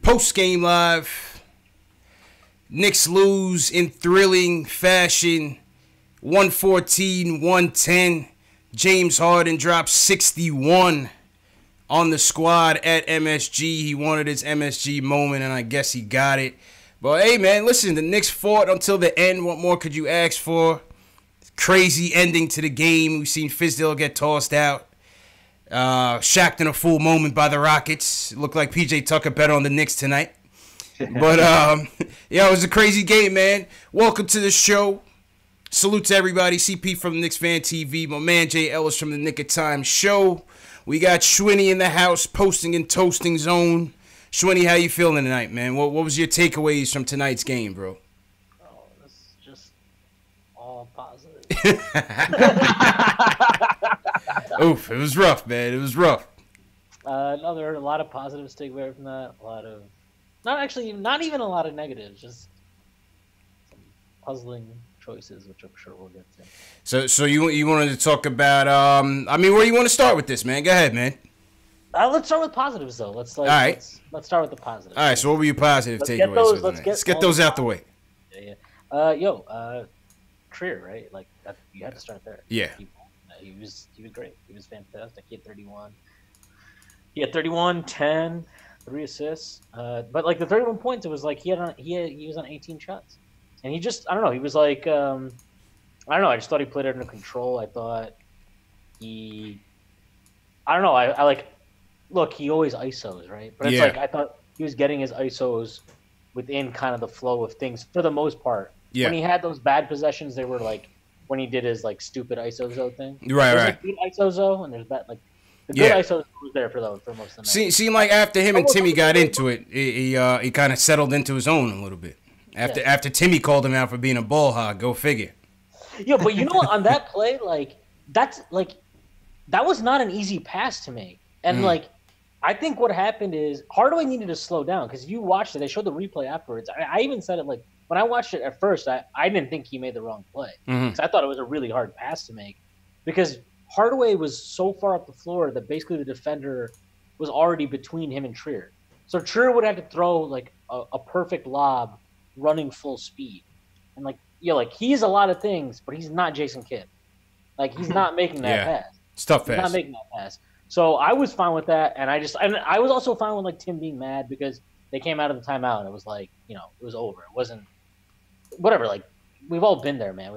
Post-game live. Knicks lose in thrilling fashion. 114-110. James Harden drops 61 on the squad at MSG. He wanted his MSG moment, and I guess he got it. But, hey, man, listen, the Knicks fought until the end. What more could you ask for? Crazy ending to the game. We've seen Fizdale get tossed out. Shacked in a full moment by the Rockets. It looked like P.J. Tucker bet on the Knicks tonight. But, yeah, it was a crazy game, man. Welcome to the show. Salute to everybody. CP from KnicksFanTV. My man Jay Ellis from the Nick of Time show. We got Schwinny in the house, posting and toasting zone. Schwinny, how you feeling tonight, man? What was your takeaways from tonight's game, bro? Oh, this is just all positive. Oof, it was rough, man. It was rough. No, there are a lot of positives to take away from that. A lot of, not even a lot of negatives. Just some puzzling choices, which I'm sure we'll get to. So you wanted to talk about I mean, where do you want to start with this, man? Go ahead, man. Let's start with positives, though. Let's start with the positives. All right. So what were your positive takeaways? Let's get those out the way. Yeah. Trier, right? Like that, you had to start there. Yeah. He was great. He was fantastic. He had 31. He had 31, 10, 3 assists. But like the 31 points, it was like he was on 18 shots, and he just, I don't know. He was like I don't know. I just thought he played it under control. I thought I don't know. I like. Look, he always ISOs, right? But it's like I thought he was getting his ISOs within kind of the flow of things for the most part. Yeah. When he had those bad possessions, they were like when he did his like stupid ISO thing. Right. There's good ISO and there's bad like the good ISO was there for most of the night. Seemed like after him and Timmy got into it, he kind of settled into his own a little bit. After Timmy called him out for being a ball hog, go figure. Yeah, but you know what? On that play, like that was not an easy pass to make, and like. I think what happened is Hardaway needed to slow down because if you watched it, they showed the replay afterwards. I even said it like when I watched it at first, I didn't think he made the wrong play because I thought it was a really hard pass to make because Hardaway was so far up the floor that basically the defender was already between him and Trier. So Trier would have to throw like a perfect lob running full speed. And like he's a lot of things, but he's not Jason Kidd. Like he's not making that pass. It's tough pass. He's not making that pass. So I was fine with that, and I was also fine with like Tim being mad because they came out of the timeout and it was like, it was over. It wasn't whatever. Like we've all been there, man.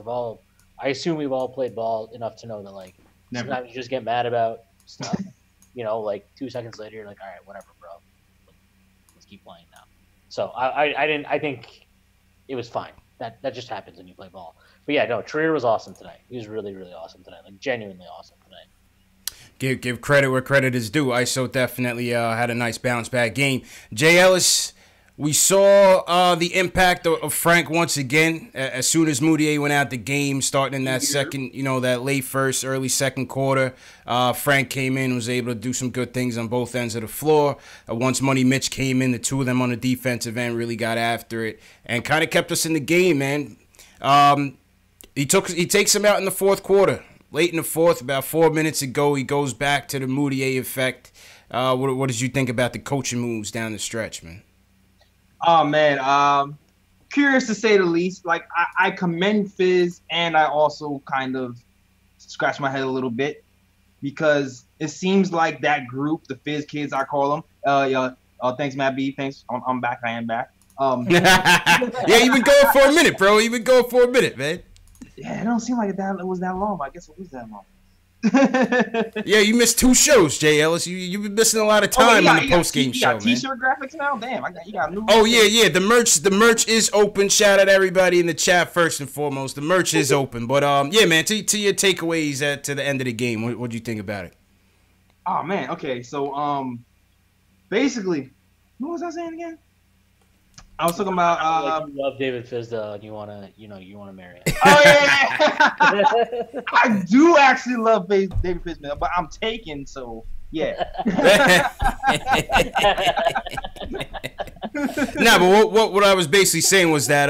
I assume we've all played ball enough to know that like sometimes you just get mad about stuff. Like 2 seconds later you're like, all right, whatever, bro. Let's keep playing now. So I think it was fine. That just happens when you play ball. But yeah, no, Trier was awesome tonight. He was really, really awesome tonight. Like genuinely awesome tonight. Give credit where credit is due. ISO definitely had a nice bounce back game. Jay Ellis, we saw the impact of Frank once again. As soon as Moutier went out the game, starting in that second, that late first, early second quarter, Frank came in, was able to do some good things on both ends of the floor. Once Money Mitch came in, the two of them on the defensive end really got after it and kind of kept us in the game, man. He takes him out in the fourth quarter. Late in the fourth, about 4 minutes ago, he goes back to the Moutier effect. What did you think about the coaching moves down the stretch, man? Oh, man. Curious to say the least. Like, I commend Fizz, and I also kind of scratch my head a little bit because it seems like that group, the Fizz kids, I call them. Thanks, Matt B. Thanks. I'm back. I am back. Yeah, you've been going for a minute, bro. You've been going for a minute, man. Yeah, it don't seem like it was that long, but I guess it was that long. Yeah, you missed 2 shows, Jay Ellis. You've been missing a lot of time on the post-game show, man. You got T-shirt graphics now? Damn, you got new. Oh, yeah. The merch is open. Shout out everybody in the chat first and foremost. The merch is open. But, yeah, man, to your takeaways to the end of the game, what do you think about it? Oh, man, okay. So, basically, what was I saying again? I was talking about you love David Fizdale and you wanna marry him. Oh yeah. I do actually love David Fizdale, but I'm taken, so yeah. Nah, but what I was basically saying was that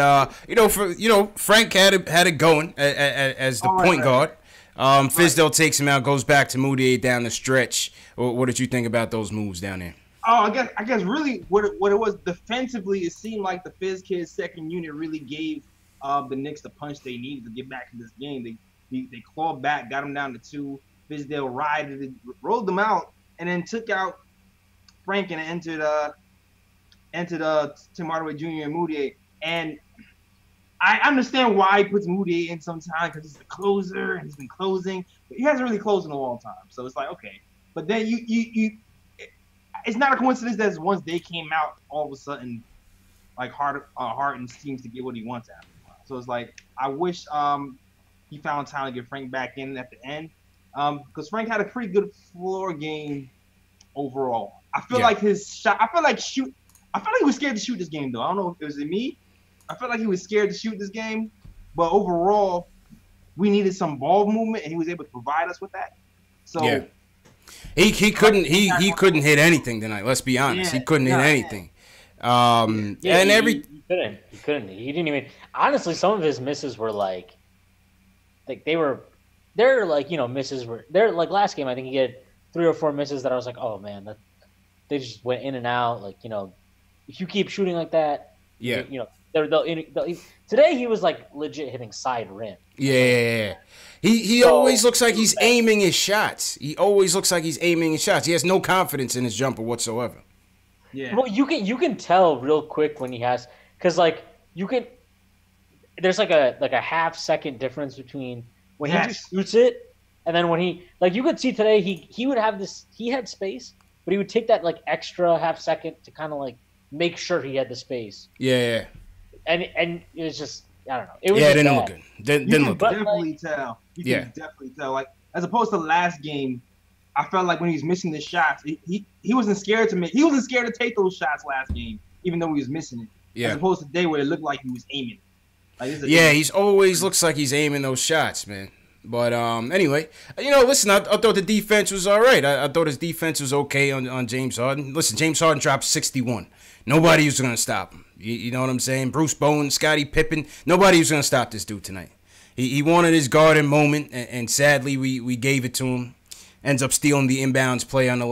Frank had it going as the point guard. Fizdale takes him out, goes back to Moutier down the stretch. What did you think about those moves down there? Oh, I guess really what it was defensively, it seemed like the Fizz kids second unit really gave the Knicks the punch they needed to get back in this game. They clawed back, got them down to 2. Fizdale rolled them out, and then took out Frank and entered Tim Hardaway Jr. and Moutier. And I understand why he puts Moutier in sometimes because he's the closer and he's been closing, but he hasn't really closed in a long time. So it's like, okay. But then it's not a coincidence that once they came out, all of a sudden, like Harden seems to get what he wants after a while. So it's like, I wish he found time to get Frank back in at the end, because Frank had a pretty good floor game overall. I feel like his shot. I feel like he was scared to shoot this game though. I don't know if it was me. I felt like he was scared to shoot this game, but overall, we needed some ball movement, and he was able to provide us with that. So. Yeah. He couldn't hit anything tonight. Let's be honest. He couldn't hit anything. He couldn't. He didn't even. Honestly, some of his misses were like they're like, you know, misses were. They're like last game. I think he had 3 or 4 misses that I was like, oh man, they just went in and out. Like, you know, if you keep shooting like that, you know, today he was like legit hitting side rim. Yeah. He always looks like he's aiming his shots. He has no confidence in his jumper whatsoever. Yeah. Well, you can tell real quick when he has, because like there's like a half-second difference between when he just shoots it and then when he, like, you could see today he would have this, he had space, but he would take that like extra half-second to kind of like make sure he had the space. Yeah. And it was just, I don't know. It was it didn't look good. Didn't look good. Definitely tell. You can definitely tell. Like, as opposed to last game, I felt like when he was missing the shots, he wasn't scared to make. He wasn't scared to take those shots last game, even though he was missing it. Yeah. As opposed to today where it looked like he was aiming. Like, he's always looks like he's aiming those shots, man. But anyway, you know, listen, I thought the defense was all right. I thought his defense was okay on James Harden. Listen, James Harden dropped 61. Nobody was going to stop him. You know what I'm saying? Bruce Bowen, Scottie Pippen, nobody was going to stop this dude tonight. He wanted his Garden moment, and sadly we gave it to him. Ends up stealing the inbounds play on the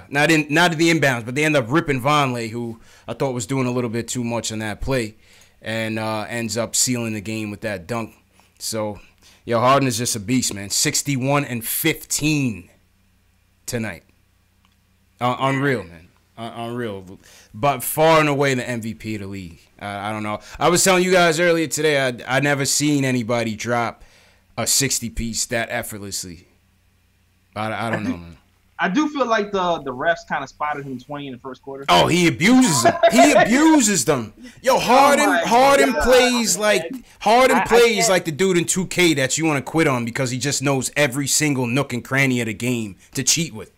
not at the inbounds, but they end up ripping Vonleh, who I thought was doing a little bit too much on that play, and ends up sealing the game with that dunk. So, Harden is just a beast, man. 61 and 15 tonight. Unreal, man. Unreal, but far and away the MVP of the league. I don't know. I was telling you guys earlier today, I never seen anybody drop a 60-piece that effortlessly. I don't know, man. I do feel like the refs kind of spotted him 20 in the first quarter. Oh, he abuses them. He abuses them. Yo, Harden plays like the dude in 2K that you want to quit on because he just knows every single nook and cranny of the game to cheat with.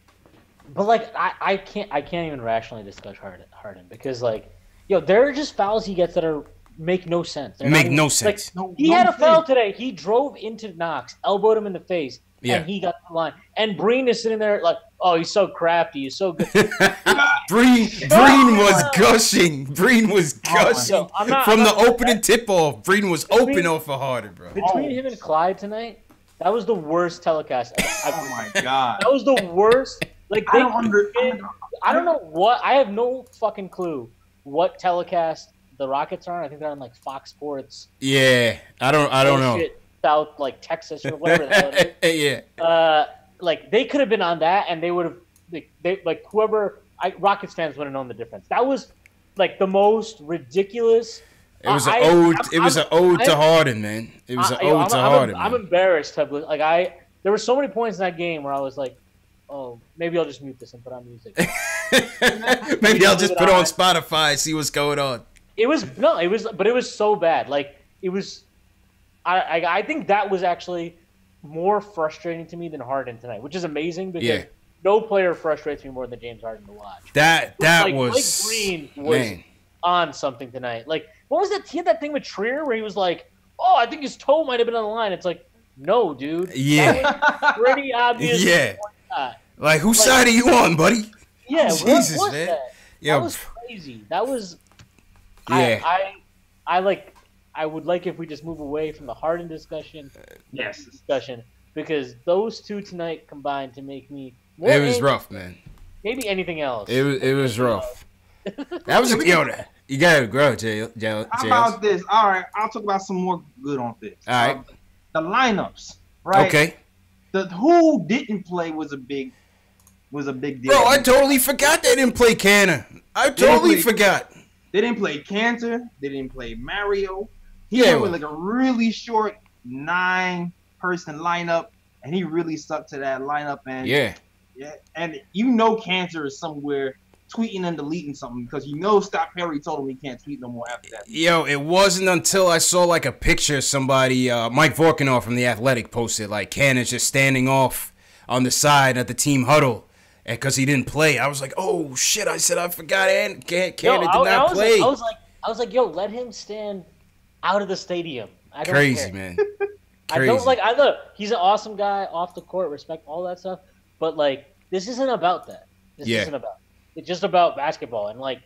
But like I can't even rationally discuss Harden because like, there are just fouls he gets that make no sense. Make no sense. Like, he had a foul today. He drove into Knox, elbowed him in the face, and he got the line. And Breen is sitting there like, oh, he's so crafty, he's so good. Breen was gushing. Breen was gushing from the opening tip-off. Breen was open off of Harden, bro. Between him and Clyde tonight, that was the worst telecast. Oh my god, that was the worst. Like I don't know what. I have no fucking clue what telecast the Rockets are on. I think they're on like Fox Sports. Yeah, I don't know. South like Texas or whatever the hell it is. Yeah. Like they could have been on that, and they would have Rockets fans would have known the difference. That was like the most ridiculous. It was an ode. It was an ode to Harden, man. It was an ode to Harden. I'm embarrassed. There were so many points in that game where I was like, oh, maybe I'll just mute this and put on music. Maybe I'll just put on Spotify and see what's going on. It was so bad. Like it was. I think that was actually more frustrating to me than Harden tonight, which is amazing because no player frustrates me more than James Harden to watch. That was Blake Green was on something tonight. Like what was that? He had that thing with Trier where he was like, "Oh, I think his toe might have been on the line." It's like, no, dude. Yeah, that was pretty obvious. Yeah, like whose side are you on, buddy? Yeah, Jesus, what was man. that? Yo. That was crazy. That was. Yeah. I would like if we just move away from the Harden discussion. Yes. Because those two tonight combined to make me. It was rough, man. maybe anything else. It was rough. That was you gotta grow, How How about this? All right, I'll talk about some more good on this. All right. The lineups, right? Okay. The who didn't play was a big deal. Bro, I totally forgot they didn't play Canner. I totally forgot. They didn't play Cantor. They didn't play Mario. He went with like a really short 9-person lineup, and he really stuck to that lineup. And yeah, and Cantor is somewhere tweeting and deleting something because Scott Perry told him he can't tweet no more after that. Yo, it wasn't until I saw like a picture of somebody, Mike Vorkunov from The Athletic posted like Cannon's just standing off on the side at the team huddle, and because he didn't play, I was like, oh shit! I said I forgot, and Cannon did not play. I was like, yo, let him stand out of the stadium. I don't Crazy care. Man. Crazy. I look. He's an awesome guy off the court. Respect all that stuff, but like this isn't about that. This isn't about. It's just about basketball, and like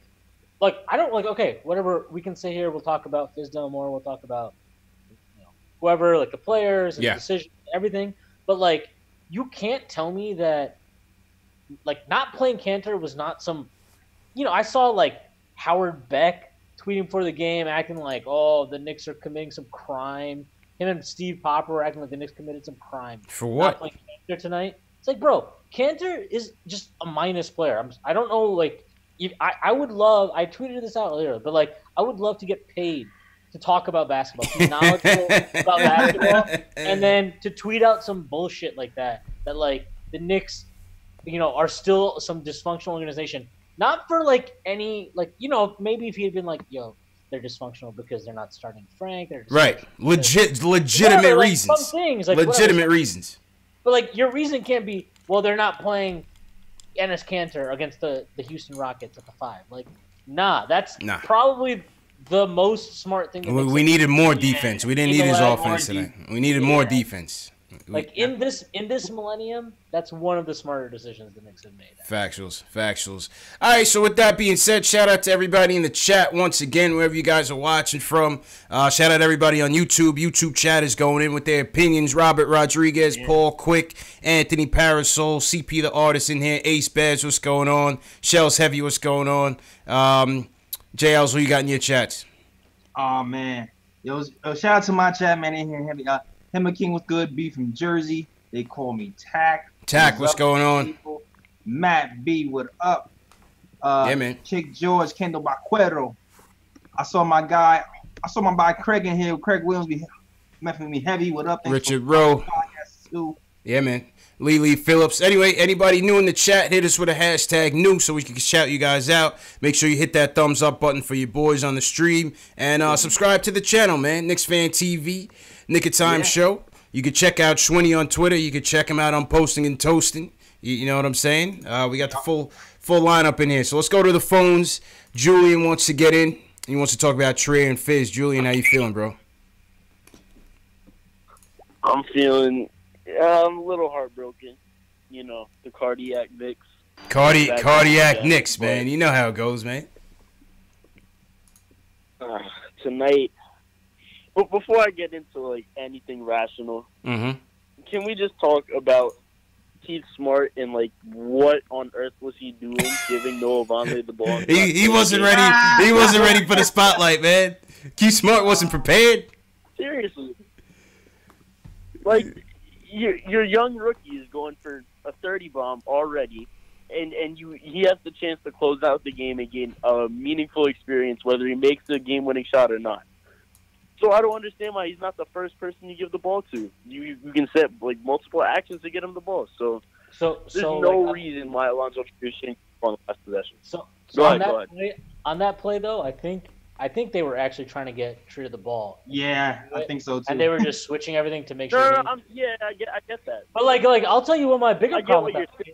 I don't okay, whatever we can say here. We'll talk about Fizdale more. We'll talk about whoever, like the players and the decision, everything. But like, you can't tell me that like not playing Cantor was not some. I saw like Howard Beck tweeting for the game, acting like, oh, the Knicks are committing some crime. Him and Steve Popper were acting like the Knicks committed some crime. For what? Not playing Cantor tonight. It's like, bro, Cantor is just a minus player. I don't know, like, I would love, I tweeted this out earlier, but, like, I would love to get paid to talk about basketball, to be knowledgeable about basketball, and then to tweet out some bullshit like that, like, the Knicks, are still some dysfunctional organization. Not for, like, any, like, maybe if he had been like, yo, they're dysfunctional because they're not starting Frank. Right. Legitimate reasons. Some things. Like, legitimate reasons. But, like, your reason can't be, well, they're not playing Enes Kanter against the Houston Rockets at the 5. Like, that's probably the most smart thing. We needed more defense. We didn't need his offense tonight. We needed more defense. Like, in this millennium, that's one of the smarter decisions the Knicks have made. Factuals. All right, so with that being said, shout out to everybody in the chat once again, wherever you guys are watching from. Shout out to everybody on YouTube. YouTube chat is going in with their opinions. Robert Rodriguez, Paul Quick, Anthony Parasol, CP the artist in here, Ace Bears, what's going on? Shells Heavy, what's going on? JLs, what you got in your chats? Oh, man. Yo, shout out to my chat, man, in here. Heavy. Hemma King was good. B from Jersey. They call me Tack. Tack, what's going on? People. Matt B, what up? Yeah, man. Chick George, Kendall Baquero. I saw my boy Craig in here. Craig Williams be messing me heavy. What up? Richard Rowe. Yeah, man. Lee Phillips. Anyway, anybody new in the chat, hit us with a hashtag new so we can shout you guys out. Make sure you hit that thumbs up button for your boys on the stream. And subscribe to the channel, man. KnicksFanTV. Nick of Time Show. You can check out Schwinny on Twitter. You can check him out on Posting and Toasting. You know what I'm saying? We got the full lineup in here. So let's go to the phones. Julian wants to get in. He wants to talk about Trey and Fizz. Julian, how you feeling, bro? I'm feeling a little heartbroken. The cardiac Knicks. Cardiac Knicks, man. You know how it goes, man. Tonight. But before I get into anything rational, can we just talk about Keith Smart and what on earth was he doing giving Noah Vonleh the ball? he wasn't ready. He wasn't ready for the spotlight, man. Keith Smart wasn't prepared. Seriously, your young rookie is going for a 30 bomb already, and he has the chance to close out the game and gain a meaningful experience, whether he makes the game-winning shot or not. So I don't understand why he's not the first person you give the ball to. You can set multiple actions to get him the ball. So there's no reason why Alonzo Trier shouldn't on the last possession. Go ahead. On that play though, I think they were actually trying to get Trier the ball. Yeah, I think so too. And they were just switching everything to make sure. I get that. But I'll tell you what my bigger problem with that play.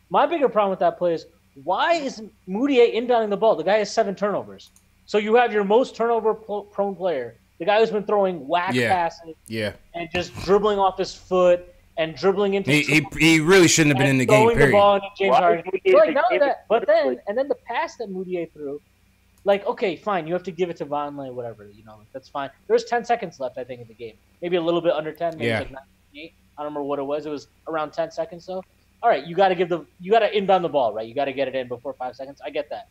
My bigger problem with that play is why is Moutier inbounding the ball? The guy has 7 turnovers. So you have your most turnover-prone player. The guy who's been throwing whack passes and just dribbling off his foot and dribbling into he really shouldn't have been in the game, period. The ball into James Harden. Then the pass that Moutier threw, okay, fine, you have to give it to Vonleh, whatever, that's fine. There's 10 seconds left, I think, in the game. Maybe a little bit under 10, maybe 9, 8. I don't remember what it was. It was around 10 seconds, though. all right, you got to inbound the ball, right? You got to get it in before 5 seconds. I get that.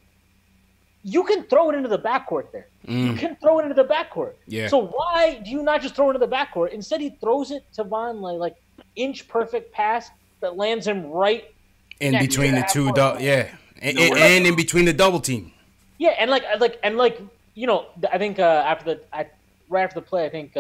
You can throw it into the backcourt there. You can throw it into the backcourt. Yeah. So why do you not just throw it into the backcourt? Instead, he throws it to Vonleh, like inch perfect pass that lands him right in between the two, and in between the double team. Yeah, and you know, I think right after the play, I think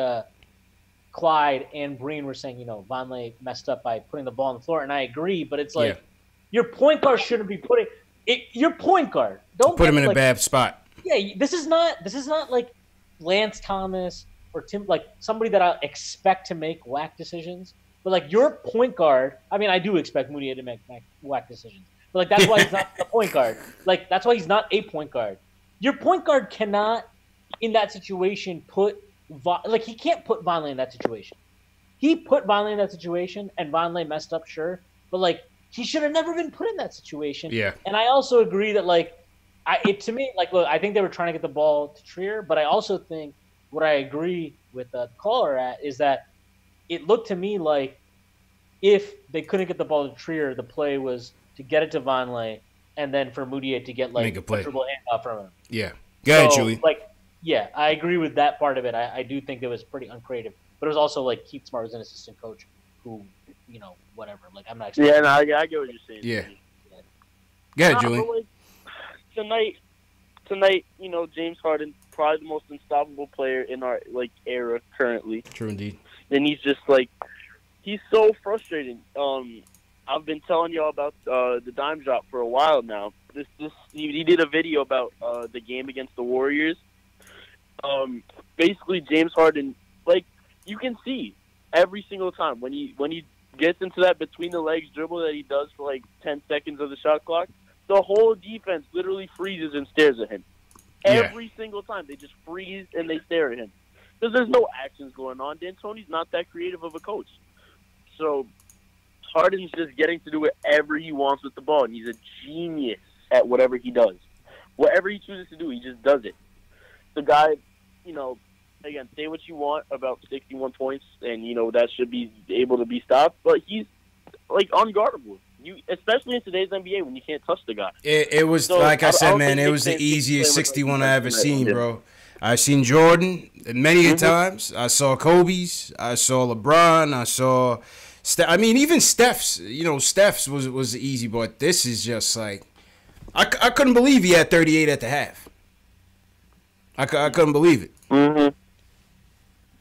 Clyde and Breen were saying, you know, Vonleh messed up by putting the ball on the floor, and I agree. But it's like your point guard shouldn't be putting it. Your point guard, don't put him in a bad spot. Yeah, this is not like Lance Thomas or Tim, like somebody that I expect to make whack decisions. But like your point guard, I mean, I do expect Moody to make whack decisions. But like that's why he's not a point guard. Like that's why he's not a point guard. Your point guard cannot, in that situation, he can't put Vonleh in that situation. He put Vonleh in that situation, and Vonleh messed up, sure. But like he should have never been put in that situation. Yeah. And I also agree that to me, look, I think they were trying to get the ball to Trier, but I also think what I agree with the caller at is that it looked to me like if they couldn't get the ball to Trier, the play was to get it to Vonleh and then for Moutier to get like a dribble handoff from him. Yeah. Go ahead, Julie. Yeah, I agree with that part of it. I do think it was pretty uncreative, but it was also like Keith Smart was an assistant coach who, you know, whatever. Like I'm not. Yeah, no, I get what you're saying. Yeah. Go ahead, Julie. Tonight, you know, James Harden, probably the most unstoppable player in our era currently. True indeed. And he's just he's so frustrating. I've been telling y'all about the dime drop for a while now. He did a video about the game against the Warriors. Basically, James Harden, you can see every single time when he gets into that between the legs dribble that he does for 10 seconds of the shot clock, the whole defense literally freezes and stares at him. Every single time they just freeze and they stare at him because there's no actions going on. D'Antoni's not that creative of a coach, so Harden's just getting to do whatever he wants with the ball, and he's a genius at whatever he does. Whatever he chooses to do, he just does it. The guy, you know, again, say what you want about 61 points, and, you know, that should be able to be stopped, but he's, unguardable. Especially in today's NBA when you can't touch the guy. It was, like I said, man, it was the easiest 61 I ever seen, bro. I've seen Jordan many times. I saw Kobe's. I saw LeBron. I saw even Steph's. You know, Steph's was easy, but this is just I couldn't believe he had 38 at the half. I couldn't believe it. Mm-hmm.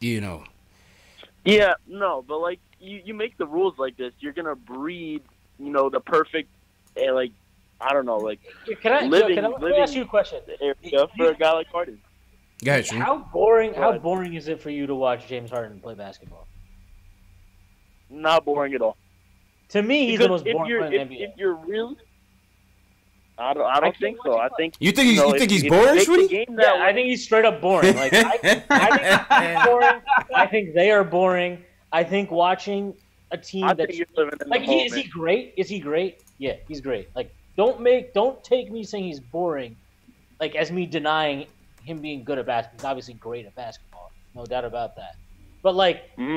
You know. Yeah, no, but you make the rules like this, you're gonna breed, you know, the perfect, I don't know, Can I ask you a question? For a guy like Harden. Go ahead, Shane. How boring is it for you to watch James Harden play basketball? Not boring at all. To me, he's the most boring player in the NBA. If you're real, I don't think so. I think you think he's boring, Shwitty? Yeah, I think he's straight up boring. I think he's boring. I think they are boring. I think watching a team is he great? Is he great? Yeah, he's great. Don't take me saying he's boring, as me denying him being good at basketball. He's obviously great at basketball, no doubt about that. But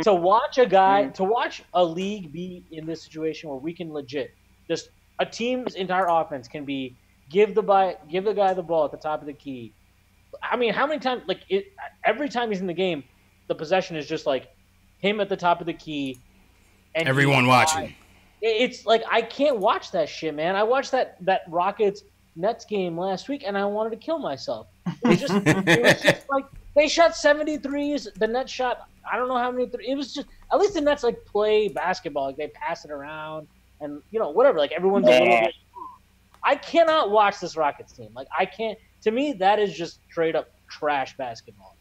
to watch to watch a league be in this situation where we can legit just a team's entire offense can be give the guy the ball at the top of the key. I mean, how many times every time he's in the game, the possession is just him at the top of the key, and everyone watching. It's I can't watch that shit, man. I watched that Rockets Nets game last week, and I wanted to kill myself. It was just they shot 73s. The Nets shot I don't know how many. It was just at least the Nets play basketball. They pass it around, and whatever. Everyone's a little bit. I cannot watch this Rockets team. I can't. To me, that is just straight up trash basketball.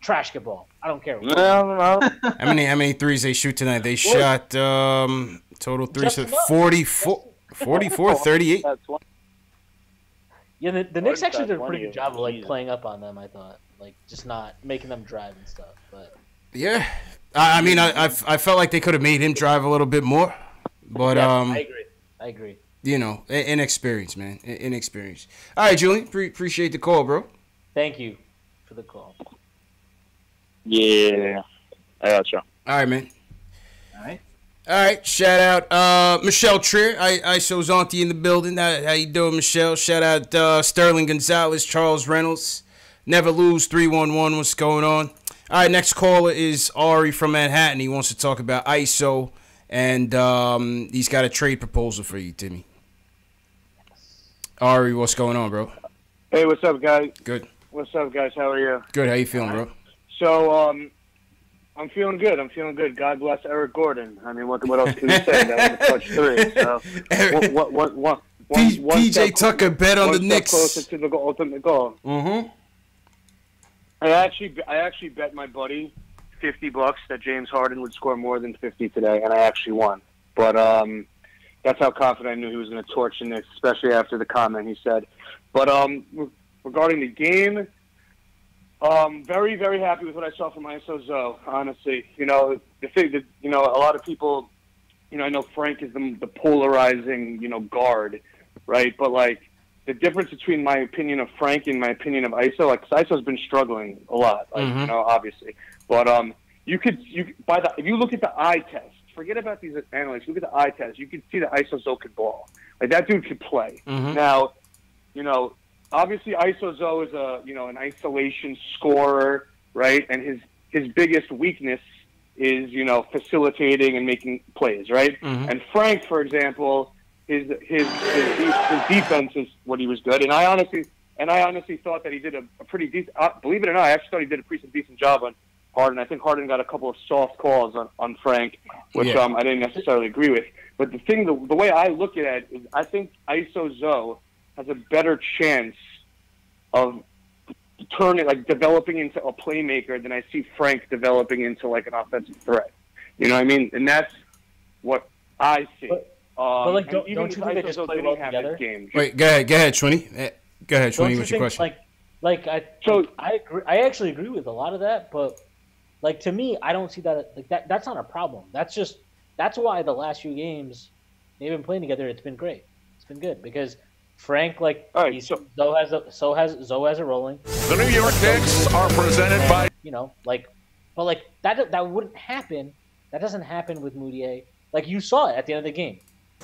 Trash ball. I don't care. No. How many threes they shoot tonight? They shot total threes at 44, 38. Yeah, the Knicks actually did a pretty good job of playing up on them. I thought, just not making them drive and stuff. But yeah, I mean, I felt like they could have made him drive a little bit more, but I agree. You know, inexperience, man, inexperience. All right, Julian, appreciate the call, bro. Thank you for the call. Yeah, I got you. All right, man. All right. All right, shout out Michelle Trier, ISO's auntie in the building. How you doing, Michelle? Shout out Sterling Gonzalez, Charles Reynolds. Never Lose 311. What's going on? All right, next caller is Ari from Manhattan. He wants to talk about ISO, and he's got a trade proposal for you, Timmy. Ari, what's going on, bro? Hey, what's up, guys? Good. What's up, guys? How are you? Good. How you feeling, bro? So, I'm feeling good. God bless Eric Gordon. I mean, what else can we say? That was a clutch three. So, PJ Tucker bet on the Knicks. Closer to the ultimate goal. Mm-hmm. I actually bet my buddy $50 that James Harden would score more than 50 today, and I actually won. But that's how confident I knew he was going to torch the Knicks, especially after the comment he said. But regarding the game, very, very happy with what I saw from ISO Zoe, honestly. You know, the thing that, you know, a lot of people, you know, I know Frank is the polarizing, you know, guard, right? But, like, the difference between my opinion of Frank and my opinion of ISO, like, 'cause ISO's been struggling a lot, like, you know, obviously. But if you look at the eye test, forget about these analysts, look at the eye test, you can see that ISO Zoe could ball. Like, that dude could play. Now, you know, obviously ISO Zoe is an isolation scorer, right? And his biggest weakness is, you know, facilitating and making plays, right? And Frank, for example, his defense is what he was good. And I honestly thought that he did a pretty decent. Believe it or not, I actually thought he did a pretty decent job on Harden. I think Harden got a couple of soft calls on Frank, which I didn't necessarily agree with. But the way I look at it is, I think ISO Zoe has a better chance of developing into a playmaker than I see Frank developing into, like, an offensive threat. You know what I mean? And that's what I see. But like, don't you think they just play well together? Wait, go ahead, Shwinny. Go ahead, Shwinny. What's your question? I actually agree with a lot of that, but, like, to me, I don't see that. Like, that's not a problem. That's why the last few games they've been playing together. It's been great. It's been good because Frank, like, Zoe has a rolling. The New York Knicks are presented by, you know, like, but like that wouldn't happen. That doesn't happen with Moutier. Like, you saw it at the end of the game.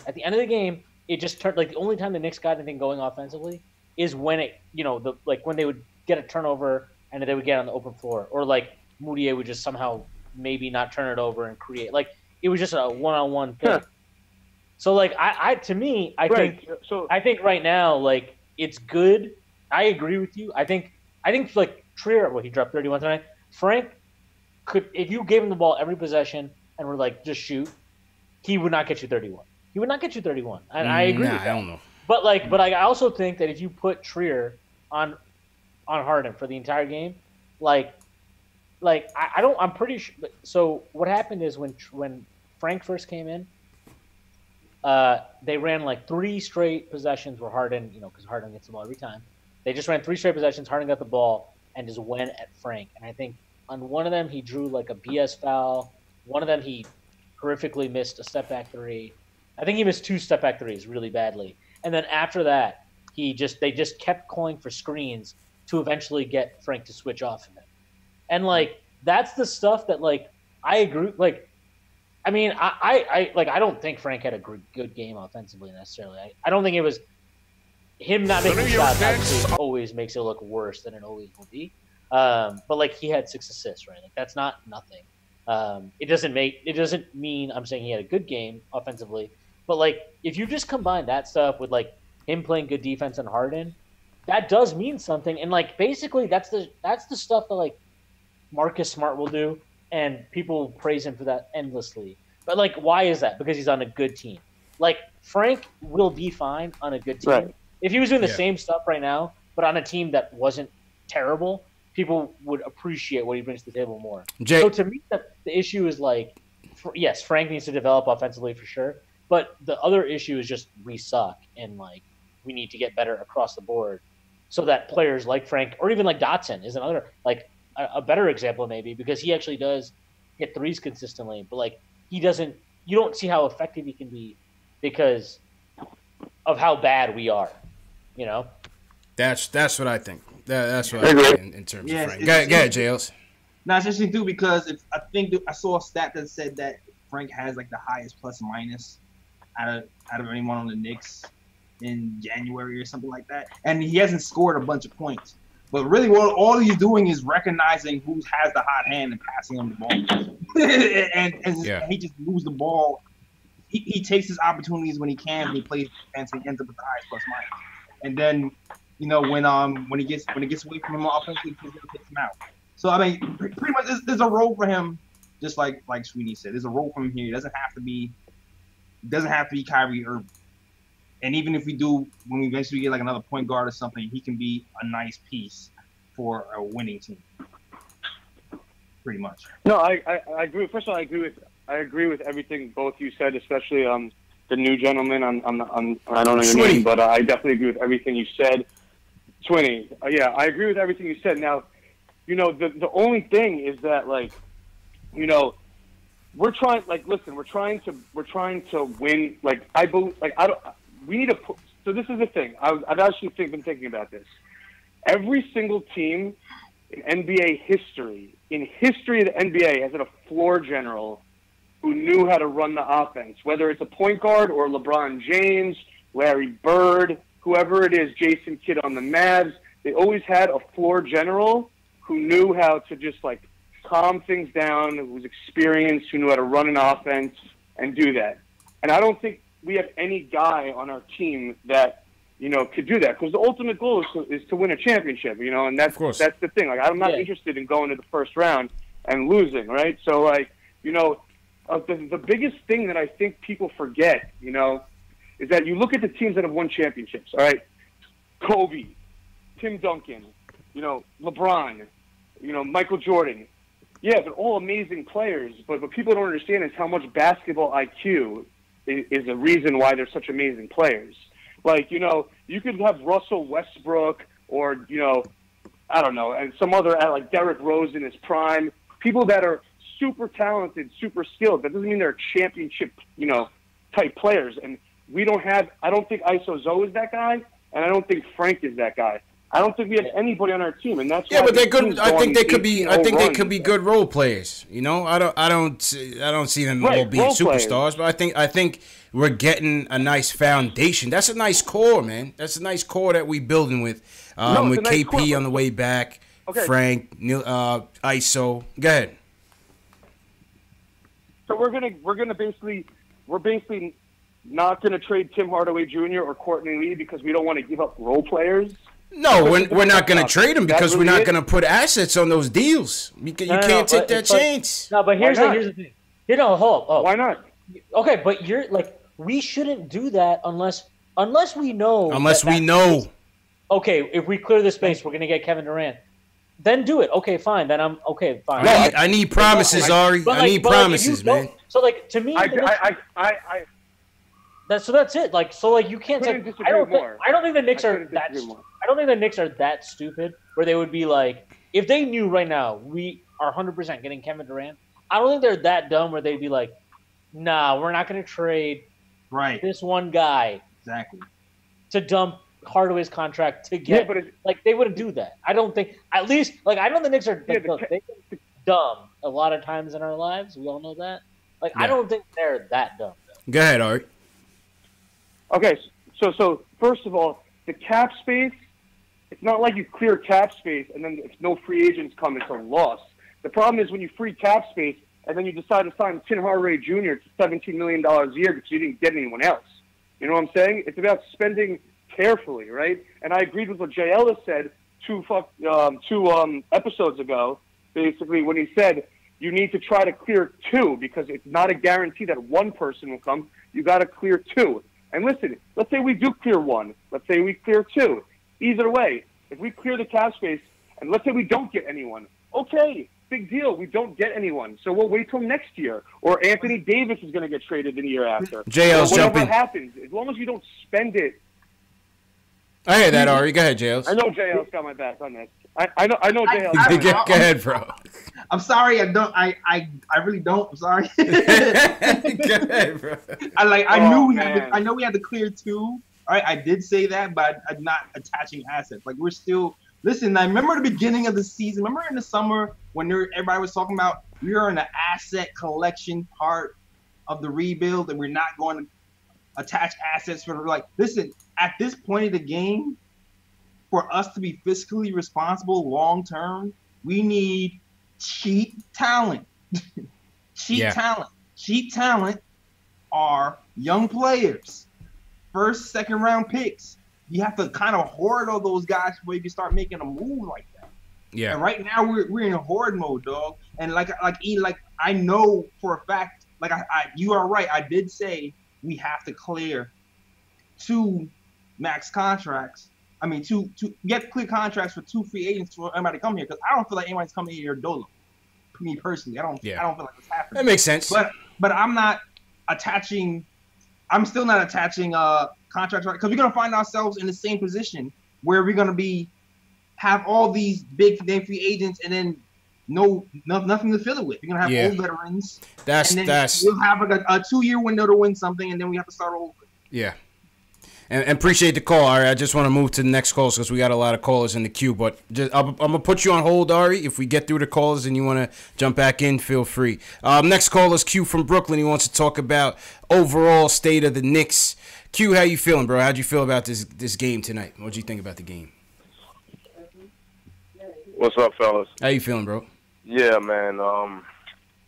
At the end of the game, it just turned, like, the only time the Knicks got anything going offensively is when it, you know, when they would get a turnover and they would get on the open floor, or like Moutier would just somehow maybe not turn it over and create. Like, it was just a one-on-one thing. Yeah. So, like, I think right now, like, it's good. I agree with you. I think like Trier, he dropped 31 tonight. Frank could, if you gave him the ball every possession and were like, just shoot, he would not get you 31. He would not get you 31. And I agree with that. I don't know. But I also think that if you put Trier on Harden for the entire game, I'm pretty sure. So what happened is when Frank first came in, they ran like 3 straight possessions where Harden, you know, because Harden gets the ball every time. They just ran 3 straight possessions. Harden got the ball and just went at Frank. And I think on one of them he drew like a BS foul. One of them he horrifically missed a step back 3. I think he missed 2 step back 3s really badly. And then after that, they just kept calling for screens to eventually get Frank to switch off of it. And like, that's the stuff that, like, I agree. Like, I mean, I don't think Frank had a good game offensively necessarily. I don't think it was him not making shots. Obviously, always makes it look worse than it always will be. But like, he had 6 assists, right? Like, that's not nothing. It doesn't mean I'm saying he had a good game offensively. But like, if you just combine that stuff with like him playing good defense and Harden, that does mean something. And like, basically, that's the stuff that like Marcus Smart will do. And people praise him for that endlessly. But, like, why is that? Because he's on a good team. Like, Frank will be fine on a good team. Right. If he was doing the same stuff right now, but on a team that wasn't terrible, people would appreciate what he brings to the table more. So, to me, the issue is, like, yes, Frank needs to develop offensively for sure. But the other issue is just we suck. And, like, we need to get better across the board so that players like Frank or even like Dotson is another, like, a better example maybe, because he actually does hit 3s consistently, but like, you don't see how effective he can be because of how bad we are, you know? That's what I think. That's what I think in terms of Frank. Go ahead, Jails. No, it's interesting too, because I think I saw a stat that said that Frank has like the highest plus minus out of anyone on the Knicks in January or something like that, and he hasn't scored a bunch of points. But really, all he's doing is recognizing who has the hot hand and passing him the ball, and he just moves the ball. He takes his opportunities when he can, and he plays defense, and he ends up with the highest plus minus. And then, you know, when he gets away from him offensively, he's gonna take him out. So I mean, pretty much there's a role for him, just like Sweeney said. There's a role for him here. It doesn't have to be Kyrie Irving. And even if when we eventually get like another point guard or something, he can be a nice piece for a winning team. Pretty much. No, I agree. First of all, I agree with everything both you said, especially the new gentleman. I don't know your name, but I definitely agree with everything you said. Sweeney, yeah, I agree with everything you said. Now, you know, the only thing is that, like, you know, we're trying to win. Like, I believe, like, we need to put. So this is the thing. I've actually been thinking about this. Every single team in NBA history, of the NBA, has had a floor general who knew how to run the offense, whether it's a point guard or LeBron James, Larry Bird, whoever it is, Jason Kidd on the Mavs. They always had a floor general who knew how to just, like, calm things down, who was experienced, who knew how to run an offense and do that. And I don't think we have any guy on our team that, you know, could do that, because the ultimate goal is to win a championship, you know, and that's the thing. Like, I'm not interested in going to the first round and losing, right? So, like, you know, the biggest thing that I think people forget, you know, is that you look at the teams that have won championships, all right? Kobe, Tim Duncan, you know, LeBron, you know, Michael Jordan. Yeah, they're all amazing players, but what people don't understand is how much basketball IQ is a reason why they're such amazing players. Like, you know, you could have Russell Westbrook or, you know, I don't know, and some other, like Derrick Rose in his prime, people that are super talented, super skilled. That doesn't mean they're championship, you know, type players. And I don't think Iso Zoe is that guy, and I don't think Frank is that guy. I don't think we have anybody on our team, and that's why. But they're good. I think they could be. I think they could be good role players. You know, I don't see them all being superstars. But I think we're getting a nice foundation. That's a nice core, man. That's a nice core that we building with. With KP on the way back, Frank, Iso. Go ahead. So we're basically not gonna trade Tim Hardaway Jr. or Courtney Lee because we don't want to give up role players. No, we're not going to trade them because we're not going to put assets on those deals. You can't take that chance. No, but here's the thing. You know, hold up. Why not? Okay, but you're like, we shouldn't do that unless we know. Unless we know. Okay, if we clear the space, we're going to get Kevin Durant. Then do it. Okay, fine. Then I'm okay. Fine. I need promises, Ari. I need promises, man. So, like, to me, that's it. Like, so, like, you can't take. I don't think the Knicks are that. I don't think the Knicks are that stupid where they would be like, if they knew right now we are 100% getting Kevin Durant. I don't think they're that dumb where they'd be like, nah, we're not going to trade this one guy to dump Hardaway's contract to get. Yeah, like, they wouldn't do that. I don't think. At least, like, I know the Knicks are dumb a lot of times in our lives. We all know that. Like, I don't think they're that dumb. Go ahead, Art. Okay, so first of all, the cap space, it's not like you clear cap space and then if no free agents come, it's a loss. The problem is when you free cap space and then you decide to sign Tim Hardaway Jr. to $17 million a year because you didn't get anyone else. You know what I'm saying? It's about spending carefully, right? And I agreed with what Jay Ellis said two episodes ago, basically, when he said you need to try to clear two because it's not a guarantee that one person will come. You got to clear two. And listen, let's say we do clear one. Let's say we clear two. Either way, if we clear the cap space, and let's say we don't get anyone, okay, big deal. We don't get anyone. So we'll wait till next year. Or Anthony Davis is going to get traded the year after. JL's jumping. Whatever happens, as long as you don't spend it. I hear that, Ari. Go ahead, JL's. I know JL's got my back on this. I know JL's. Go ahead, bro. I'm sorry. I really don't. I'm sorry. Go ahead, bro. I know we had to clear two. All right, I did say that, but I'm not attaching assets. Like, we're still. Listen, I remember the beginning of the season. Remember in the summer when everybody was talking about we were in the asset collection part of the rebuild, and we're not going to attach assets for like. Listen, at this point of the game, for us to be fiscally responsible long term, we need cheap talent. Cheap talent are young players, first, second round picks. You have to kind of hoard all those guys before you can start making a move like that. Yeah. And right now we're in a hoard mode, dog. And like I know for a fact, like you are right. I did say we have to clear 2 max contracts. I mean, two get clear contracts for 2 free agents for anybody to come here, because I don't feel like anybody's coming here dolo. Me personally, I don't feel like it's happening. That makes sense. But I'm still not attaching contracts, right? Because we're gonna find ourselves in the same position where we're gonna have all these big name free agents and then nothing to fill it with. You're gonna have old veterans. We'll have like a 2-year window to win something, and then we have to start over. Yeah. And appreciate the call, Ari. I just want to move to the next calls because we got a lot of callers in the queue. But I'm going to put you on hold, Ari. If we get through the calls and you want to jump back in, feel free. Next call is Q from Brooklyn. He wants to talk about overall state of the Knicks. Q, how you feeling, bro? How'd you feel about this game tonight? What'd you think about the game? What's up, fellas? How you feeling, bro? Yeah, man.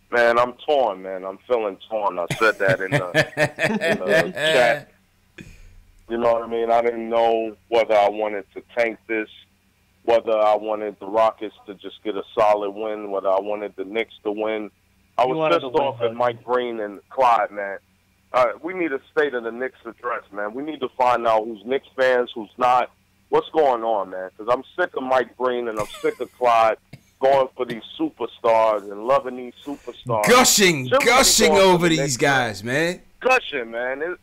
Man, I'm torn, man. I'm feeling torn. I said that in the chat. You know what I mean? I didn't know whether I wanted to tank this, whether I wanted the Rockets to just get a solid win, whether I wanted the Knicks to win. I was pissed off at Mike Breen and Clyde, man. We need a state of the Knicks address, man. We need to find out who's Knicks fans, who's not. What's going on, man? Because I'm sick of Mike Breen and I'm sick of Clyde going for these superstars and loving these superstars. Gushing over these guys, man. Gushing, man.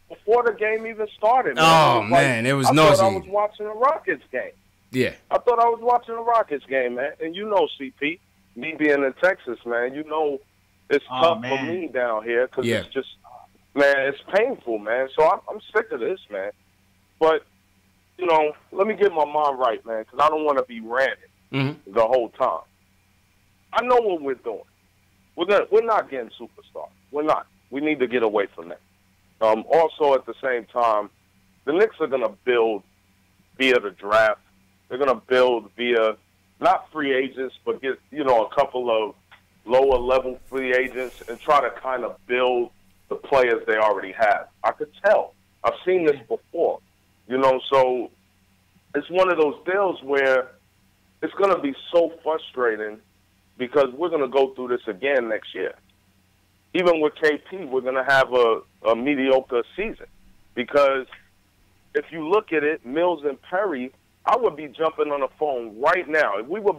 Before the game even started, man. Oh, man, it was nauseating. I thought I was watching a Rockets game. Yeah. I thought I was watching a Rockets game, man. And you know, CP, me being in Texas, man, you know it's tough for me down here because it's just, man, it's painful, man. So I'm sick of this, man. But, you know, let me get my mind right, man, because I don't want to be ranting the whole time. I know what we're doing. We're not getting superstars. We're not. We need to get away from that. Also, at the same time, the Knicks are going to build via the draft. They're going to build via not free agents, but get, you know, a couple of lower-level free agents and try to kind of build the players they already have. I could tell. I've seen this before, you know, so it's one of those deals where it's going to be so frustrating because we're going to go through this again next year. Even with KP, we're going to have a mediocre season because if you look at it, Mills and Perry, I would be jumping on the phone right now. If we were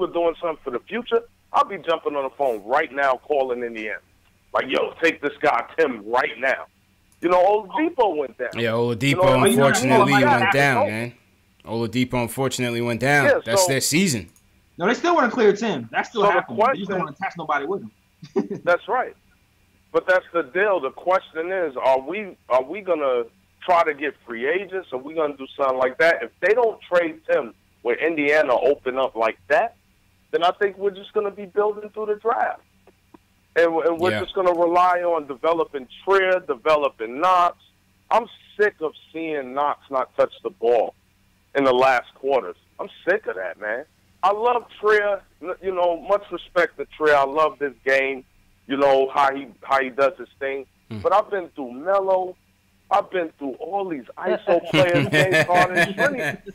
doing something for the future, I'd be jumping on the phone right now calling Indiana. Like, yo, take this guy, Tim, right now. You know, Oladipo went down. Yeah, Oladipo unfortunately went down, man. Oladipo unfortunately went down. Yeah, That's their season. No, they still want to clear Tim. That's still happening. They just don't want to attach nobody with him. That's right. But that's the deal. The question is, are we going to try to get free agents? Are we going to do something like that? If they don't trade Tim where Indiana open up like that, then I think we're just going to be building through the draft. And we're just going to rely on developing Trier, developing Knox. I'm sick of seeing Knox not touch the ball in the last quarters. I'm sick of that, man. I love Trier. You know, much respect to Trier. I love this game. You know, how he does his thing. But I've been through Melo. I've been through all these ISO players, James Harden.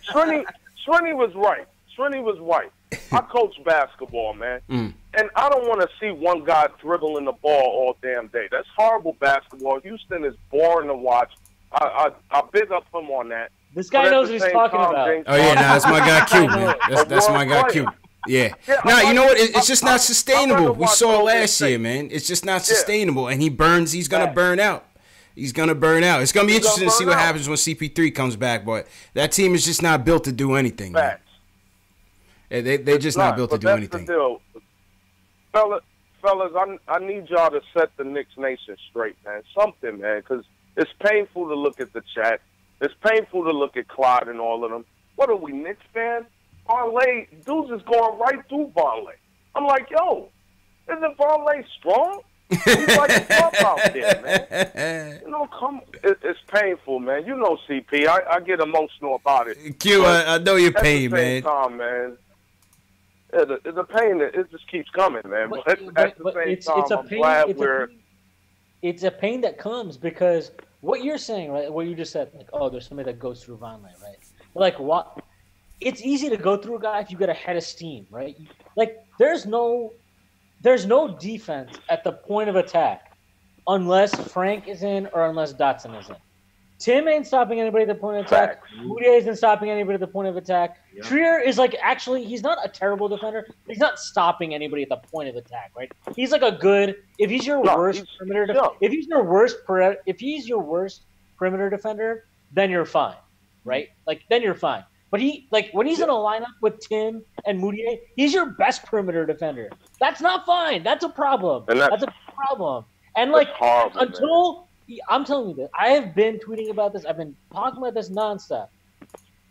Srini was right. Srini was right. I coach basketball, man. And I don't want to see one guy dribbling the ball all damn day. That's horrible basketball. Houston is boring to watch. I big up him on that. This guy knows what he's talking about. Oh, yeah, that's my guy Q, man. That's my guy Q. Yeah. Now, you know what? It's just not sustainable. We saw it last year, man. It's just not sustainable. And he's going to burn out. He's going to burn out. It's going to be interesting to see what happens when CP3 comes back. But that team is just not built to do anything, man. They're just not built to do anything. Fellas, I need y'all to set the Knicks Nation straight, man. Something, man, because it's painful to look at the chat. It's painful to look at Clyde and all of them. What are we, Knicks fans? Dudes is going right through Varley. I'm like, yo, isn't Varley strong? He's like a pup out there, man. You know, it's painful, man. You know, CP, I get emotional about it. Q, I know your pain, man. At the same time, man, the pain, it just keeps coming, man. But at the same time, I'm glad we're... It's a pain that comes because what you're saying, right, what you just said, like, oh, there's somebody that goes through Von Lane, right? But like, what? It's easy to go through a guy if you get a head of steam, right? Like, there's no defense at the point of attack unless Frank is in or unless Dotson is in. Tim ain't stopping anybody at the point of attack. Moutier isn't stopping anybody at the point of attack. Yep. Trier is like, actually, he's not a terrible defender. He's not stopping anybody at the point of attack, right? He's like a good. If he's your worst perimeter, if he's your worst perimeter defender, then you're fine, right? Like, then you're fine. But he, like, when he's in a lineup with Tim and Moutier, he's your best perimeter defender. That's not fine. That's a problem. That's a problem. And like, horrible, until. I'm telling you this. I have been tweeting about this. I've been talking about this nonstop.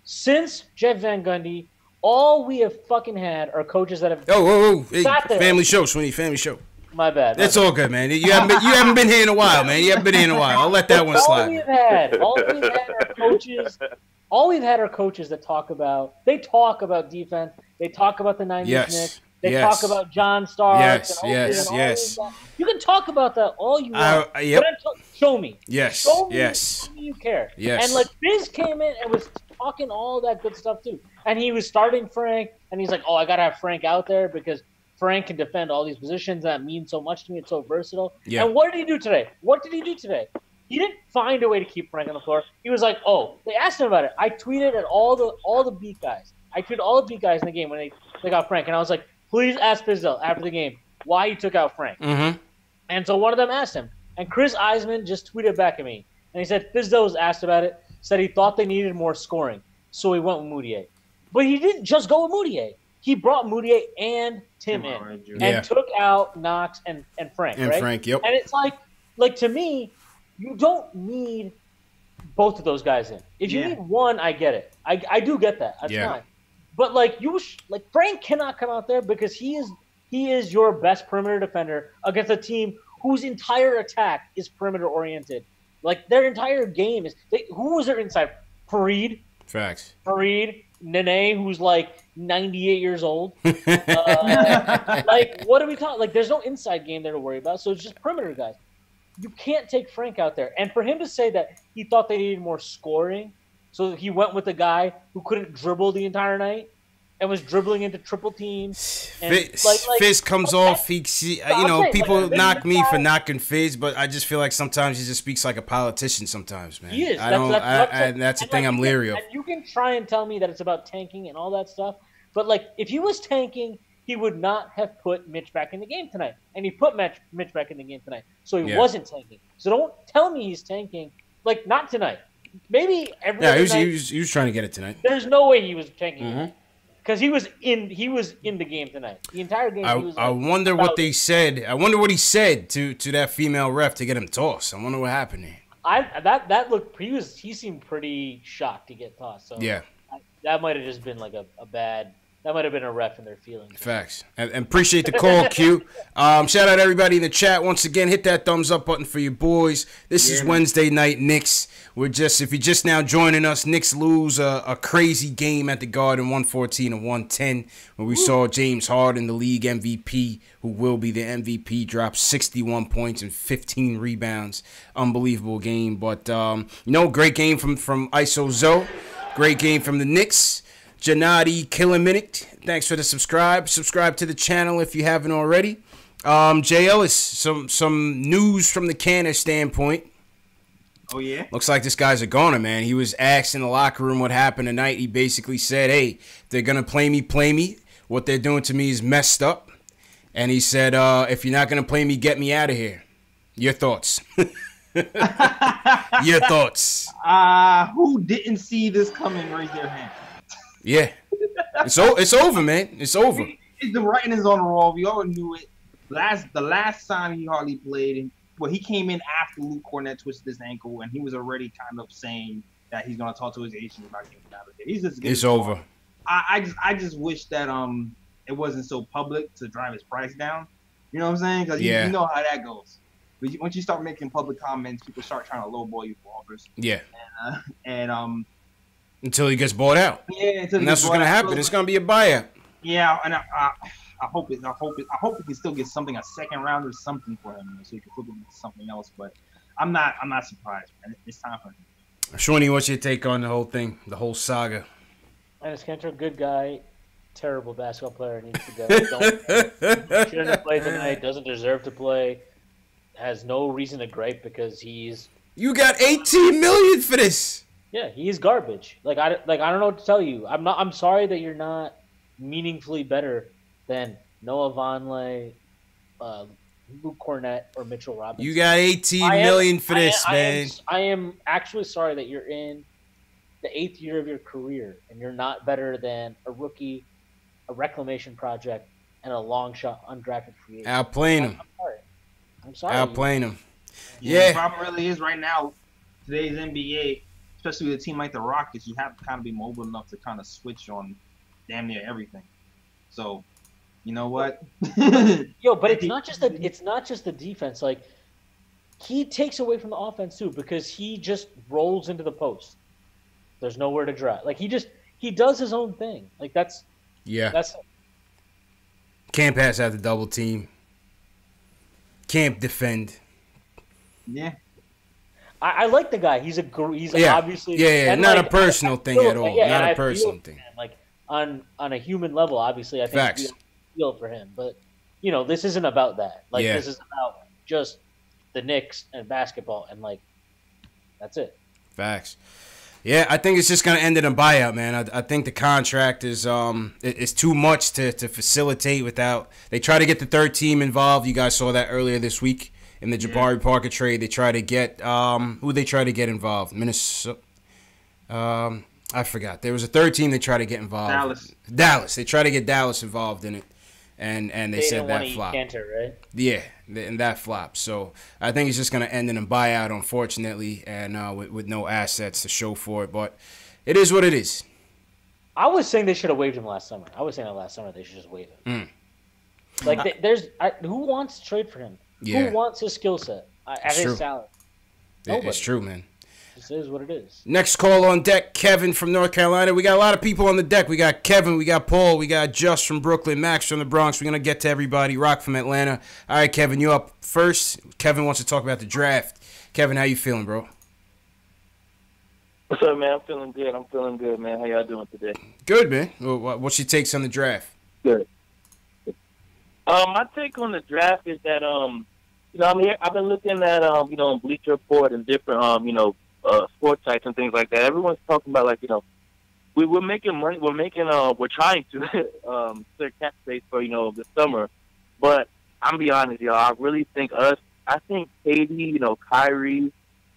Since Jeff Van Gundy, all we have fucking had are coaches that have. Oh, hey, family show, Sweeney, family show. My bad. It's all good, man. You haven't been here in a while, man. You haven't been here in a while. I'll let that one slide. All we've had are coaches. All we've had are coaches that talk about. They talk about defense. They talk about the 90s Knicks. They talk about John Starks. Yes. You can talk about that all you want. Yep. But show me. Yes. Show me you care. Yes. And like Biz came in and was talking all that good stuff too. And he was starting Frank, and he's like, "Oh, I gotta have Frank out there because Frank can defend all these positions. That means so much to me. It's so versatile." Yeah. And what did he do today? He didn't find a way to keep Frank on the floor. He was like, "Oh," they asked him about it. I tweeted at all the beat guys. I tweeted all the beat guys in the game when they got Frank, and I was like, please ask Fizdale after the game why he took out Frank. Mm-hmm. And so one of them asked him. And Chris Eisman just tweeted back at me. And he said Fizdale was asked about it, said he thought they needed more scoring. So he went with Moutier. But he didn't just go with Moutier. He brought Moutier and Tim in and took out Knox and Frank. And right? Frank, yep. And it's like to me, you don't need both of those guys in. If you need one, I get it. I do get that. That's fine. But like Frank cannot come out there because he is your best perimeter defender against a team whose entire attack is perimeter oriented. Like their entire game is. Who was their inside? Fareed. Facts. Fareed, Nene, who's like 98 years old. Like what are we talking? Like there's no inside game there to worry about. So it's just perimeter guys. You can't take Frank out there. And for him to say that he thought they needed more scoring. So he went with a guy who couldn't dribble the entire night and was dribbling into triple teams. And Fizz comes off. People knock me for knocking Fizz, but I just feel like sometimes he just speaks like a politician. Sometimes, man. He is. That's the thing I'm leery of. And you can try and tell me that it's about tanking and all that stuff, but like if he was tanking, he would not have put Mitch back in the game tonight, and he put Mitch back in the game tonight, so he wasn't tanking. So don't tell me he's tanking. Like not tonight. Maybe every other night. He was trying to get it tonight. There's no way he was tanking because he was in the game tonight. The entire game. I wonder what they said. I wonder what he said to that female ref to get him tossed. I wonder what happened there. He seemed pretty shocked to get tossed. So yeah, that might have just been like a bad. That might have been a ref in their feelings. Facts. And appreciate the call, Q. Shout out everybody in the chat. Once again, hit that thumbs up button for your boys. This is Wednesday night Knicks. If you're just now joining us, Knicks lose a crazy game at the Garden, 114-110, where we saw James Harden, the league MVP, who will be the MVP, drop 61 points and 15 rebounds. Unbelievable game. But, great game from ISO Zoe. Great game from the Knicks. Janati Killaminute, thanks for the subscribe. Subscribe to the channel if you haven't already. Jay Ellis, some news from the Canner standpoint. Oh, yeah? Looks like this guy's a goner, man. He was asked in the locker room what happened tonight. He basically said, hey, if they're going to play me. What they're doing to me is messed up. And he said, if you're not going to play me, get me out of here. Your thoughts? Your thoughts? Who didn't see this coming? Raise their hand. Yeah, it's over, man. It's over. The writing is on the wall. We all knew it. The last time he hardly played, he came in after Luke Cornett twisted his ankle, and he was already kind of saying that he's gonna talk to his agent about getting out of there. It's over. I just wish that it wasn't so public to drive his price down. You know what I'm saying? Because Yeah. you know how that goes. But once you start making public comments, people start trying to lowball you for offers. Yeah. And until he gets bought out. Yeah, and that's what's gonna happen. It's gonna be a buyout. Yeah, and I hope it. I hope he can still get something, a second round or something for him, so he can flip it into something else. But I'm not surprised, man. It's time for him. Shawnee, what's your take on the whole thing, the whole saga? Enes Kanter, good guy, terrible basketball player, needs to go. Shouldn't have played tonight. Doesn't deserve to play. Has no reason to gripe because he's. You got $18 million for this. Yeah, he's garbage. I don't know what to tell you. I'm sorry that you're not meaningfully better than Noah Vonleh, Luke Cornett, or Mitchell Robinson. You got $18 million for this, man. I am actually sorry that you're in the 8th year of your career and you're not better than a rookie, a reclamation project, and a long shot undrafted free agent. Outplaying him. I'm sorry. Outplaying him. Yeah. The problem really is right now, today's NBA, especially with a team like the Rockets, you have to kind of be mobile enough to kind of switch on damn near everything. So, you know what? Yo, but it's not just the defense. Like, he takes away from the offense too because he just rolls into the post. There's nowhere to drive. Like, he does his own thing. Like, that's can't pass out the double team. Can't defend. Yeah. I like the guy. He's obviously not a personal thing at all. Not a personal thing. Like on a human level, obviously, I think we feel for him. But this isn't about that. Like this is about just the Knicks and basketball, and like that's it. Facts. Yeah, I think it's just gonna end in a buyout, man. I think the contract is too much to facilitate without. They try to get the third team involved. You guys saw that earlier this week in the Jabari Parker trade. They try to get who they try to get involved. Minnesota. I forgot. There was a third team they tried to get involved. Dallas. They tried to get Dallas involved in it, and they said that flopped. Kanter, right? Yeah, and that flopped. So I think it's just going to end in a buyout, unfortunately, and with no assets to show for it. But it is what it is. I was saying they should have waived him last summer. I was saying that last summer they should just waive him. Like, who wants to trade for him? Yeah. Who wants his skill set at his salary? Nobody. It's true, man. This is what it is. Next call on deck, Kevin from North Carolina. We got a lot of people on the deck. We got Kevin, we got Paul, we got Just from Brooklyn, Max from the Bronx. We're going to get to everybody. Rock from Atlanta. All right, Kevin, you up first. Kevin wants to talk about the draft. Kevin, how you feeling, bro? What's up, man? I'm feeling good, man. How y'all doing today? Good, man. What's your takes on the draft? Good. My take on the draft is that, I've been looking at, Bleacher Report and different, sports sites and things like that. Everyone's talking about, we're making money. We're trying to clear cap space for, the summer. But I'm be honest, y'all. I really think I think KD, Kyrie,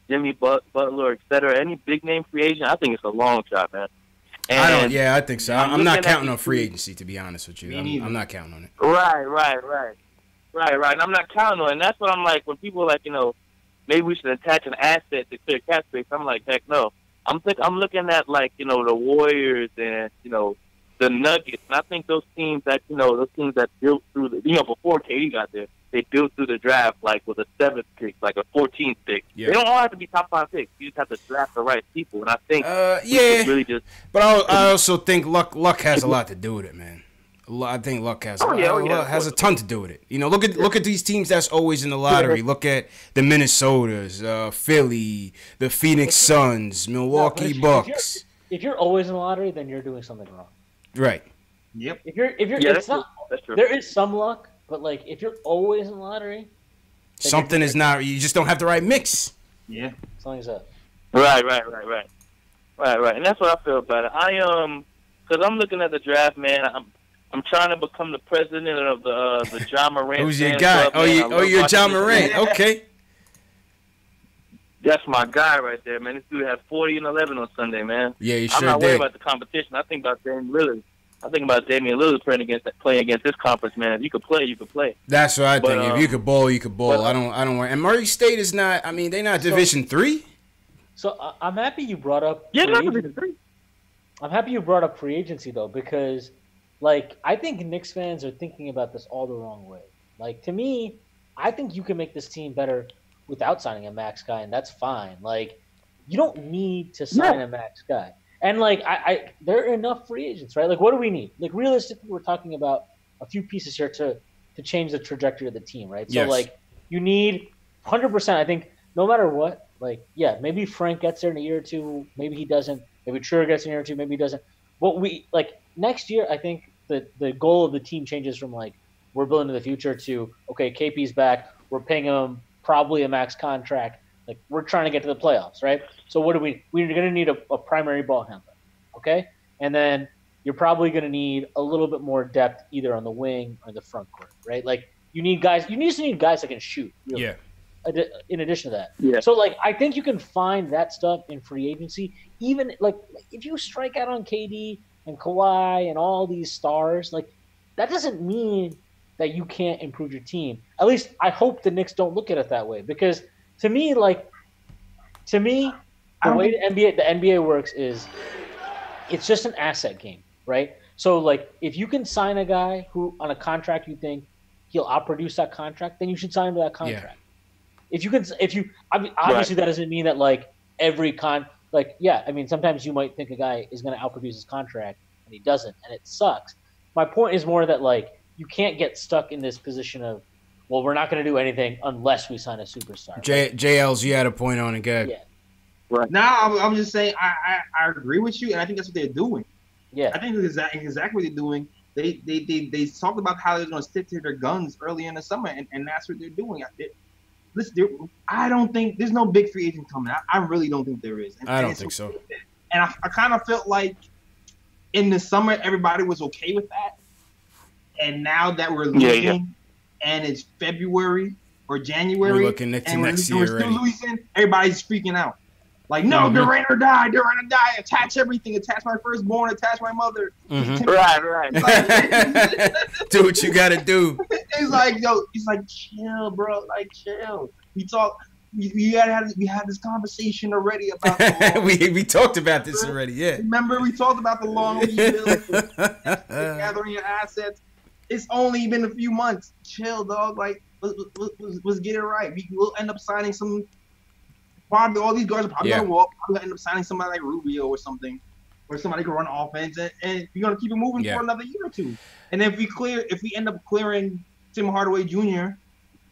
Jimmy Butler, etc. Any big name free agent, I think it's a long shot, man. And I think so. I'm not counting on free agency, to be honest with you. I'm not counting on it. Right. And I'm not counting on it. And that's what I'm like when people are like, maybe we should attach an asset to clear cap space. I'm like, heck no. I'm looking at the Warriors and the Nuggets. And I think those teams that built through before KD got there, they built through the draft with a 7th pick, like a 14th pick. Yeah. They don't all have to be top 5 picks. You just have to draft the right people. And I think really just. But I also think luck has a lot to do with it, man. I think luck has a ton to do with it. Look at these teams that's always in the lottery. Look at the Minnesotas, Philly, the Phoenix Suns, Milwaukee Bucks. If you're always in the lottery, then you're doing something wrong. Right. Yep. If you're it's not. That's true. There is some luck, but if you're always in the lottery, something is not. You just don't have the right mix. Yeah. Something's up. Right. And that's what I feel about it. Because I'm looking at the draft, man. I'm trying to become the president of the John Morant. Who's your guy? Club, you're John Morant. Okay. That's my guy right there, man. This dude had 40 and 11 on Sunday, man. Yeah, you sure did. I'm not worried about the competition. I think about Damian Lillard. Damian Lillard playing against this conference, man. If you could play, you could play. That's what I think. If you could bowl, you could bowl. I don't worry. And Murray State is not. I mean, they're not Division III. So I'm happy you brought up. Yeah, not Division III. I'm happy you brought up free agency though, because I think Knicks fans are thinking about this all the wrong way. Like, to me, I think you can make this team better without signing a max guy, and that's fine. Like, you don't need to sign a max guy. And, like, there are enough free agents, right? Like, what do we need? Like, realistically, we're talking about a few pieces here to change the trajectory of the team, right? So, like, you need 100%, I think, no matter what, like, yeah, maybe Frank gets there in a year or two. Maybe he doesn't. Maybe True gets in a year or two. Maybe he doesn't. What we, like, next year, I think the goal of the team changes from, like, we're building to the future to, okay, KP's back. We're paying him probably a max contract. Like, we're trying to get to the playoffs, right? So what do we're going to need a primary ball handler, okay? And then you're probably going to need a little bit more depth either on the wing or the front court, right? Like, you need guys that can shoot. Really, yeah. In addition to that. Yeah. So, like, I think you can find that stuff in free agency. Even, like, if you strike out on KD and Kawhi and all these stars, like, that doesn't mean that you can't improve your team. At least I hope the Knicks don't look at it that way, because to me, the way the NBA works is it's just an asset game, right? So, like, if you can sign a guy who on a contract you think he'll outproduce that contract, then you should sign him to that contract. Yeah. Obviously that doesn't mean that, like, sometimes you might think a guy is going to outproduce his contract and he doesn't, and it sucks. My point is more that, like, you can't get stuck in this position of, well, we're not going to do anything unless we sign a superstar. JLs, you had a point on it, good. Yeah. Right. Now, I'm just saying, I agree with you, and I think that's what they're doing. Yeah. I think it's exactly what they're doing. They talked about how they're going to stick to their guns early in the summer, and that's what they're doing. I don't think there's no big free agent coming. I really don't think there is. I don't think so. And I kind of felt like in the summer everybody was okay with that, and now that we're losing, and it's February or January, we're looking next year we're still losing, everybody's freaking out. Like, no, Durant or die, attach everything, attach my firstborn, attach my mother. Right. Like, do what you gotta do. It's like, chill, bro, like, chill. We had this conversation already about the long. we talked about this already, yeah. Remember, we talked about the long rebuild, gathering your assets. It's only been a few months. Chill, dog. Like, let's get it right. We'll end up signing some. Probably all these guys are probably gonna walk. Probably gonna end up signing somebody like Rubio or something, or somebody can run offense, and you're gonna keep it moving for another year or two. And if we end up clearing Tim Hardaway Jr.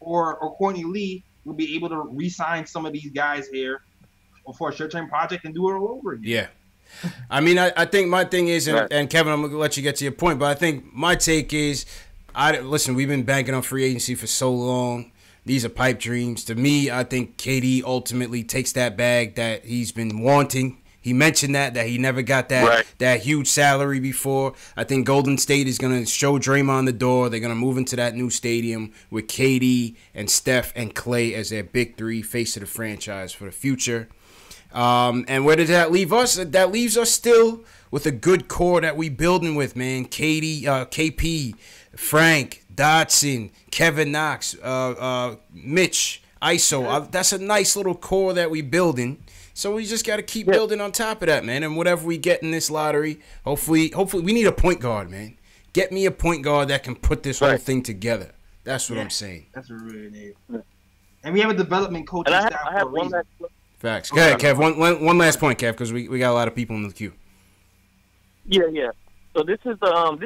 or Courtney Lee, we'll be able to re-sign some of these guys here for a short-term project and do it all over again. Yeah. I mean, I think my thing is, and Kevin, I'm going to let you get to your point, but I think my take is, listen, we've been banking on free agency for so long. These are pipe dreams. To me, I think KD ultimately takes that bag that he's been wanting. He mentioned that he never got that huge salary before. I think Golden State is going to show Draymond the door. They're going to move into that new stadium with KD and Steph and Klay as their big three, face of the franchise for the future. And where does that leave us? That leaves us still with a good core that we building with, man. KP, Frank, Dotson, Kevin Knox, Mitch, ISO. That's a nice little core that we building. So we just got to keep building on top of that, man. And whatever we get in this lottery, hopefully we need a point guard, man. Get me a point guard that can put this whole thing together. That's what I'm saying. That's what we really need. And we have a development coaching staff for a reason. Facts. Go ahead, Kev. One last point, Kev, because we got a lot of people in the queue. Yeah. So this is I'm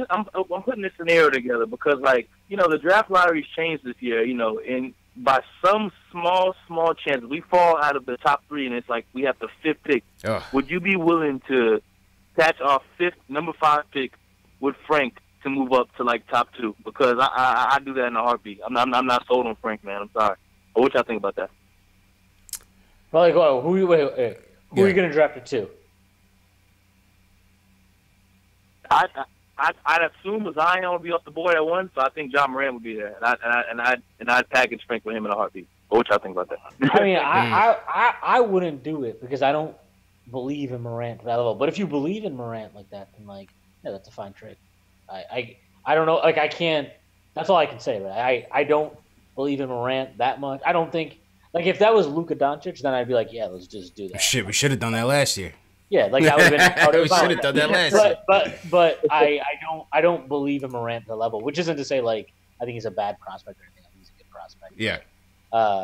putting this scenario together because, like, the draft lottery's changed this year. And by some small chance we fall out of the top three, and it's like we have the fifth pick. Would you be willing to attach our number 5 pick with Frank to move up to, like, top 2? Because I do that in a heartbeat. I'm not sold on Frank, man. I'm sorry. What y'all think about that? Probably go. Who are you going to draft at 2? I'd assume Zion would be off the board at 1, so I think John Moran would be there, and I'd package Frank with him in a heartbeat. What y'all think about that? I mean, I wouldn't do it because I don't believe in Morant to that level. But if you believe in Morant like that, then, like, yeah, that's a fine trade. I don't know, like, I can't. That's all I can say. Right? I don't believe in Morant that much. I don't think, like, if that was Luka Doncic, then I'd be like, yeah, let's just do that. Shit, we should have done that last year. Yeah, like that would have been. We should have done that last year. But I don't believe in Morant to the level, which isn't to say, like, I think he's a bad prospect or anything. I think he's a good prospect. Yeah.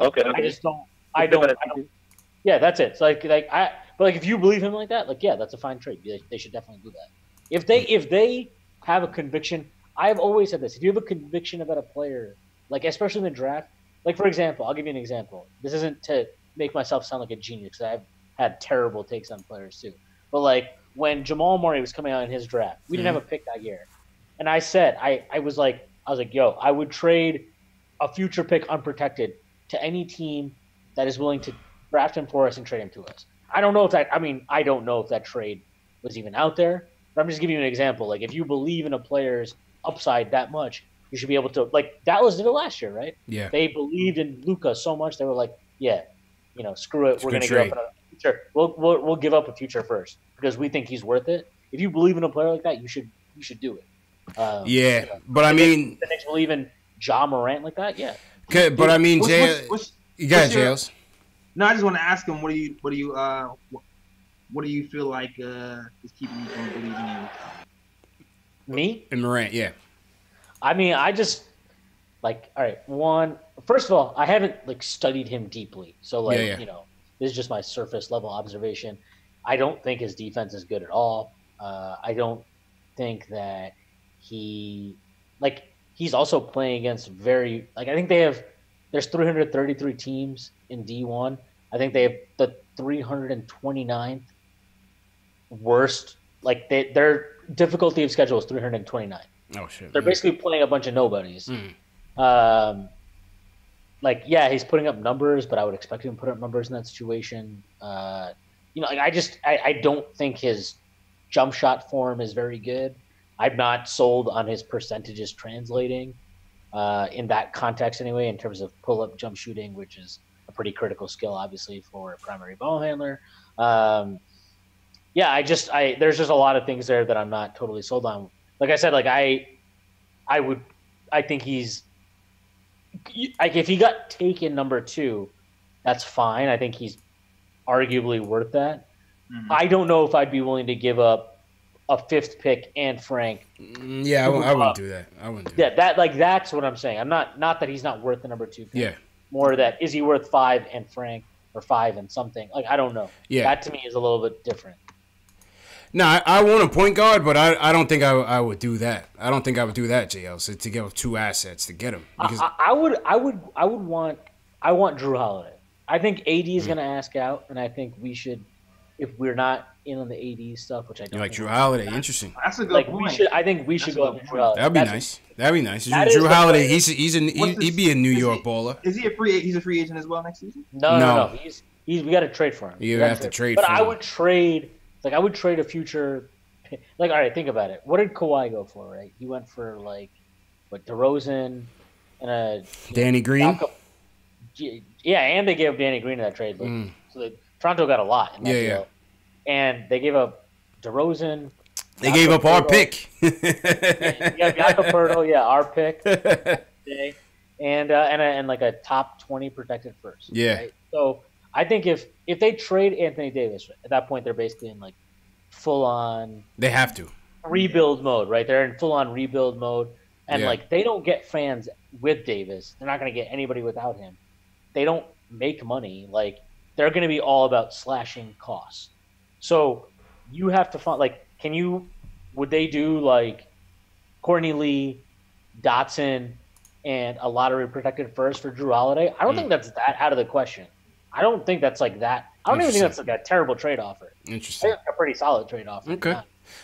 Okay. I just don't. I don't. Yeah, that's it. So but if you believe him like that, yeah, that's a fine trade. They should definitely do that. If they have a conviction, I've always said this. If you have a conviction about a player, especially in the draft, for example, I'll give you an example. This isn't to make myself sound like a genius because I've had terrible takes on players too. But when Jamal Murray was coming out in his draft, we didn't have a pick that year, and I said I was like, yo, I would trade a future pick unprotected to any team that is willing to draft him for us and trade him to us. I don't know if that. I mean, I don't know if that trade was even out there. But I'm just giving you an example. If you believe in a player's upside that much, you should be able to. Dallas did it last year, right? Yeah. They believed in Luka so much they were like, yeah, screw it. We're going to give up a future. We'll give up a future first because we think he's worth it. If you believe in a player like that, you should do it. But I mean, the Knicks believe in Ja Morant like that. Yeah. Okay, but I mean, you got Jails. No, I just want to ask him. What do you feel like is keeping you from believing in me and Morant? Yeah. I mean, I just all right. First of all, I haven't studied him deeply, so this is just my surface level observation. I don't think his defense is good at all. I don't think that he's also playing against very I think there's 333 teams in D1. I think they have the 329th worst. Their difficulty of schedule is 329. Oh shit! They're basically playing a bunch of nobodies. He's putting up numbers, but I would expect him to put up numbers in that situation. I don't think his jump shot form is very good. I'm not sold on his percentages translating in that context anyway, in terms of pull-up jump shooting, which is a pretty critical skill, obviously, for a primary ball handler. There's just a lot of things there that I'm not totally sold on. Like I said, I think he's if he got taken number 2, that's fine. I think he's arguably worth that. Mm-hmm. I don't know if I'd be willing to give up a 5th pick and Frank. Yeah, I wouldn't do that. I wouldn't do that. That's what I'm saying. I'm not that he's not worth the number 2 pick. Yeah. More that is he worth 5 and Frank or 5 and something? I don't know. Yeah. That to me is a little bit different. No, I want a point guard, but I don't think I would do that. I don't think I would do that, JL. So to give up 2 assets to get him. Because I want Drew Holiday. I think AD is going to ask out, and I think we should, if we're not in on the AD stuff, which I don't. You like Drew Holiday? Interesting. That's a good point. I think we should go up to Drew Holiday. That'd be nice. Drew Holiday, he'd be a New York baller. Is he a free? He's a free agent as well next season? No. We got to trade for him. You have to trade. But for him. I would trade. I would trade a future. All right, think about it. What did Kawhi go for? Right, he went for DeRozan and a Danny Green. Yeah, and they gave Danny Green in that trade. So Toronto got a lot in that deal. And they gave up DeRozan. They gave up our pick. Jakob Poeltl, our pick. And a top 20 protected first. Yeah. Right? So I think if they trade Anthony Davis, at that point they're basically in full on. They have to rebuild mode, right? They're in full on rebuild mode, and they don't get fans with Davis. They're not going to get anybody without him. They don't make money. They're going to be all about slashing costs. So you have to find would they do Courtney Lee, Dotson, and a lottery protected first for Drew Holiday? I don't think that's that out of the question. I don't think that's that. I don't even think that's a terrible trade offer. Interesting. I think a pretty solid trade offer. Okay.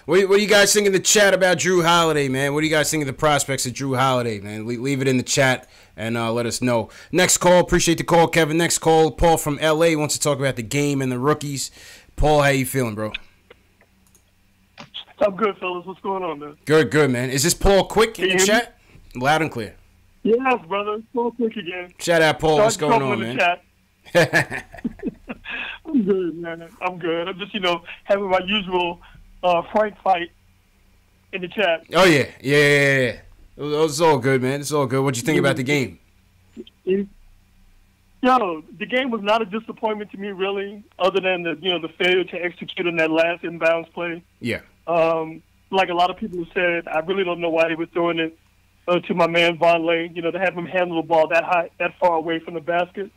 What do you guys think in the chat about Drew Holiday, man? What do you guys think of the prospects of Drew Holiday, man? Leave it in the chat and let us know. Next call. Appreciate the call, Kevin. Next call. Paul from L.A. wants to talk about the game and the rookies. Paul, how you feeling, bro? I'm good, fellas. What's going on, man? Good, man. Is this Paul Quick in the chat? Loud and clear. Yes, brother. Paul Quick again. Shout out, Paul. What's going on, man? I'm good, man. I'm good. I'm just, having my usual Frank fight in the chat. Oh, yeah. It's all good, man. It's all good. What'd you think about the game? The game was not a disappointment to me, really, other than the failure to execute on that last inbounds play. Yeah. Like a lot of people said, I really don't know why they were throwing it to my man Von Lane. You know, to have him handle the ball that high, that far away from the basket.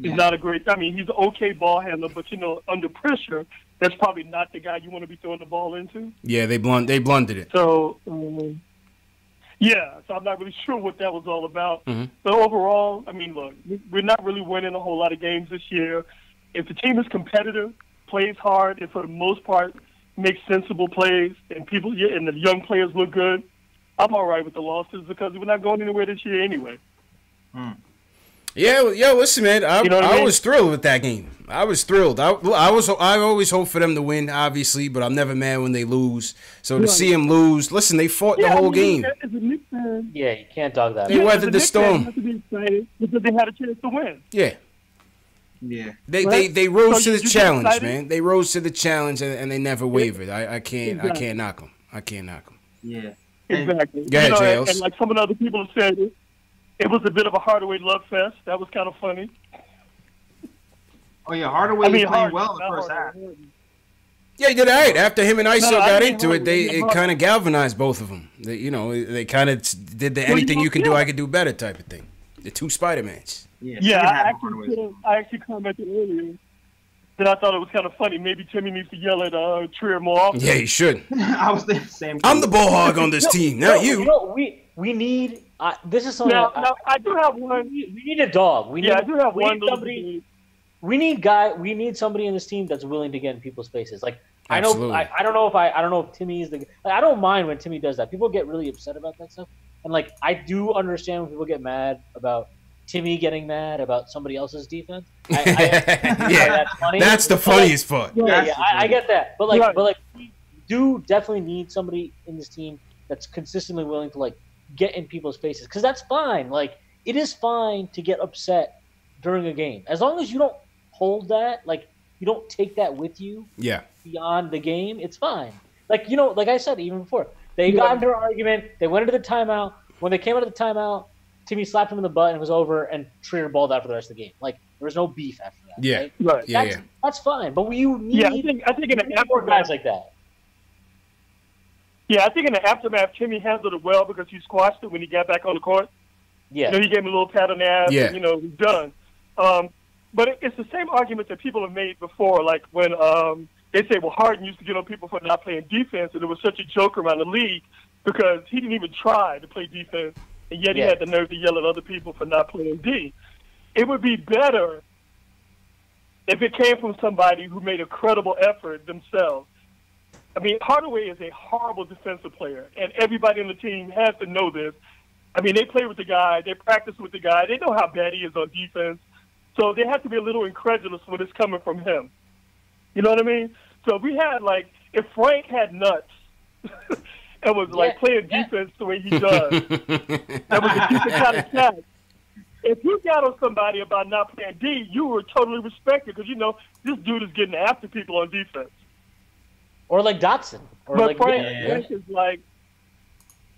He's not a great. I mean, he's an okay ball handler, but you know, under pressure, that's probably not the guy you want to be throwing the ball into. Yeah, they blundered it. So, so I'm not really sure what that was all about. Mm-hmm. But overall, I mean, look, we're not really winning a whole lot of games this year. If the team is competitive, plays hard, and for the most part makes sensible plays, and the young players look good, I'm all right with the losses because we're not going anywhere this year anyway. Yeah, listen, man. I was thrilled with that game. I was thrilled. I always hope for them to win, obviously, but I'm never mad when they lose. So to see them lose, listen, they fought the whole game. As a Knicks fan, Yeah, you can't dog that. They weathered the storm. You have to be excited because they had a chance to win. Yeah. Yeah. They rose to the you challenge, excited? man. They rose to the challenge and they never wavered. I can't knock them. I can't knock them. Yeah. Exactly. Go ahead, Jails. And like some of the other people have said, it was a bit of a Hardaway love fest. That was kind of funny. Oh yeah, Hardaway was playing Harden, well in the not first half. Harden. Yeah, he did all right. After him and ISO No, I got mean, into it, it Harden. kind of galvanized both of them. They kind of did the anything you can do, I could do better type of thing. The two Spider-Mans. Yeah, I actually commented earlier that I thought it was kind of funny. Maybe Timmy needs to yell at Trier more often. Yeah, he should. I was the same. I'm the ball hog on this team, not you. You know, we need. This is something. Now, I do have one. We need a dog. We need. I do have we one. need somebody. We need somebody in this team that's willing to get in people's faces. Like Absolutely. I don't know if Timmy is the. Like, I don't mind when Timmy does that. People get really upset about that stuff, and like I do understand when people get mad about Timmy getting mad about somebody else's defense. That's funny. That's the funniest part. Yeah, I get that, but we do definitely need somebody in this team that's consistently willing to like get in people's faces, because that's fine. Like, it is fine to get upset during a game as long as you don't hold that, like you don't take that with you. Yeah. Beyond the game, it's fine. Like, you know, like I said even before, they got into an argument. They went into the timeout. When they came out of the timeout, Timmy slapped him in the butt and it was over, and Trier balled out for the rest of the game. Like, there was no beef after that. Yeah. Right? Yeah. That's fine. But you need I think in the more guys aftermath, like that. Yeah, I think in the aftermath, Timmy handled it well because he squashed it when he got back on the court. Yeah. You know, he gave him a little pat on the ass. Yeah. And, you know, he's done. But it's the same argument that people have made before, like when they say, well, Harden used to get on people for not playing defense, and it was such a joke around the league because he didn't even try to play defense, and yet he had the nerve to yell at other people for not playing D. It would be better if it came from somebody who made a credible effort themselves. I mean, Hardaway is a horrible defensive player, and everybody on the team has to know this. I mean, they play with the guy, they practice with the guy, they know how bad he is on defense, so they have to be a little incredulous when it's coming from him. You know what I mean? So we had, like, if Frank had nuts and was, like, playing defense the way he does, that was a different kind of cat. If you got on somebody about not playing D, you were totally respected because, you know, this dude is getting after people on defense. Or like Dotson. Or but like Frank is like,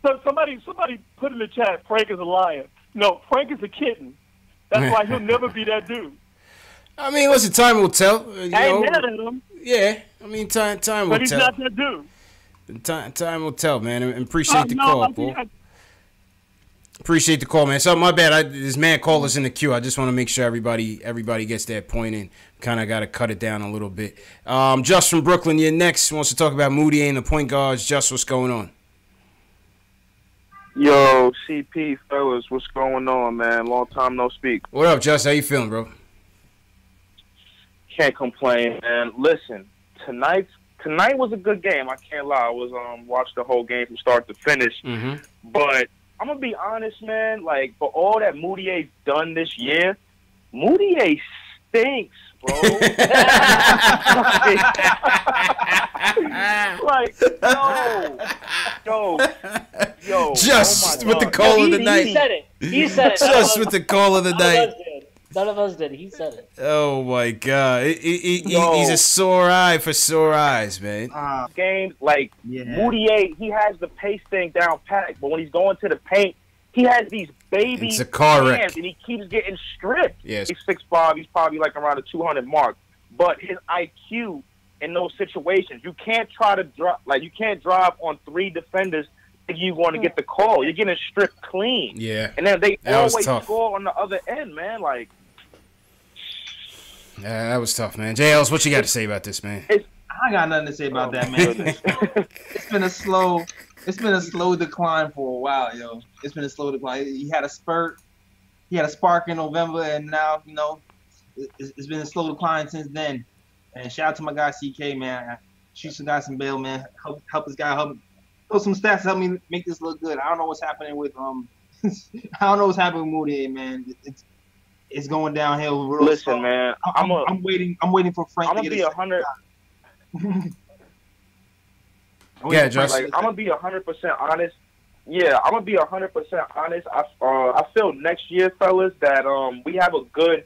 so somebody put in the chat, Frank is a lion. No, Frank is a kitten. That's why he'll never be that dude. I mean, listen, time will tell. I ain't mad at him. Yeah, I mean, time will tell. But he's not that dude. Time will tell, man. And appreciate the call, Paul. I Appreciate the call, man. So my bad. This man called us in the queue. I just want to make sure everybody gets that point in. Kind of got to cut it down a little bit. Just from Brooklyn, you're next. Wants to talk about Moutier and the point guards. Just what's going on? Yo, CP, fellas, what's going on, man? Long time no speak. What up, Just? How you feeling, bro? Can't complain, man. Listen, tonight was a good game. I can't lie. I was watched the whole game from start to finish. Mm-hmm. But I'm gonna be honest, man. Like, for all that Moutier's done this year, Moutier stinks, bro. like, yo. Just with the call of the night. He said it. He said it. Just with the call of the night. None of us did. He said it. Oh my God, he's a sore eye for sore eyes, man. Games like Moutier, he has the pace thing down pat, but when he's going to the paint, he has these baby It's a car wreck. hands, and he keeps getting stripped. Yes. He's 6'5", he's probably like around the 200 mark, but his IQ in those situations, you can't try to drop, like you can't drive on 3 defenders you want to get the call. You're getting stripped clean. Yeah. And then they That was always tough. score on the other end, man. Like, Yeah, that was tough, man. JLs, what you got to say about this, man? I ain't got nothing to say about that, man. It's been a slow decline for a while, yo. It's been a slow decline. He had a spurt, he had a spark in November, and now it's been a slow decline since then. And shout out to my guy CK, man. Shoot some guys some bail, man. Help this guy, help some stats, help me make this look good. I don't know what's happening with I don't know what's happening with Moody, man. It's going downhill real listen, slow. man. I'm waiting for Frank I'm to gonna get be 100. Yeah, Josh. Like, I'm gonna be 100% honest. Yeah, I'm gonna be 100% honest. I feel next year, fellas, that we have a good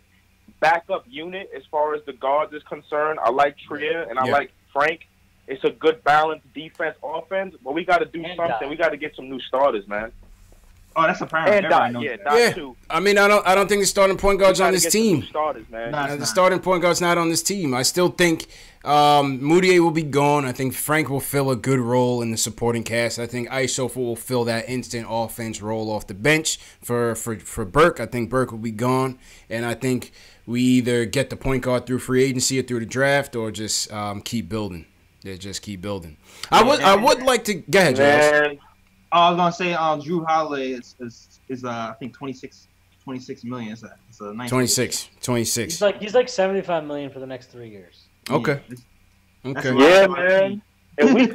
backup unit as far as the guards is concerned. I like Trier and I like Frank. It's a good balanced defense, offense, but we got to do something. We got to get some new starters, man. Oh, that's apparent. And too. I mean, I don't think the starting point guard's on this team. Starters, man. The starting point guard's not on this team. I still think Moutier will be gone. I think Frank will fill a good role in the supporting cast. I think Iso will fill that instant offense role off the bench for Burke. I think Burke will be gone, and I think we either get the point guard through free agency or through the draft, or just keep building. They just keep building. I would like to go ahead, Josh. I was gonna say Drew Holiday is I think 26 million. It's a nice 26. He's like 75 million for the next 3 years. Okay. Yeah, man. If we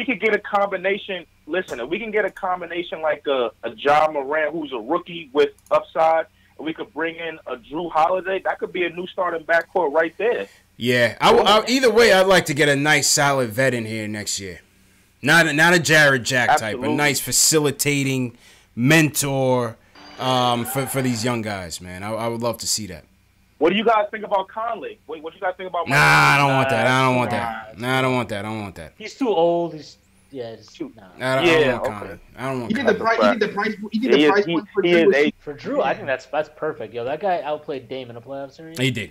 could get a combination. Listen, if we can get a combination like a Ja Morant who's a rookie with upside, and we could bring in a Drew Holiday, that could be a new starting backcourt right there. Yeah. Either way, I'd like to get a nice solid vet in here next year. Not a Jared Jack type, a nice facilitating mentor for these young guys, man. I would love to see that. What do you guys think about Conley? What do you guys think about? Nah, I don't want that. I don't want that. He's too old. It's too. Nah. I don't want Conley. I don't want. He did the price point for Drew. For Drew, I think that's perfect. Yo, that guy outplayed Dame in a playoff series. He did.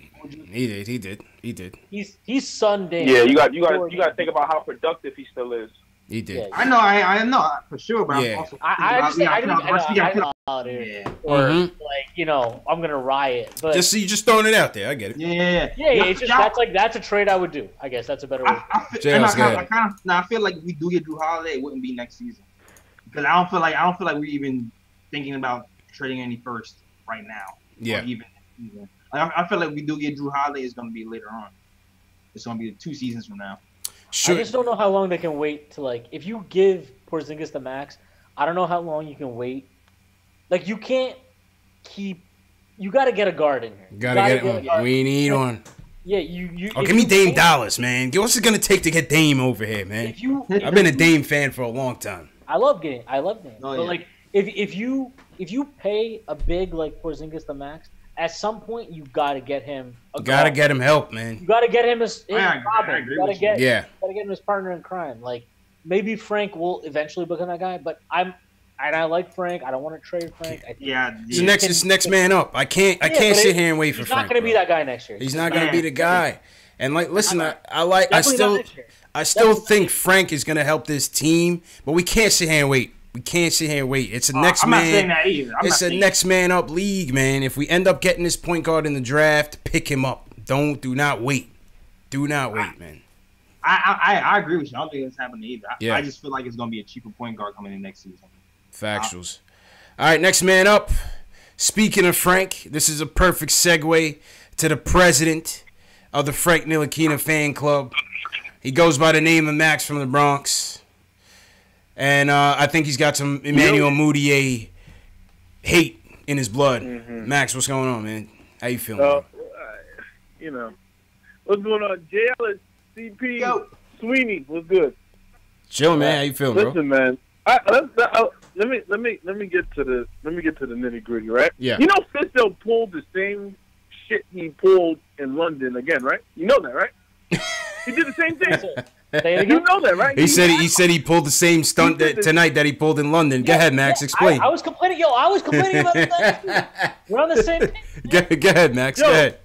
He's son Dame. Yeah, you got to think about how productive he still is. He did. Yeah, I know for sure, but Yeah. I'm also I'm gonna riot. But you just throwing it out there. I get it. Yeah. It's just that's a trade I would do. I guess that's a better way. I feel like if we do get Drew Holiday, it wouldn't be next season because I don't feel like we're even thinking about trading any first right now. Yeah. I feel like we do get Drew Holiday, it's gonna be later on. It's gonna be 2 seasons from now. I just don't know how long they can wait to if you give Porzingis the max, I don't know how long you can wait. Like you can't keep. You got to get a guard in here. Gotta get one. We need one. Yeah, you. Give me Dame Dallas, man. What's it gonna take to get Dame over here, man? I've been a Dame fan for a long time. I love Dame. Oh, but if you pay a big like Porzingis the max, at some point you got to get him. Gotta get him help, man. You got to get him his Robin. You got to get him his partner in crime. Like maybe Frank will eventually become that guy, but I like Frank. I don't want to trade Frank. It's next man up. I can't sit here and wait for Frank. He's not going to be that guy next year. He's not going to be the guy. And listen, I still think Frank is going to help this team, but we can't sit here and wait. It's a next I'm man. not saying that either. It's a next man up league, man. If we end up getting this point guard in the draft, pick him up. Do not wait. Do not wait, man. I agree with you. I don't think it's happening either. Yeah. I just feel like it's going to be a cheaper point guard coming in next season. Factuals. All right, next man up. Speaking of Frank, this is a perfect segue to the president of the Frank Ntilikina fan club. He goes by the name of Max from the Bronx. And I think he's got some Emmanuel Mudiay hate in his blood. Mm-hmm. Max, what's going on, man? How you feeling? What's going on? JL, CP, Yo. Sweeney, what's good? Chill, man. How you feeling, Listen, bro? man. Let me get to the nitty gritty, right? Yeah. You know, Fisto pulled the same shit he pulled in London again, right? You know that, right? He did the same thing. You know that, right? He said he pulled the same stunt tonight that he pulled in London. Go ahead, Max. Explain. I was complaining. I was complaining about that. We're on the same page. Go ahead, Max. Go ahead.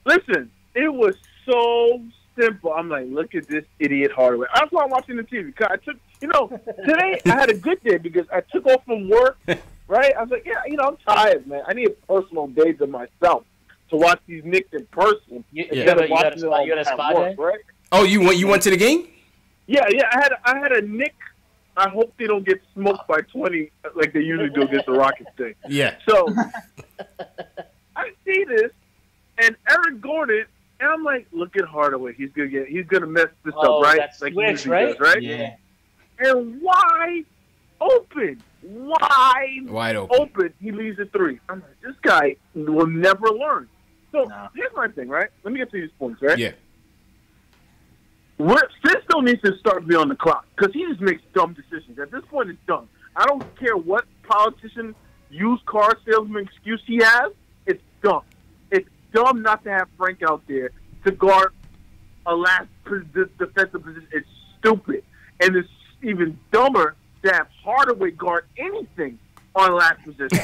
Listen, it was so simple. I'm like, look at this idiot Hardaway. That's why I'm watching the TV. Cause I took, today I had a good day because I took off from work, right? I was like, yeah, I'm tired, man. I need a personal day to myself to watch these Knicks in person. You had a spot day? Right? Oh, you went to the game? Yeah. I had a Knicks. I hope they don't get smoked by 20 like they usually do against the Rockets thing. Yeah. So I see this, and Eric Gordon, and I'm like, look at Hardaway. He's gonna mess this up, right? That's like switch, he right? Does, right? Yeah. And wide open, he leaves a 3. I'm like, this guy will never learn. So here's my thing, right? Let me get to these points, right? Yeah. Cisco needs to start being on the clock because he just makes dumb decisions. At this point, it's dumb. I don't care what politician, used car salesman excuse he has. It's dumb. It's dumb not to have Frank out there to guard a last defensive position. It's stupid. And it's even dumber to have Hardaway guard anything on last position.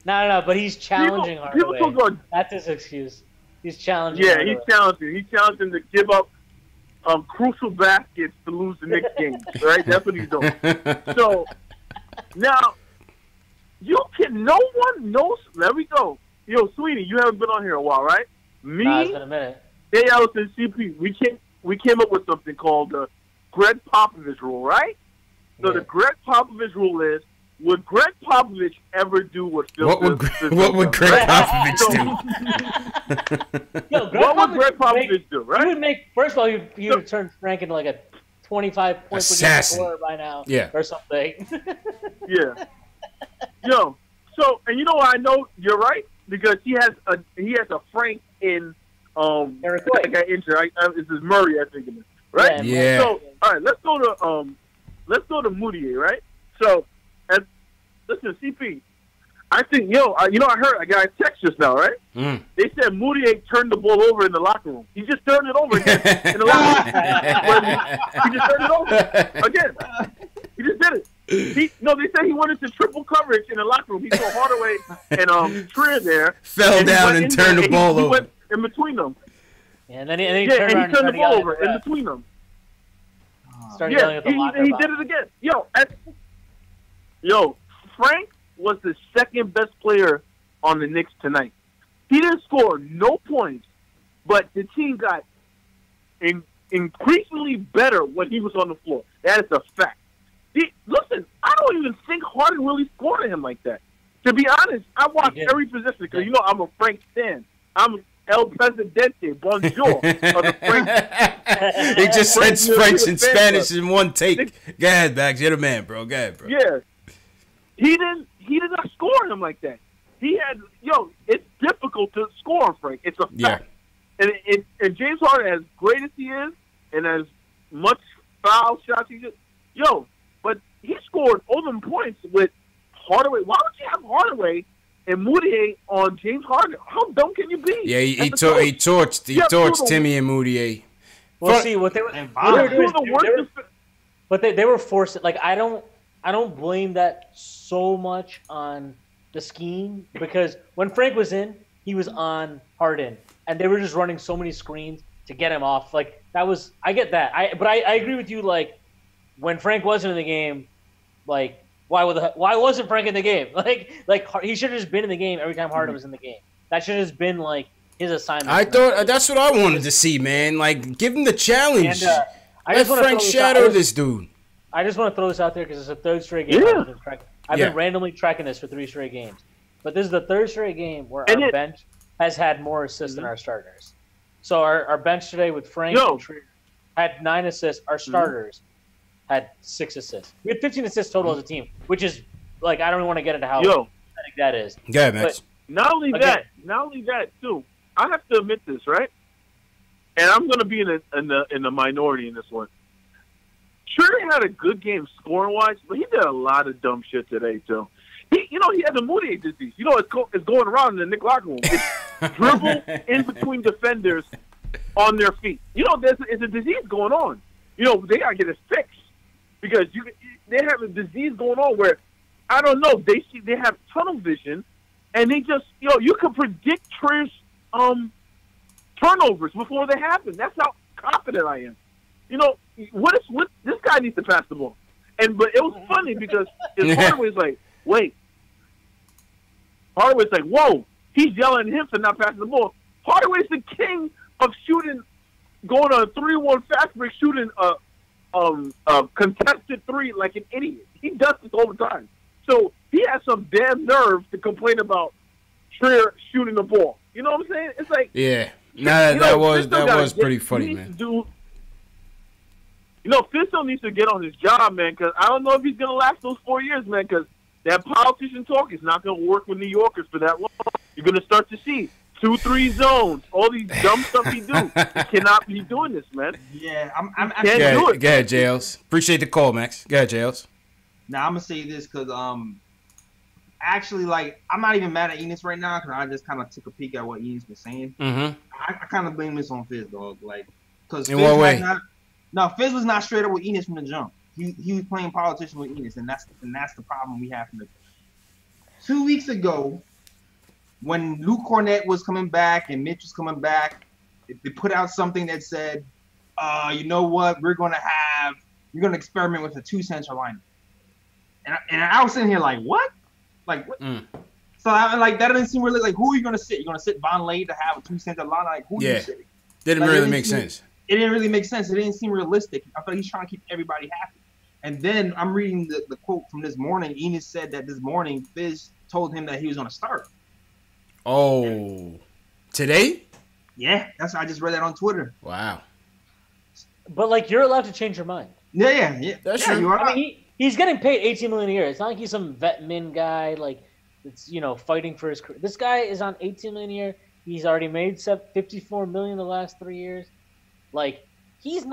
No, but he's challenging Hardaway. That's his excuse. He's challenging. Yeah, he's challenging. He's challenging to give up crucial baskets to lose the next game. Right? That's what he's doing. So now no one knows. There we go. Yo, sweetie, you haven't been on here a while, right? Me, it's been a minute. Jay Ellis and CP, we came up with something called the Greg Popovich rule, right? So the Greg Popovich rule is: would Greg Popovich ever do what Phil What would Greg Popovich do? What would Greg Popovich do, right? He would make, first of all, he would turn Frank into like a 25-point scorer by now, or something. Yeah. Yo, so, and you know what I know you're right? Because he has a Frank in Eric I got injured. This is Murray, I think it is. Right? Yeah. So, all right, let's go to Moutier, right? So, listen, CP, I think, I heard I got a text just now, right? Mm. They said Moutier turned the ball over in the locker room. He just turned it over again in the locker room. He just turned it over again. He just did it. They said he went into triple coverage in the locker room. He saw Hardaway and Trier there. Fell down and turned the ball over. He went in between them. Yeah, and then he turned the ball over in between them. Started yelling at the locker. He did it again. Yo, Frank was the second best player on the Knicks tonight. He didn't score no points, but the team got increasingly better when he was on the floor. That is a fact. Listen, I don't even think Harden really scored at him like that. To be honest, I watched every possession because I'm a Frank fan. I'm El Presidente, bonjour, of the Frank. He just said French and Spanish in one take. Go ahead, Bags. You're the man, bro. Go ahead, bro. Yeah. He did not score on him like that. He had, it's difficult to score on Frank. It's a fact. Yeah. And James Harden, as great as he is, and as much foul shots he just, but he scored all them points with Hardaway. Why would you have Hardaway and Moutier on James Harden? How dumb can you be? Yeah, he torched Timmy and Moutier. Well, see what they were doing. But they were forced. Like I don't blame that so much on the scheme because when Frank was in, he was on Harden, and they were just running so many screens to get him off. Like that was, I get that. But I agree with you. Like when Frank wasn't in the game, like why wasn't Frank in the game? Like he should have just been in the game every time Harden was in the game. That should have just been like his assignment. I thought that's what I wanted to see, man. Like give him the challenge. And, let Frank shadow this dude. I just want to throw this out there because it's a third straight game. Yeah. I've been randomly tracking this for 3 straight games. But this is the third straight game where our bench has had more assists than our starters. So our bench today with Frank and Trier had 9 assists. Our starters had 6 assists. We had 15 assists total as a team, which is, like, I don't even want to get into how pathetic that is. Yeah, Max. Not only that, too, I have to admit this, right? And I'm going to be in the minority in this one. Trier had a good game scoring-wise, but he did a lot of dumb shit today, too. He had the Moutier disease. It's going around in the Knicks locker room. It's dribble in between defenders on their feet. There's a disease going on. They got to get it fixed because they have a disease going on where, I don't know, they have tunnel vision, and they just, you can predict Trier's turnovers before they happen. That's how confident I am. You know, what this guy needs to pass the ball. But it was funny because Hardaway's like, wait. Hardaway's like, whoa. He's yelling at him for not passing the ball. Hardaway's the king of shooting, going on a 3-1 fast break, shooting a contested three like an idiot. He does this all the time. So he has some damn nerve to complain about Trier shooting the ball. You know what I'm saying? It's like, yeah, that was pretty funny, man. Fisto needs to get on his job, man, because I don't know if he's going to last those 4 years, man, because that politician talk is not going to work with New Yorkers for that long. You're going to start to see 2-3 zones, all these dumb stuff he do. He cannot be doing this, man. Yeah, can't do it. Go ahead, Jails. Appreciate the call, Max. Go ahead, Jails. Now, I'm going to say this because, actually, like, I'm not even mad at Enos right now because I just kind of took a peek at what Enos was saying. Mm-hmm. I kind of blame this on Fizz, dog. Like, because in what way? Fizz was not straight up with Enos from the jump. He was playing politician with Enos, and that's the problem we have from the 2 weeks ago when Luke Cornett was coming back and Mitch was coming back. They put out something that said, you know what, we're gonna experiment with a 2 center lineup. And I was sitting here like, what? Like what? So that doesn't seem really like, who are you gonna sit? You're gonna sit Von Lay to have a 2 center lineup? Like who are you sitting? Didn't really make sense. It didn't really make sense. It didn't seem realistic. I thought he's trying to keep everybody happy. And then I'm reading the quote from this morning. Enos said that this morning Fizz told him that he was going to start. Oh, today? Yeah, I just read that on Twitter. Wow. But like, you're allowed to change your mind. Yeah. That's true. You are. I mean, he's getting paid $18 million a year. It's not like he's some vet min guy like it's fighting for his career. This guy is on $18 million a year. He's already made $54 million the last 3 years. Like, he's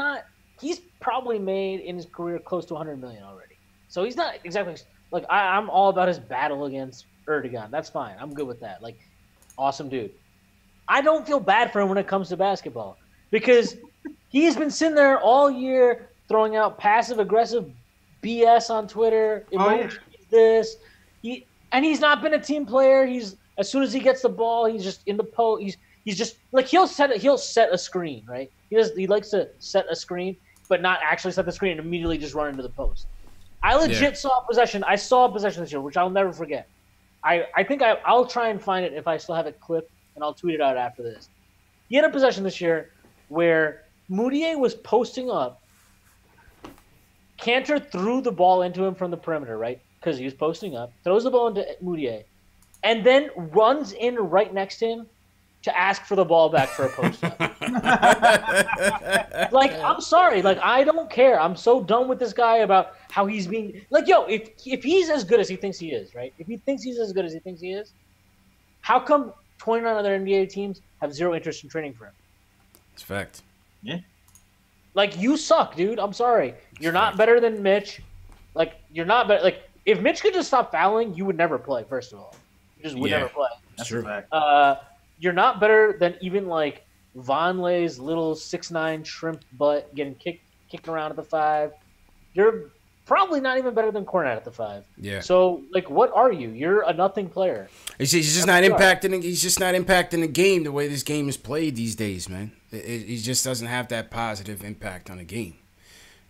probably made in his career close to $100 million already. So he's not exactly like I'm all about his battle against Erdogan. That's fine. I'm good with that. Like, awesome dude. I don't feel bad for him when it comes to basketball because he's been sitting there all year throwing out passive aggressive BS on Twitter. He's not been a team player. As soon as he gets the ball, he's just in the post. He's just like he'll set a screen, right? He likes to set a screen, but not actually set the screen and immediately just run into the post. I legit saw a possession. I saw a possession this year, which I'll never forget. I think I'll try and find it if I still have it clipped, and I'll tweet it out after this. He had a possession this year where Moutier was posting up. Cantor threw the ball into him from the perimeter, right? Because he was posting up. Throws the ball into Moutier, and then runs in right next to him to ask for the ball back for a post-up. Like, I'm sorry. Like, I don't care. I'm so done with this guy about how he's being – like, if he's as good as he thinks he is, right? If he thinks he's as good as he thinks he is, how come 29 other NBA teams have zero interest in training for him? It's a fact. Yeah. Like, you suck, dude. I'm sorry. You're not better than Mitch. Like, you're not better. Like, if Mitch could just stop fouling, you would never play, first of all. You just would never play. That's true. You're not better than even like Von Lay's little 6'9" shrimp butt getting kicked around at the 5. You're probably not even better than Cornette at the 5. Yeah. So like, what are you? You're a nothing player. He's just not impacting. He's just not impacting the game the way this game is played these days, man. He just doesn't have that positive impact on the game.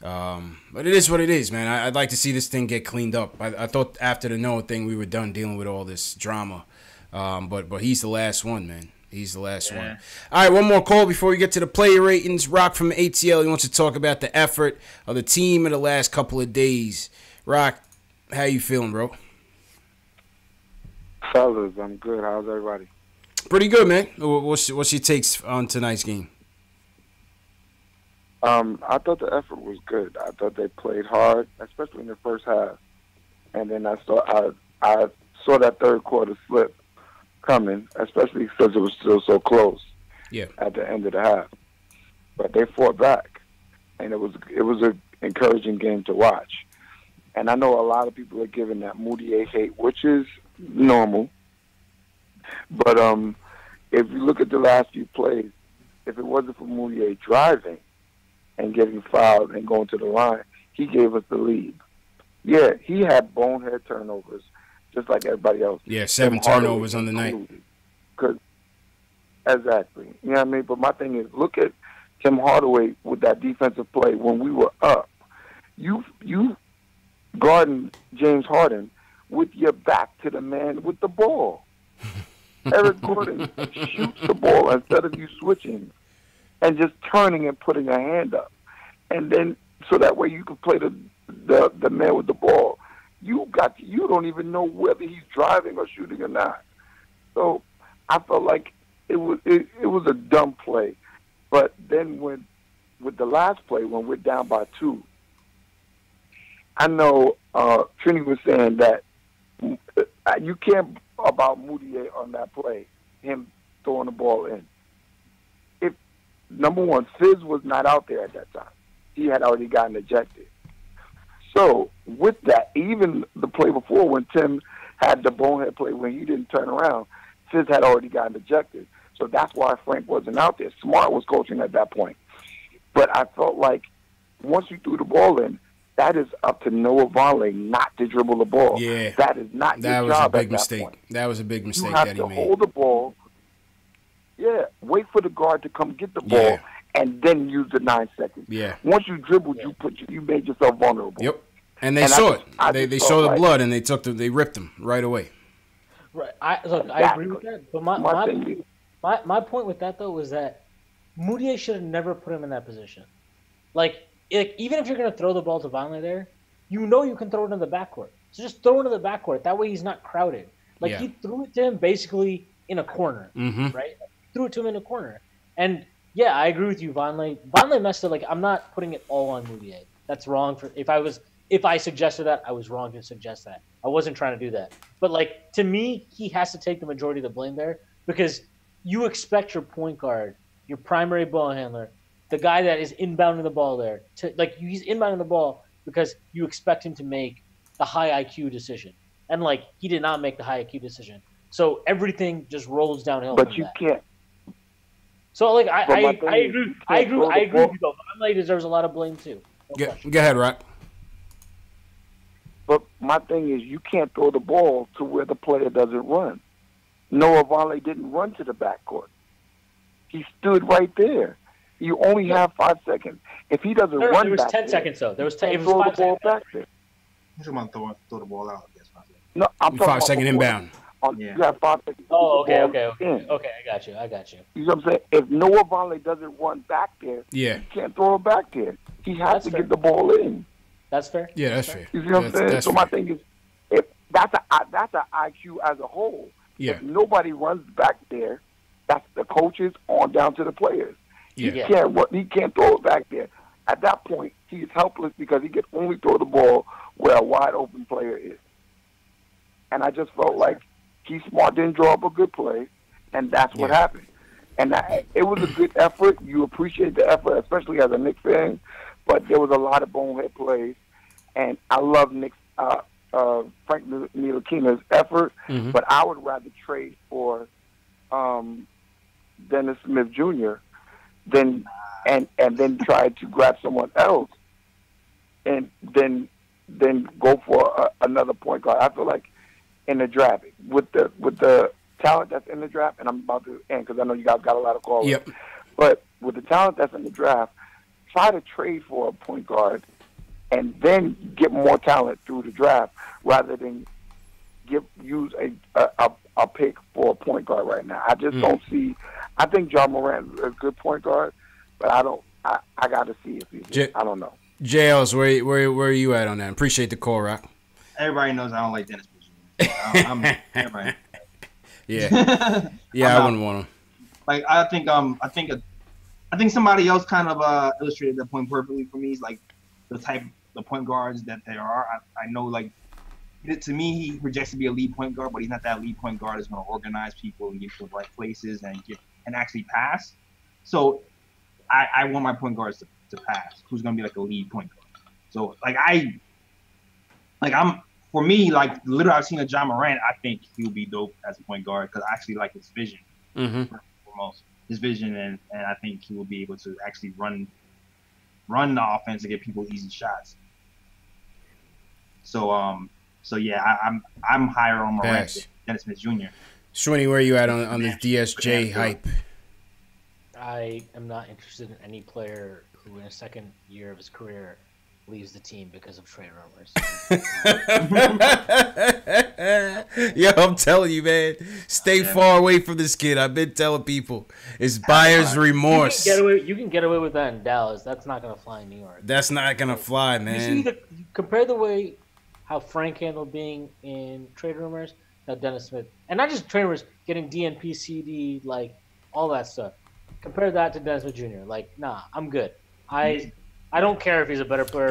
But it is what it is, man. I'd like to see this thing get cleaned up. I thought after the Noah thing we were done dealing with all this drama. But he's the last one, man. He's the last one. All right, one more call before we get to the player ratings. Rock from ATL, he wants to talk about the effort of the team in the last couple of days. Rock, how you feeling, bro? Fellas, I'm good. How's everybody? Pretty good, man. What's your takes on tonight's game? I thought the effort was good. I thought they played hard, especially in the first half. And then I saw that third quarter slip coming, especially because it was still so close at the end of the half. But they fought back, and it was an encouraging game to watch. And I know a lot of people are giving that Moutier hate, which is normal. But if you look at the last few plays, if it wasn't for Moutier driving and getting fouled and going to the line, he gave us the lead. Yeah, he had bonehead turnovers, just like everybody else. Yeah, 7 turnovers on the night. Exactly. You know what I mean? But my thing is, look at Tim Hardaway with that defensive play when we were up. You guarding James Harden with your back to the man with the ball. Eric Gordon shoots the ball instead of you switching and just turning and putting a hand up. And then so that way you can play the man with the ball. You don't even know whether he's driving or shooting or not. So I felt like it was a dumb play. But then with the last play when we're down by 2, I know Trini was saying that you can't about Moutier on that play, him throwing the ball in. If number one, Fizz was not out there at that time. He had already gotten ejected. So with that, even the play before when Tim had the bonehead play when he didn't turn around, Fizz had already gotten ejected. So that's why Frank wasn't out there. Smart was coaching at that point. But I felt like once you threw the ball in, that is up to Noah Vonleh not to dribble the ball. Yeah. That is not your job. That was a big at mistake. That point. That was a big mistake you have that he to made. Hold the ball. Yeah. Wait for the guard to come get the ball and then use the 9 seconds. Yeah. Once you dribbled, you made yourself vulnerable. Yep. And they saw it. They saw the blood and they ripped him right away. Right. I agree with that. But my point with that though was that Moutier should have never put him in that position. Like even if you're gonna throw the ball to Vonleh there, you know you can throw it in the backcourt. So just throw it in the backcourt. That way he's not crowded. He threw it to him basically in a corner, right? Threw it to him in a corner. And yeah, I agree with you, Vonleh. Vonleh messed up. I'm not putting it all on Moutier. That's wrong. If I suggested that, I was wrong to suggest that. I wasn't trying to do that. But to me, he has to take the majority of the blame there because you expect your point guard, your primary ball handler, the guy that is inbounding the ball there, he's inbounding the ball because you expect him to make the high IQ decision. And he did not make the high IQ decision. So everything just rolls downhill. But you can't. So I agree with you though. Vonleh deserves a lot of blame too. Go ahead, Rock. But my thing is, you can't throw the ball to where the player doesn't run. Noah Vonleh didn't run to the backcourt. He stood right there. You only have 5 seconds. If he doesn't run, there was 10 seconds though. There was 10. It was 5 seconds back there. You should want to throw the ball out. I guess. No, I'm talking 5 second inbound. You have 5 seconds. Oh, okay. Okay, I got you. You know what I'm saying? If Noah Vonleh doesn't run back there, he can't throw it back there. He has to get the ball in. That's fair. Yeah, that's fair. You see what I'm saying? So my thing is, if that's an IQ as a whole. Yeah. If nobody runs back there, that's the coaches on down to the players. Yeah. He can't throw it back there. At that point, he's helpless because he can only throw the ball where a wide open player is. And I just felt like Keith Smart didn't draw up a good play, and that's what happened. And it was a good effort. You appreciate the effort, especially as a Knicks fan. But there was a lot of bonehead plays, and I love Knicks, Frank Ntilikina's effort. Mm-hmm. But I would rather trade for Dennis Smith Jr. than and then try to grab someone else, and then go for another point guard. I feel like in the draft with the talent that's in the draft, and I'm about to end because I know you guys got a lot of calls. Yep. But with the talent that's in the draft, try to trade for a point guard and then get more talent through the draft rather than use a pick for a point guard right now. I just don't see. I think John Morant is a good point guard, but I don't. I got to see if he's. I don't know. JLs, where are you at on that? Appreciate the call, Rock. Everybody knows I don't like Dennis. Everybody. Yeah, I wouldn't want him. I think somebody else kind of illustrated that point perfectly for me. Is the point guards that there are. I know to me he projects to be a lead point guard, but he's not that lead point guard that's going to organize people and get to the right places and actually pass. So I want my point guards to pass. Who's going to be a lead point guard? So for me, literally I've seen a John Morant. I think he'll be dope as a point guard because I actually like his vision. First and foremost, his vision, and I think he will be able to actually run the offense and get people easy shots. So yeah, I'm higher on Morant than Dennis Smith Jr. Shwinny, where are you at on this DSJ hype? I am not interested in any player who, in a second year of his career, leaves the team because of trade rumors. Yo, I'm telling you, man. Stay far away from this kid. I've been telling people. It's buyer's remorse. You can get away with that in Dallas. That's not going to fly in New York. That's not going to fly, man. Compare the way how Frank handled being in trade rumors, now Dennis Smith. And not just trade rumors, getting DNP, CD, like, all that stuff. Compare that to Dennis Smith Jr. Like, nah, I'm good. I don't care if he's a better player.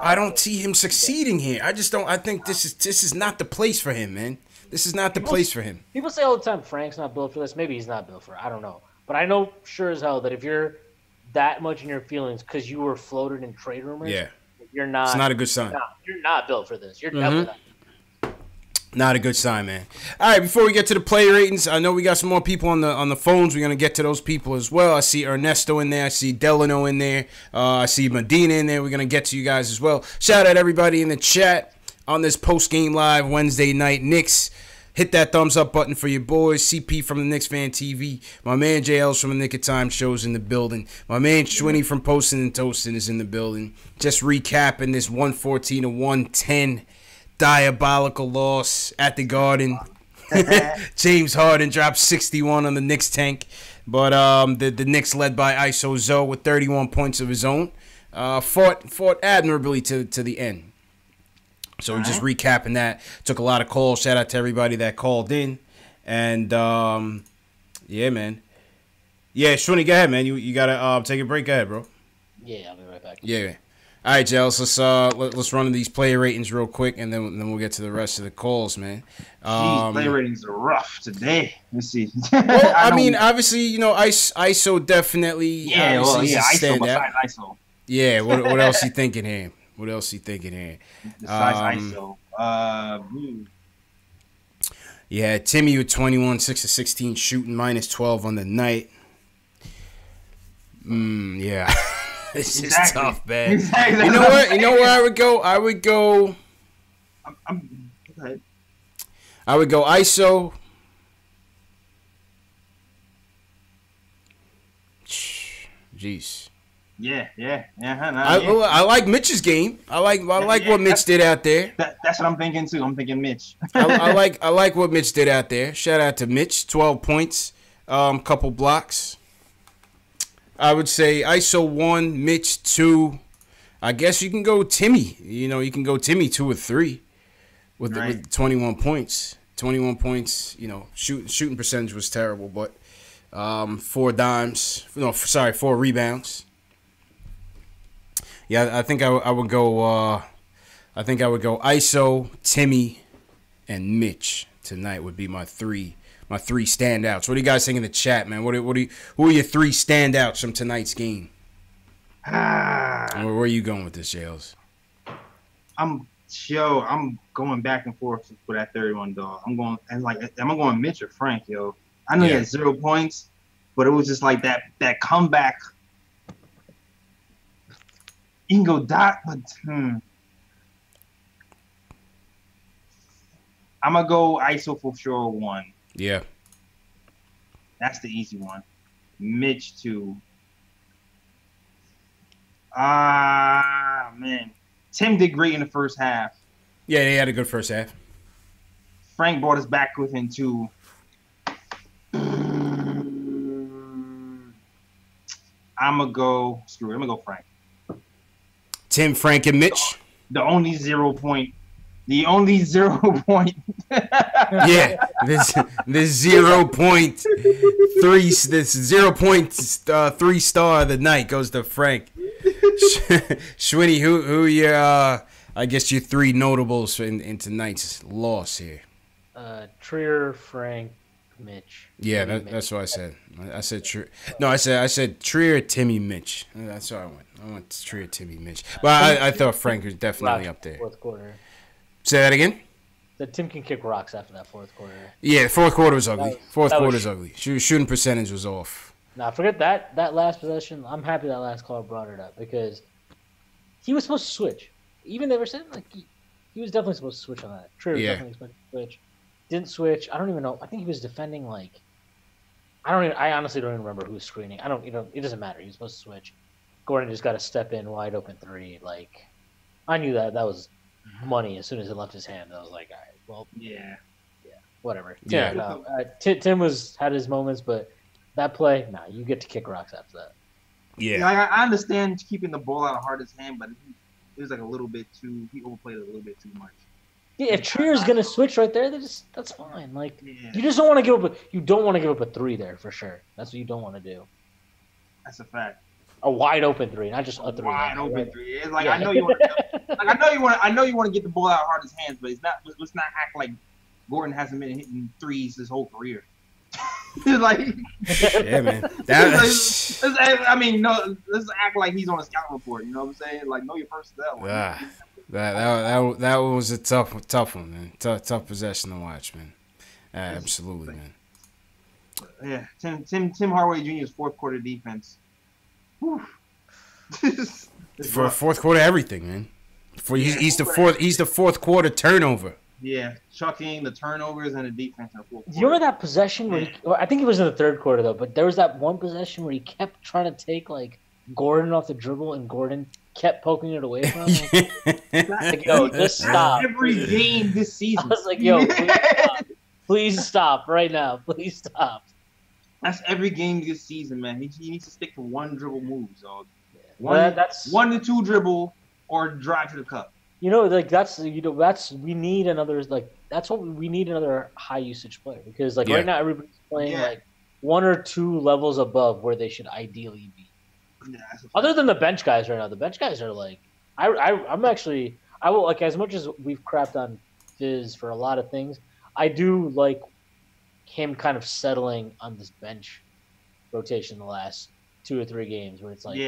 I don't see him succeeding here. I just don't. I think this is not the place for him, man. This is not the place for him. People say all the time Frank's not built for this. Maybe he's not built for it. I don't know. But I know sure as hell that if you're that much in your feelings because you were floated in trade rumors, you're not. It's not a good sign. You're not built for this. You're definitely not. Not a good sign, man. All right, before we get to the player ratings, I know we got some more people on the phones. We're going to get to those people as well. I see Ernesto in there. I see Delano in there. I see Medina in there. We're going to get to you guys as well. Shout out everybody in the chat on this post-game live Wednesday night. Knicks, hit that thumbs up button for your boys. CP from the Knicks Fan TV. My man JL's from the Nick of Time show's in the building. My man Schwinny from Posting and Toasting is in the building. Just recapping this 114-110 diabolical loss at the Garden. James Harden dropped 61 on the Knicks tank. But the Knicks led by ISO Zoe with 31 points of his own. Fought admirably to the end. So we're just recapping that. Took a lot of calls. Shout out to everybody that called in. And, yeah, man. Yeah, Shwinny, go ahead, man. You got to take a break. Go ahead, bro. Yeah, I'll be right back. Yeah. All right, Jels, let's run these player ratings real quick, and then we'll get to the rest of the calls, man. Player ratings are rough today. Let's see. Well, I mean, obviously, you know, ISO definitely. Yeah, ISO besides ISO. Yeah, what else you thinking here? Besides ISO. Yeah, Timmy with 21, 6 of 16 shooting, minus 12 on the night. Yeah. This is tough, man. Exactly. You know what? You know where I would go? I would go ISO. Jeez. Yeah. I like Mitch's game. I like what Mitch did out there. That's what I'm thinking too. I'm thinking Mitch. I like what Mitch did out there. Shout out to Mitch. 12 points, couple blocks. I would say ISO 1, Mitch 2. I guess you can go Timmy. You know, you can go Timmy 2 or 3 with 21 points. 21 points, you know, shooting percentage was terrible, but 4 rebounds. Yeah, I think I would go ISO, Timmy, and Mitch tonight would be my three standouts. What do you guys think in the chat, man? Who are your 3 standouts from tonight's game? Where are you going with this, Jails? I'm going back and forth for that 31 dog. Am I going Mitch or Frank, yo? I know he had 0 points, but it was just like that comeback. You can go Dot, but I'm gonna go ISO for sure 1. Yeah. That's the easy one. Mitch 2. Man. Tim did great in the first half. Yeah, they had a good first half. Frank brought us back within 2. I'm going to go Frank. Tim, Frank, and Mitch? The only 0 point. Yeah, this 0 point 3 star of the night goes to Frank. Schwinny, who your I guess your 3 notables in tonight's loss here? Trier, Frank, Mitch. Yeah, that's what I said. I said Trier. No, I said Trier, Timmy, Mitch. That's what I went. I went Trier, Timmy, Mitch. But I thought Frank was definitely up there. Fourth quarter. Say that again? The Tim can kick rocks after that fourth quarter. Yeah, fourth quarter was ugly. Fourth quarter was ugly. Shooting percentage was off. Nah, forget that last possession. I'm happy that last caller brought it up because he was supposed to switch. Even they were saying like he was definitely supposed to switch on that. True, definitely supposed to switch. Didn't switch. I don't even know. I think he was defending like I honestly don't even remember who was screening. It doesn't matter. He was supposed to switch. Gordon just got to step in wide open three. Like, I knew that was money as soon as it left his hand. I was like, all right, well, yeah, whatever. Yeah. Tim had his moments, but that play, you get to kick rocks after that. Yeah. I understand keeping the ball out of Harden's hand, but it was like a little bit too. He overplayed it a little bit too much. Yeah, if Trier's gonna switch right there, that's fine. Like you just don't want to give up. You don't want to give up a three there for sure. That's what you don't want to do. That's a fact. A wide open three, not just a three. Wide open three. It's like I know you want to get the ball out of Harden's hands, but let's not act like Gordon hasn't been hitting threes his whole career. Like, yeah, man. Let's act like he's on a scouting report. You know what I'm saying? Like, know your personnel. That was a tough one, man. Tough possession to watch, man. Absolutely, man. Yeah, Tim Hardaway Jr.'s fourth quarter defense. For fourth quarter, everything, man. He's the fourth quarter turnover. Yeah, chucking the turnovers and the defense in the fourth quarter. You remember that possession where I think it was in the third quarter though, but there was that one possession where he kept trying to take like Gordon off the dribble and Gordon kept poking it away from him. Like, yo, just stop. Every game this season. I was like, yo, please stop right now. Please stop. That's every game this season, man. He needs to stick to one dribble move, dog. That's 1 to 2 dribble or drive to the cup. We need another that's what we need, another high usage player, because right now everybody's playing like 1 or 2 levels above where they should ideally be. Yeah, other than the bench guys right now, the bench guys are like I will as much as we've crapped on Fizz for a lot of things, I do like him kind of settling on this bench rotation the last 2 or 3 games where it's like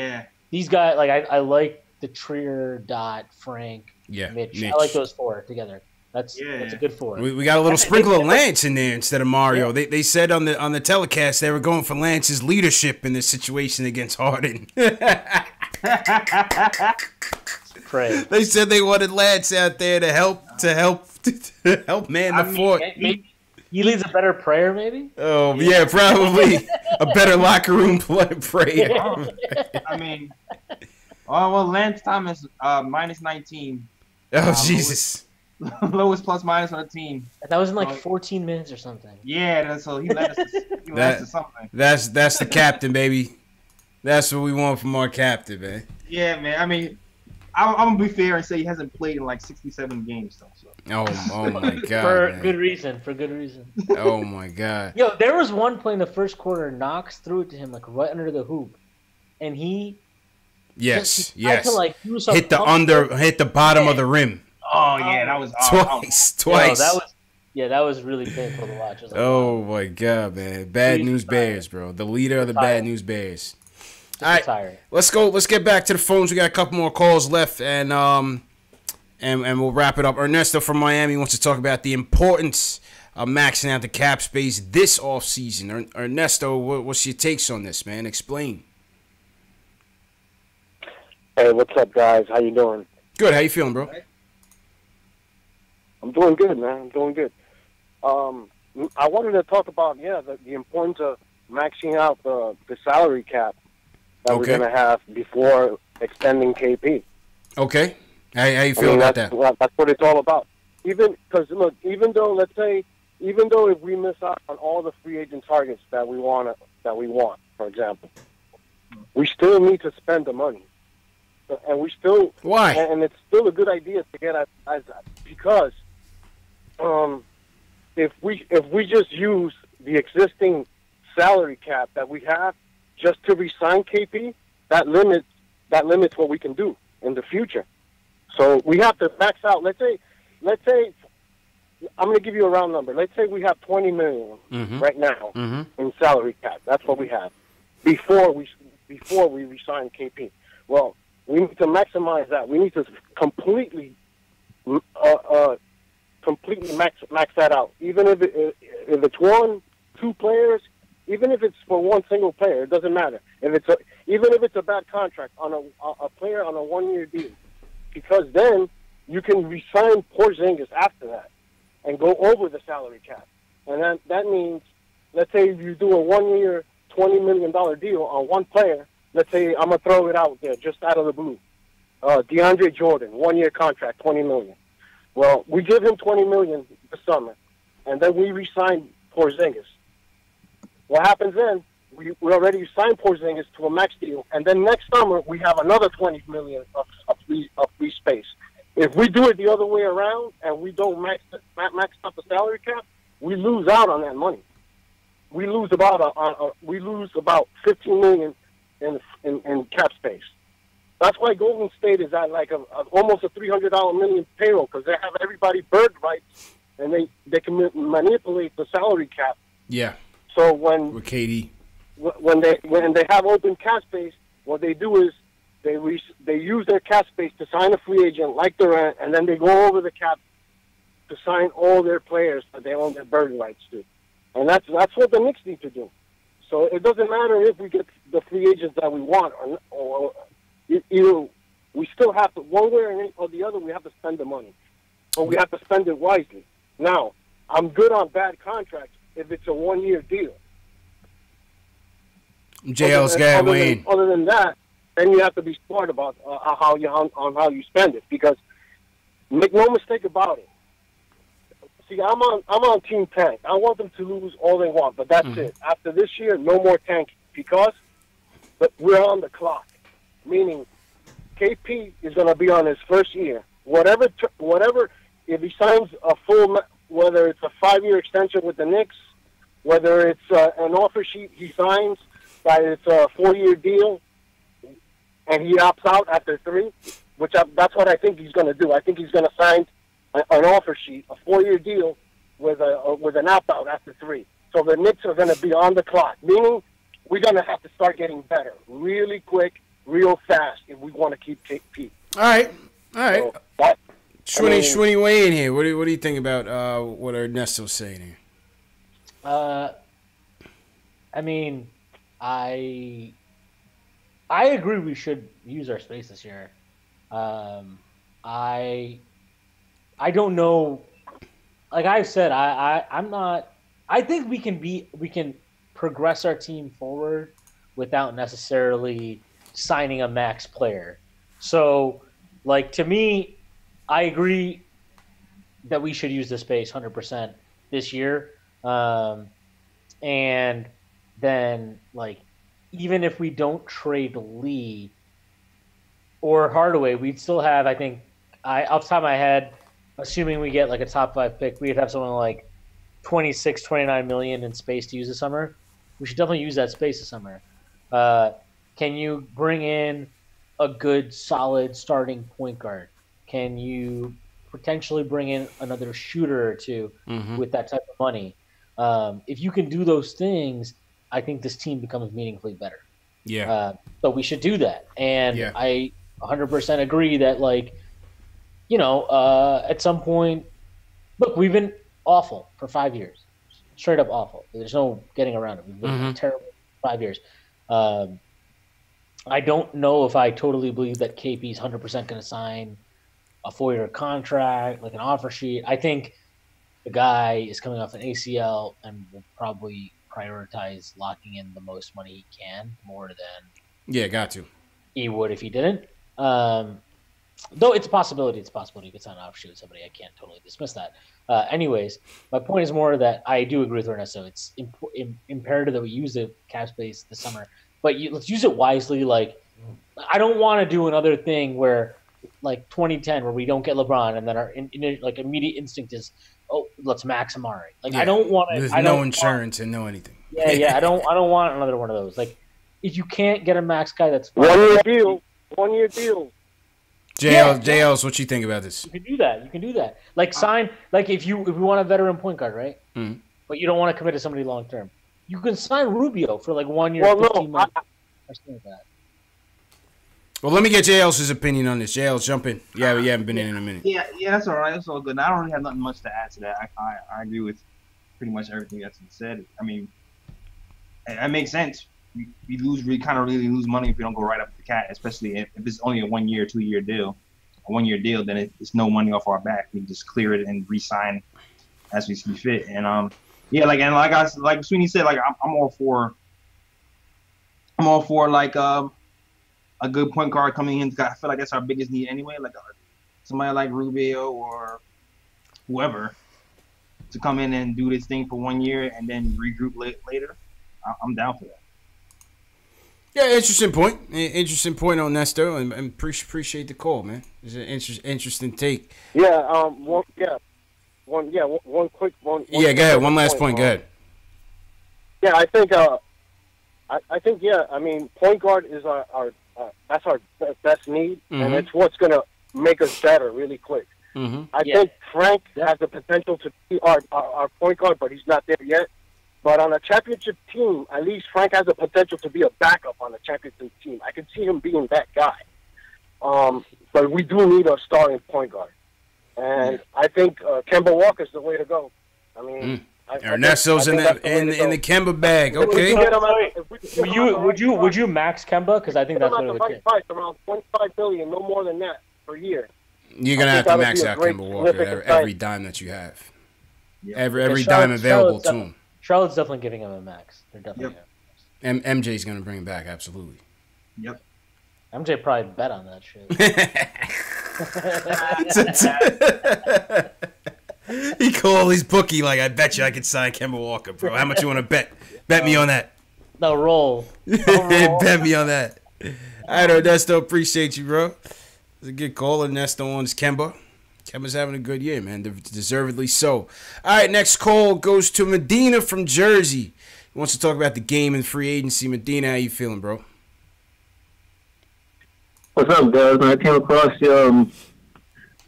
these guys I like the Trier, Dot, Frank, Mitch. I like those 4 together. That's a good 4. We got a little sprinkle of Lance in there instead of Mario. Yeah. They said on the telecast they were going for Lance's leadership in this situation against Harden. Pray. They said they wanted Lance out there to help man the fort. Maybe he leads a better prayer, maybe. Oh yeah, probably a better locker room prayer. I mean. Oh, well, Lance Thomas, minus 19. Oh, Jesus. Lowest plus minus on the team. That was in 14 minutes or something. Yeah, so he led us to something. That's the captain, baby. That's what we want from our captain, man. Yeah, man. I mean, I'm going to be fair and say he hasn't played in 67 games, though. So. Oh my God. For good reason. Oh, my God. Yo, there was one play in the first quarter, Knox threw it to him right under the hoop, and he... Yes. Hit the bottom of the rim. Oh yeah, that was twice. That was really painful to watch. Oh my God, man! Bad News Bears, bro. The leader of the Bad News Bears. All right, let's go. Let's get back to the phones. We got a couple more calls left, and we'll wrap it up. Ernesto from Miami wants to talk about the importance of maxing out the cap space this offseason. Ernesto, what's your takes on this, man? Explain. Hey, what's up, guys? How you doing? Good. How you feeling, bro? I'm doing good, man. I'm doing good. I wanted to talk about, the importance of maxing out the salary cap that we're going to have before extending KP. Okay. How you feel about that? That's what it's all about. Even though if we miss out on all the free agent targets that we want, for example, we still need to spend the money. And we still and it's still a good idea to get at because if we just use the existing salary cap that we have just to re-sign KP, that limits what we can do in the future. So we have to max out. Let's say I'm going to give you a round number. Let's say we have $20 million right now in salary cap. That's what we have before we re-sign KP. Well, we need to maximize that. We need to completely max that out. Even if it's 1, 2 players, even if it's for one single player, it doesn't matter. Even if it's a bad contract on a player on a 1-year deal, because then you can re-sign Porzingis after that and go over the salary cap, and that means let's say if you do a 1 year, $20 million deal on one player, let's say I'm going to throw it out there just out of the blue. DeAndre Jordan, 1 year contract, $20 million. Well, we give him $20 million this summer, and then we re-sign Porzingis. What happens then? We already signed Porzingis to a max deal, and then next summer we have another $20 million of free space. If we do it the other way around and we don't max up the salary cap, we lose out on that money. We lose about $15 million in cap space. That's why Golden State is at like almost a $300 million payroll, because they have everybody bird rights and they can manipulate the salary cap. Yeah. So when with KD, when they have open cap space, what they do is they use their cap space to sign a free agent like Durant, and then they go over the cap to sign all their players that they own their bird rights to. And that's what the Knicks need to do. So it doesn't matter if we get the free agents that we want, or either we still have to, one way or the other, we have to spend the money. But we have to spend it wisely. Now, I'm good on bad contracts if it's a 1 year deal. JL's got Wayne. Other than that, then you have to be smart about how you spend it, because make no mistake about it. See, I'm on Team Tank. I want them to lose all they want, but that's it. After this year, no more tanking, because we're on the clock. Meaning, KP is going to be on his first year. Whatever, if he signs a full, whether it's a 5-year extension with the Knicks, whether it's an offer sheet he signs that it's a 4-year deal, and he opts out after 3, that's what I think he's going to do. I think he's going to sign an offer sheet, a 4-year deal with an opt-out after 3. So the Knicks are going to be on the clock, meaning we're going to have to start getting better really quick, real fast, if we want to keep KP. All right. So Shwinny Wayne here. What do you think about what Ernesto's saying here? I mean, I agree we should use our space this year. I don't know. Like I've said, I'm not. I think we can progress our team forward without necessarily signing a max player. So, like, to me, I agree that we should use the space 100% this year. And then, like, even if we don't trade Lee or Hardaway, we'd still have, I think, off the top of my head, assuming we get like a top 5 pick, we'd have something like 26, 29 million in space to use this summer. We should definitely use that space this summer. Can you bring in a good, solid starting point guard? Can you potentially bring in another shooter or two with that type of money? If you can do those things, I think this team becomes meaningfully better. Yeah. So we should do that. And I 100% agree that, like, you know, at some point, look, we've been awful for 5 years. Straight up awful. There's no getting around it. We've been terrible for 5 years. I don't know if I totally believe that KP is 100% going to sign a 4-year contract, like an offer sheet. I think the guy is coming off an ACL and will probably prioritize locking in the most money he can more than got to. He would if he didn't. Though it's a possibility. It's a possibility he could sign an offer sheet with somebody. I can't totally dismiss that. Anyways, my point is more that I do agree with Ernesto. It's imperative that we use the cap space this summer. But let's use it wisely. Like, I don't want to do another thing where, like 2010, where we don't get LeBron, and then our immediate instinct is, oh, let's max Amari. Like, I don't want to. There's no insurance and no anything. I don't want another one of those. Like, if you can't get a max guy, that's fine. 1 year deal. JLs, what you think about this? You can do that. Like, sign, like, if you want a veteran point guard, right? But you don't want to commit to somebody long term, you can sign Rubio for like 1 year, 15 months. Well, let me get JL's opinion on this. JL's, jump in. Yeah, we haven't been in a minute. Yeah, that's all right. That's all good. I don't really have nothing much to add to that. I agree with pretty much everything that's been said. I mean, it makes sense. We kind of really lose money if we don't go right up the cat, especially if it's only a 1 year, 2 year deal. A 1 year deal, then it's no money off our back. We just clear it and re-sign as we see fit. And Yeah, like Sweeney said, like I'm all for like a good point guard coming in. I feel like that's our biggest need anyway. Like somebody like Rubio or whoever to come in and do this thing for 1 year and then regroup later. I'm down for that. Yeah, interesting point. Interesting point on Nesto, and appreciate the call, man. It's an interesting take. Yeah. One quick. Go ahead. One last point. Go ahead. Yeah, I think. I think. Yeah, I mean, point guard is our that's our best need, and it's what's gonna make us better really quick. I think Frank has the potential to be our point guard, but he's not there yet. But on a championship team, at least Frank has the potential to be a backup on a championship team. I can see him being that guy. But we do need a starting point guard. And I think Kemba Walker's the way to go. I mean, Ernesto's in the Kemba bag. Okay. Would you max Kemba? Because I think that's what it would take. Around $25 billion, no more than that per year. You're gonna have to max out Kemba Walker every dime that you have. Yeah. Every dime available to him. Charlotte's definitely giving him a max. They're definitely. Yep. MJ's gonna bring him back. Absolutely. Yep. MJ probably bet on that shit. He called his bookie like, I bet you I could sign Kemba Walker, bro. How much you want to bet? Bet me on that. No roll. Bet me on that. All right, Ernesto, appreciate you, bro. It's a good call. Ernesto on Kemba. Kemba's having a good year, man. Deservedly so. All right, next call goes to Medina from Jersey. He wants to talk about the game and free agency. Medina, how you feeling, bro? What's up, guys? I came across your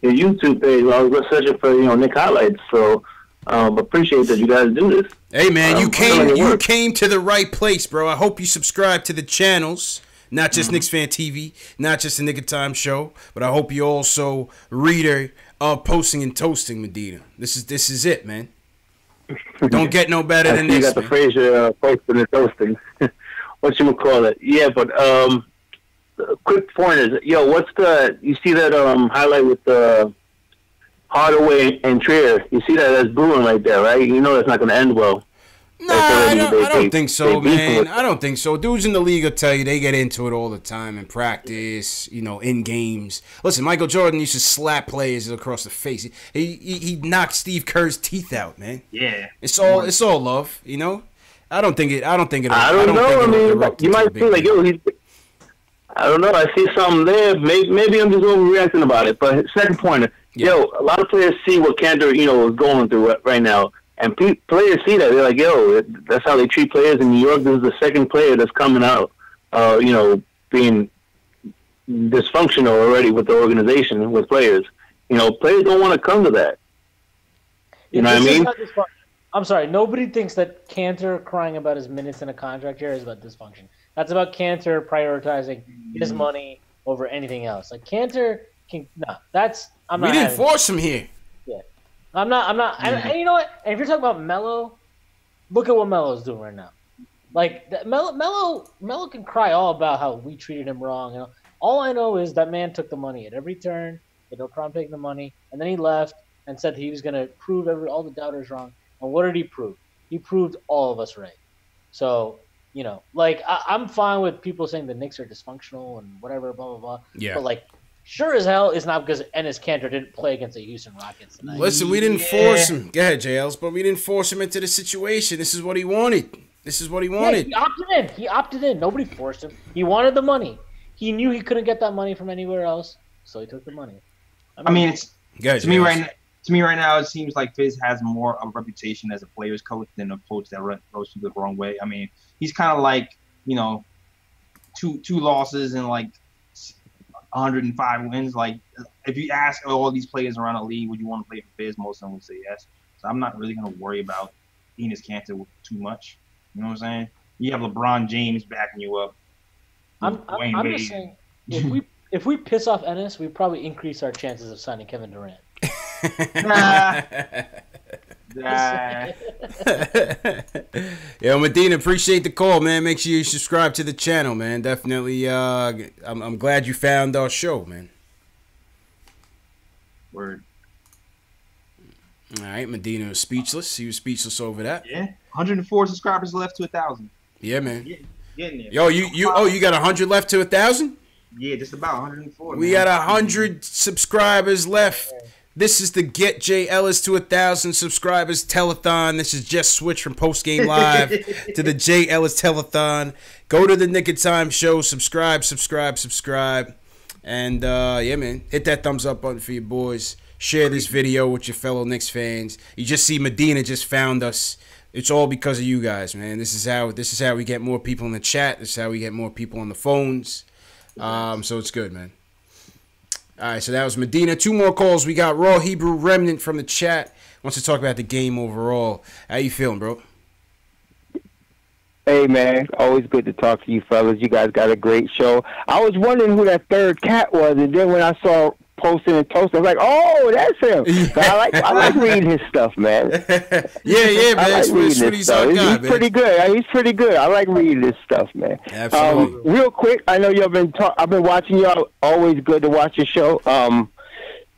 YouTube page while I was searching for Knick highlights. So appreciate that you guys do this. Hey, man, you came to the right place, bro. I hope you subscribe to the channels. Not just Knicks Fan TV, not just the Knick of Time show, but I hope you're also reader of Posting and Toasting, Medina. This is it, man. Don't get no better than this. You got the Frazier Posting and Toasting. What you call it? Yeah, but quick point is, what's you see that highlight with the Hardaway and Trier? You see that as brewing right there, right? You know that's not going to end well. Nah, I don't think so, man. I don't think so. Dudes in the league will tell you they get into it all the time in practice, in games. Listen, Michael Jordan used to slap players across the face. He knocked Steve Kerr's teeth out, man. Yeah. It's all love, I don't think it. I don't know. I mean, you might feel like I don't know. I see something there. Maybe I'm just overreacting about it. But second point, a lot of players see what Cantor, is going through right now. And players see that. They're like, that's how they treat players in New York. This is the second player that's coming out, being dysfunctional already with the organization, with players. Players don't want to come to that. You know what I mean? I'm sorry. Nobody thinks that Cantor crying about his minutes in a contract year is about dysfunction. That's about Cantor prioritizing his money over anything else. Like Cantor can we didn't force him here. Yeah. I'm not. And you know what? And if you're talking about Melo, look at what Melo's doing right now. Like Melo can cry all about how we treated him wrong. All I know is that man took the money at every turn. They no problem taking the money, and then he left and said he was going to prove all the doubters wrong. And what did he prove? He proved all of us right. So I'm fine with people saying the Knicks are dysfunctional and whatever, blah blah blah. Yeah. But sure as hell it's not because Enes Kanter didn't play against the Houston Rockets tonight. Listen, we didn't force him. Go ahead, JLs, but we didn't force him into the situation. This is what he wanted. Yeah, he opted in. Nobody forced him. He wanted the money. He knew he couldn't get that money from anywhere else, so he took the money. To me right now, it seems like Fizz has more of a reputation as a player's coach than a coach that goes the wrong way. I mean, he's kind of like, two losses and 105 wins. Like, if you ask all these players around the league, would you want to play for Fizz? Most of them would say yes. So I'm not really going to worry about Enes Kanter too much. You know what I'm saying? You have LeBron James backing you up. I'm just saying, if we piss off Enes, we probably increase our chances of signing Kevin Durant. Yo, Medina, appreciate the call, man. Make sure you subscribe to the channel, man. Definitely. I'm glad you found our show, man. Word. All right, Medina was speechless. He was speechless over that. Yeah, 104 subscribers left to 1,000. Yeah, man. Getting there. Yo, you got 100 left to 1,000? Yeah, just about 104. We got 100 subscribers left. This is the Get Jay Ellis to 1,000 subscribers telethon. This is just switch from Post Game Live to the Jay Ellis telethon. Go to the Nick of Time show. Subscribe. And, yeah, man, hit that thumbs up button for your boys. Share this video with your fellow Knicks fans. You just see Medina just found us. It's all because of you guys, man. This is how we get more people in the chat. This is how we get more people on the phones. So it's good, man. All right, so that was Medina. 2 more calls. We got Raw Hebrew Remnant from the chat. Wants to talk about the game overall. How you feeling, bro? Hey, man. Always good to talk to you fellas. You guys got a great show. I was wondering who that third cat was, and then when I saw posting and toasting, I was like, oh, that's him. Yeah. I like reading his stuff, man. yeah, man. I like reading his stuff. He's pretty good. He's pretty good. I like reading his stuff, man. Absolutely. Real quick, I know y'all I've been watching y'all. Always good to watch your show.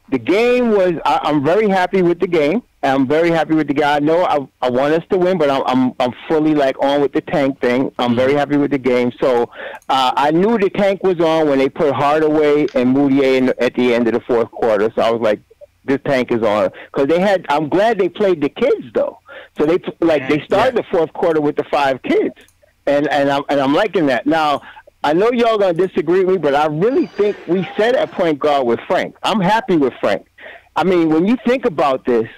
The game was. I'm very happy with the game. I'm very happy with the guy. I know I want us to win, but I'm fully on with the tank thing. I'm very happy with the game. So I knew the tank was on when they put Hardaway and Moutier at the end of the fourth quarter. So I was like, this tank is on because I'm glad they played the kids though. So they started the fourth quarter with the 5 kids, and I'm liking that. Now I know y'all gonna disagree with me, but I really think we set at point guard with Frank. I'm happy with Frank. I mean, when you think about this.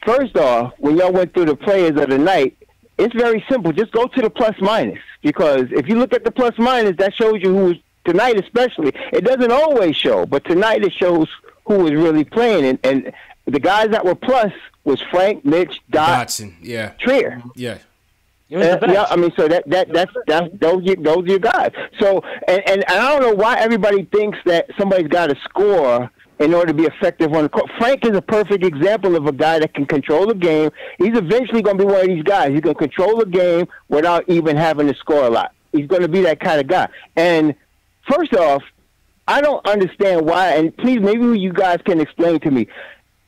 First off, when y'all went through the players of the night, it's very simple. Just go to the plus minus because if you look at the plus minus, that shows you who was tonight, especially. It doesn't always show, but tonight it shows who was really playing. And the guys that were plus was Frank, Mitch, Dotson, Trier. Yeah. Yeah, I mean, so that's those are your guys. So and I don't know why everybody thinks that somebody's got to score in order to be effective on the court. Frank is a perfect example of a guy that can control the game. He's eventually going to be one of these guys. He's going to control the game without even having to score a lot. He's going to be that kind of guy. And first off, I don't understand why, and please, maybe you guys can explain to me.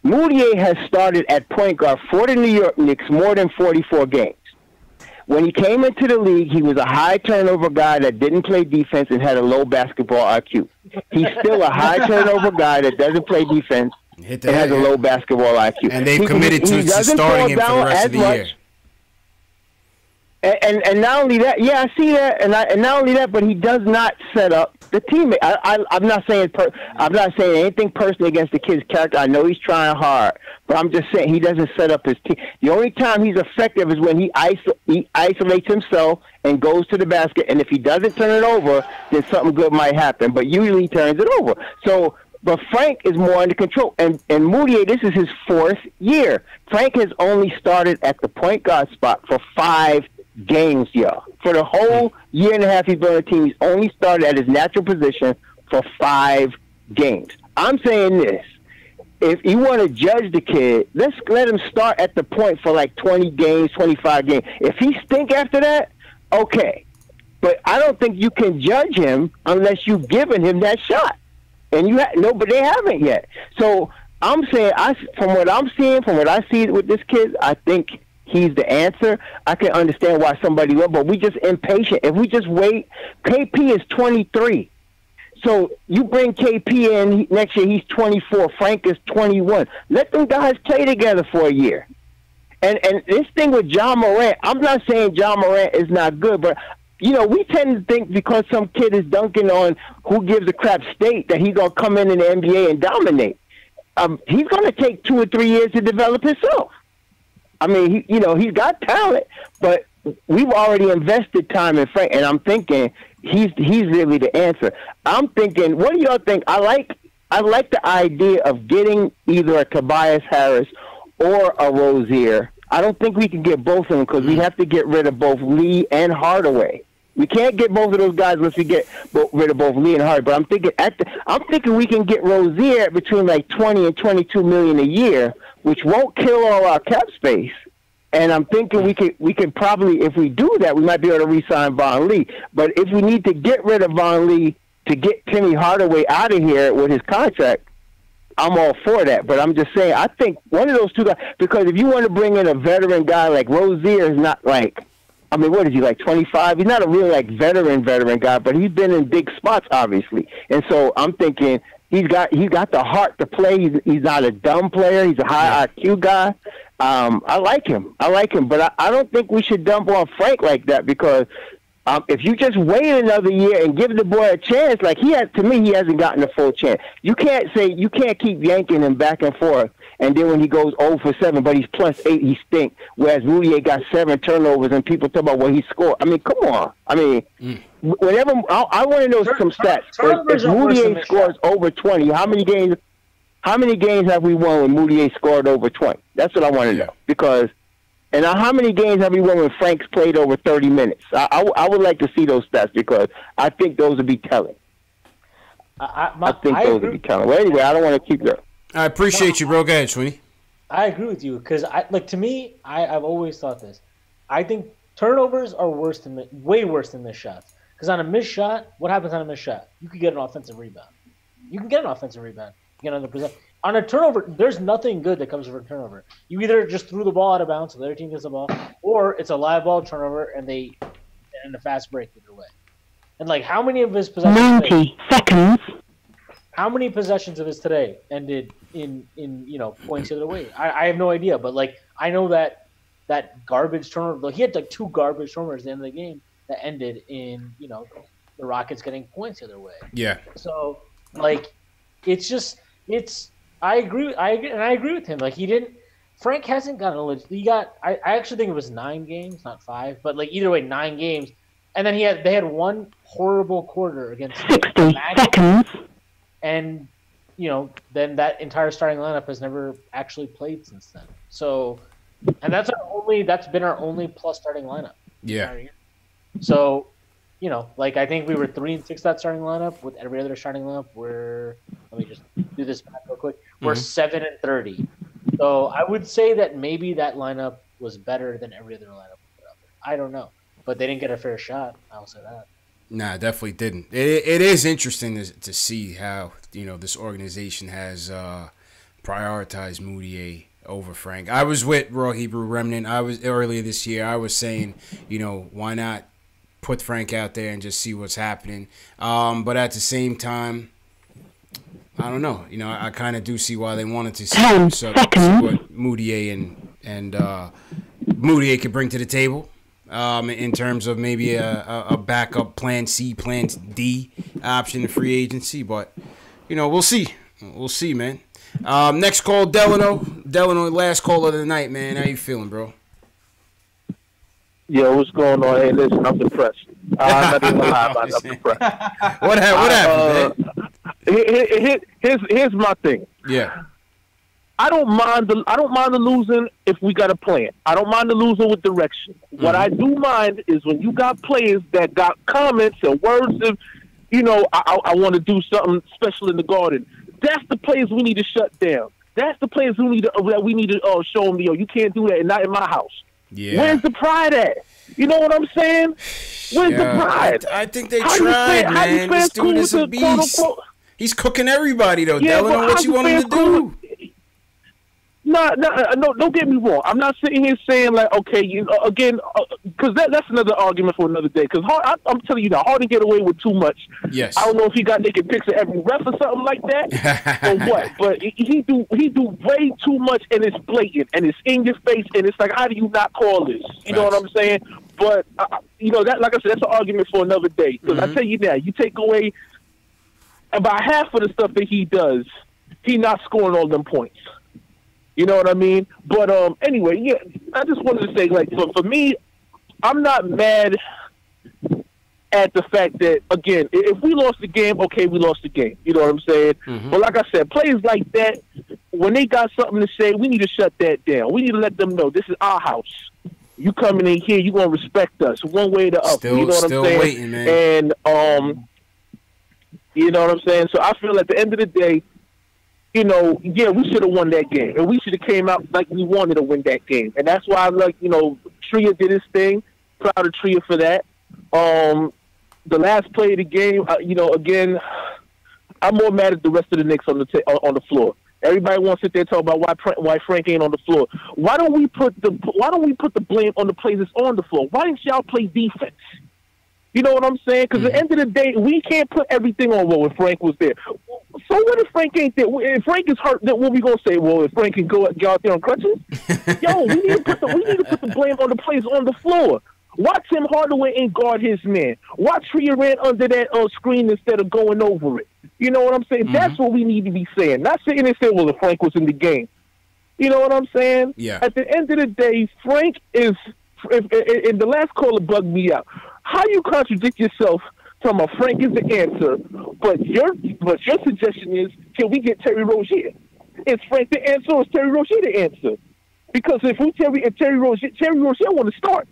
Moutier has started at point guard for the New York Knicks more than 44 games. When he came into the league, he was a high turnover guy that didn't play defense and had a low basketball IQ. He's still a high turnover guy that doesn't play defense and has a low basketball IQ. And they've committed to starting him for the rest of the year. And not only that, yeah, I see that, and not only that, but he does not set up the teammate. I'm not saying anything personally against the kid's character. I know he's trying hard, but I'm just saying he doesn't set up his team. The only time he's effective is when he isolates himself and goes to the basket, and if he doesn't turn it over, then something good might happen. But usually he turns it over. So, but Frank is more under control, and Moutier, this is his 4th year. Frank has only started at the point guard spot for 5 games, y'all. For the whole year and a half he's been on the team, he's only started at his natural position for 5 games. I'm saying this. If you want to judge the kid, let's let him start at the point for like 20 games, 25 games. If he stink after that, okay. But I don't think you can judge him unless you've given him that shot. And but they haven't yet. So I'm saying, from what I'm seeing, from what I see with this kid, I think he's the answer. I can understand why somebody will, but we just impatient. If we just wait, KP is 23. So you bring KP in next year, he's 24. Frank is 21. Let them guys play together for a year. And this thing with John Morant, I'm not saying John Morant is not good, but we tend to think because some kid is dunking on who gives a crap state that he's going to come in the NBA and dominate. He's going to take 2 or 3 years to develop himself. I mean, he's got talent, but we've already invested time in Frank, and I'm thinking he's really the answer. I'm thinking, what do y'all think? I like the idea of getting either a Tobias Harris or a Rozier. I don't think we can get both of them because we have to get rid of both Lee and Hardaway. We can't get both of those guys unless we get rid of both Lee and Hardaway. But I'm thinking we can get Rozier between like $20 and $22 million a year, which won't kill all our cap space. And I'm thinking we can probably, if we do that, we might be able to re-sign Von Lee. But if we need to get rid of Von Lee to get Timmy Hardaway out of here with his contract, I'm all for that. But I'm just saying, I think one of those two guys, because if you want to bring in a veteran guy like Rozier, is not like, I mean, what is he, like 25? He's not a real like veteran guy, but he's been in big spots obviously. And so I'm thinking he's got the heart to play. He's not a dumb player. He's a high IQ guy. I like him, but I don't think we should dump on Frank like that, because if you just wait another year and give the boy a chance, like he hasn't gotten a full chance. You can't keep yanking him back and forth, and then when he goes 0 for 7, but he's +8, he stink. Whereas Moutier got 7 turnovers, and people talk about what he scored. I mean, come on. I mean, whenever I want to know some stats. If Moutier scores over 20, how many games have we won when Moutier scored over 20? That's what I want to know. Because, and how many games have we won when Frank's played over 30 minutes? I would like to see those stats, because I think those would be telling. I think those would be telling. Well, anyway, I don't want to keep that. I appreciate you, bro. Go ahead, Sweeney. I agree with you, because to me, I've always thought this. I think turnovers are way worse than missed shots. Because on a missed shot, what happens on a missed shot? You could get an offensive rebound. You can get an offensive rebound. You get another possession. On a turnover, there's nothing good that comes from a turnover. You either just threw the ball out of bounds, so the other team gets the ball, or it's a live ball turnover and a fast break either way. And like, how many of his possessions? 90 seconds. How many possessions of his today ended in points the other way? I have no idea, but like, I know that garbage turnover. He had like 2 garbage turnovers at the end of the game that ended in the Rockets getting points the other way. Yeah. So like, I agree with him. Like, Frank hasn't gotten I actually think it was 9 games, not 5, but like either way, 9 games. And then they had one horrible quarter against 60 seconds. And then that entire starting lineup has never actually played since then. So, and that's been our only plus starting lineup. Yeah. So, like, I think we were 3-6 that starting lineup. With every other starting lineup, let me just do this math real quick. We're 7-30. So I would say that maybe that lineup was better than every other lineup we put out there. I don't know, but they didn't get a fair shot. I'll say that. Nah, definitely didn't. It is interesting to see how this organization has prioritized Moutier over Frank. I was with Raw Hebrew Remnant. Earlier this year. I was saying, why not put Frank out there and just see what's happening. But at the same time, I don't know. I kind of do see why they wanted to see what Moutier and Moutier could bring to the table. In terms of maybe a backup plan C, plan D option in free agency. But, we'll see. We'll see, man. Next call, Delano. Delano, last call of the night, man. How you feeling, bro? Yo, what's going on? Hey, listen, I'm depressed. I'm not even gonna lie about it. I'm depressed. What happened, man? Here's my thing. Yeah. I don't mind the losing if we got a plan. I don't mind the losing with direction. What I do mind is when you got players that got comments and words of, I want to do something special in the Garden. That's the players we need to shut down. That's the players we need to show them, you can't do that, and not in my house. Yeah. Where's the pride at? You know what I'm saying? Where's the pride? I think they tried, man. This dude is a beast. He's cooking everybody, though. Delano, what you want him to do? No, don't get me wrong. I'm not sitting here saying, like, okay, again, because that's another argument for another day. Because I'm telling you now, Harden get away with too much. Yes. I don't know if he got naked pics of every ref or something like that, or what. But he do way too much, and it's blatant, and it's in your face, and it's like, how do you not call this? You know what I'm saying? But that, like I said, that's an argument for another day. Because I tell you now, you take away about half of the stuff that he does, he not scoring all them points. You know what I mean? But anyway, yeah, I just wanted to say, like, for me, I'm not mad at the fact that, again, if we lost the game, okay, we lost the game. You know what I'm saying? But like I said, players like that, when they got something to say, we need to shut that down. We need to let them know this is our house. You coming in here, you gonna respect us one way or the other. You know what I'm saying? Waiting, man. And you know what I'm saying? So I feel at the end of the day, yeah, we should have won that game. And we should have came out like we wanted to win that game. And that's why, Tria did his thing. Proud of Tria for that. The last play of the game, again, I'm more mad at the rest of the Knicks on the floor. Everybody wants to sit there and talk about why Frank ain't on the floor. Why don't we put the blame on the players that's on the floor? Why didn't y'all play defense? You know what I'm saying? Because at the end of the day, we can't put everything on when Frank was there. So what if Frank ain't there? If Frank is hurt, then what we gonna say? Well, if Frank can go out there on crutches, yo, we need to put the blame on the players on the floor. Why Tim Hardaway ain't guard his man? Why Tria ran under that screen instead of going over it? You know what I'm saying? That's what we need to be saying. Not sitting there saying, well, if Frank was in the game. You know what I'm saying? Yeah. At the end of the day, Frank is. And the last caller bugged me out. How you contradict yourself talking about Frank is the answer, but your suggestion is, can we get Terry Rozier? Is Frank the answer or is Terry Rozier the answer? Because if Terry Rozier want to start.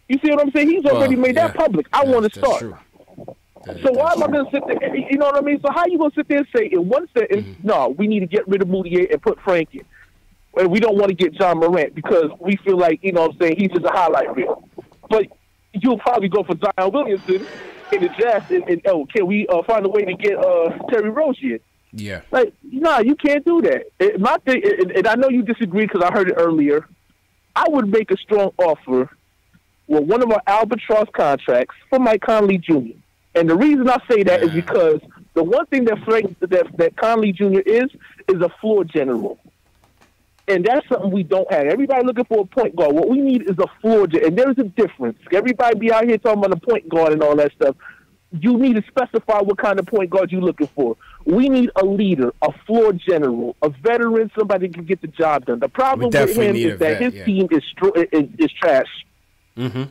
You see what I'm saying? He's already made that public. I want to start. So why am I going to sit there? You know what I mean? So how you going to sit there and say in one sentence, no, we need to get rid of Moutier and put Frank in. And we don't want to get John Morant because we feel like, you know what I'm saying, he's just a highlight reel. But you'll probably go for Zion Williamson in the draft and can we find a way to get Terry Rozier? Yeah. Like, nah, you can't do that. My thing, and I know you disagree because I heard it earlier, I would make a strong offer with one of our albatross contracts for Mike Conley Jr. And the reason I say that is because the one thing that Conley Jr. is a floor general. And that's something we don't have. Everybody looking for a point guard. What we need is a floor general. And there's a difference. Everybody be out here talking about a point guard and all that stuff. You need to specify what kind of point guard you're looking for. We need a leader, a floor general, a veteran, somebody who can get the job done. The problem with him is that his team is trash. Mm-hmm.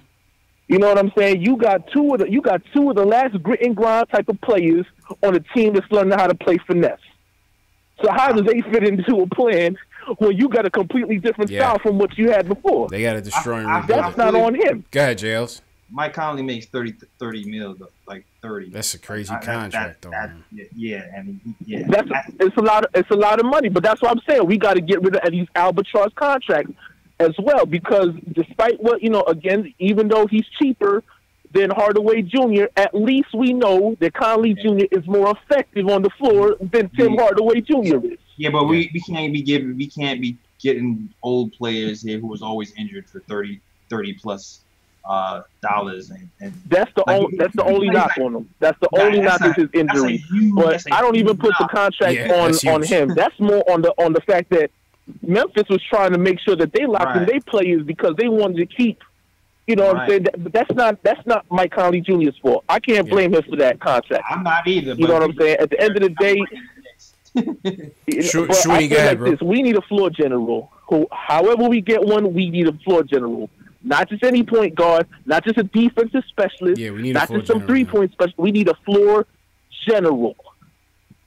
You know what I'm saying? You got two of the last grit and grind type of players on a team that's learning how to play finesse. So how does they fit into a plan when you got a completely different style from what you had before? They got to destroy and rebuild. That's not on him. Go ahead, JLs. Mike Conley makes 30 mil, like 30. That's a crazy contract, though. Man. Yeah, I mean, yeah. It's a lot of money, but that's what I'm saying. We got to get rid of these albatross contracts as well, because despite what, again, even though he's cheaper than Hardaway Jr., at least we know that Conley Jr. is more effective on the floor than Tim Hardaway Jr. is. Yeah, but we can't be getting old players here who was always injured for $30 plus dollars, and that's the only knock on him. That's the only knock is his injury. But I don't even put the contract on him. That's more on the fact that Memphis was trying to make sure that they locked in their players because they wanted to keep. You know what I'm saying? But that's not Mike Conley Jr.'s fault. I can't blame him for that contract. I'm not either. You know what I'm saying? At the end of the day, Shwinny, go ahead, bro. We need a floor general. However we get one, we need a floor general. Not just any point guard, not just a defensive specialist, not just some 3-point specialist. We need a floor general.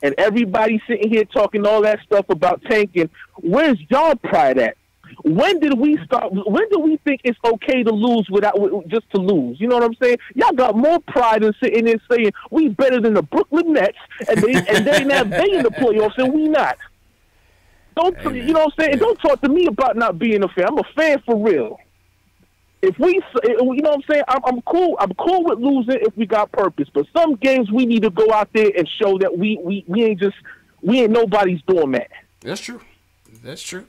And everybody sitting here talking all that stuff about tanking. Where's y'all pride at? When did we start? When do we think it's okay to lose just to lose? You know what I'm saying? Y'all got more pride than sitting there saying we better than the Brooklyn Nets, and they in the playoffs and we not. You know what I'm saying? Don't talk to me about not being a fan. I'm a fan for real. If we, you know what I'm saying? I'm cool. I'm cool with losing if we got purpose. But some games we need to go out there and show that we ain't nobody's doormat. That's true. That's true.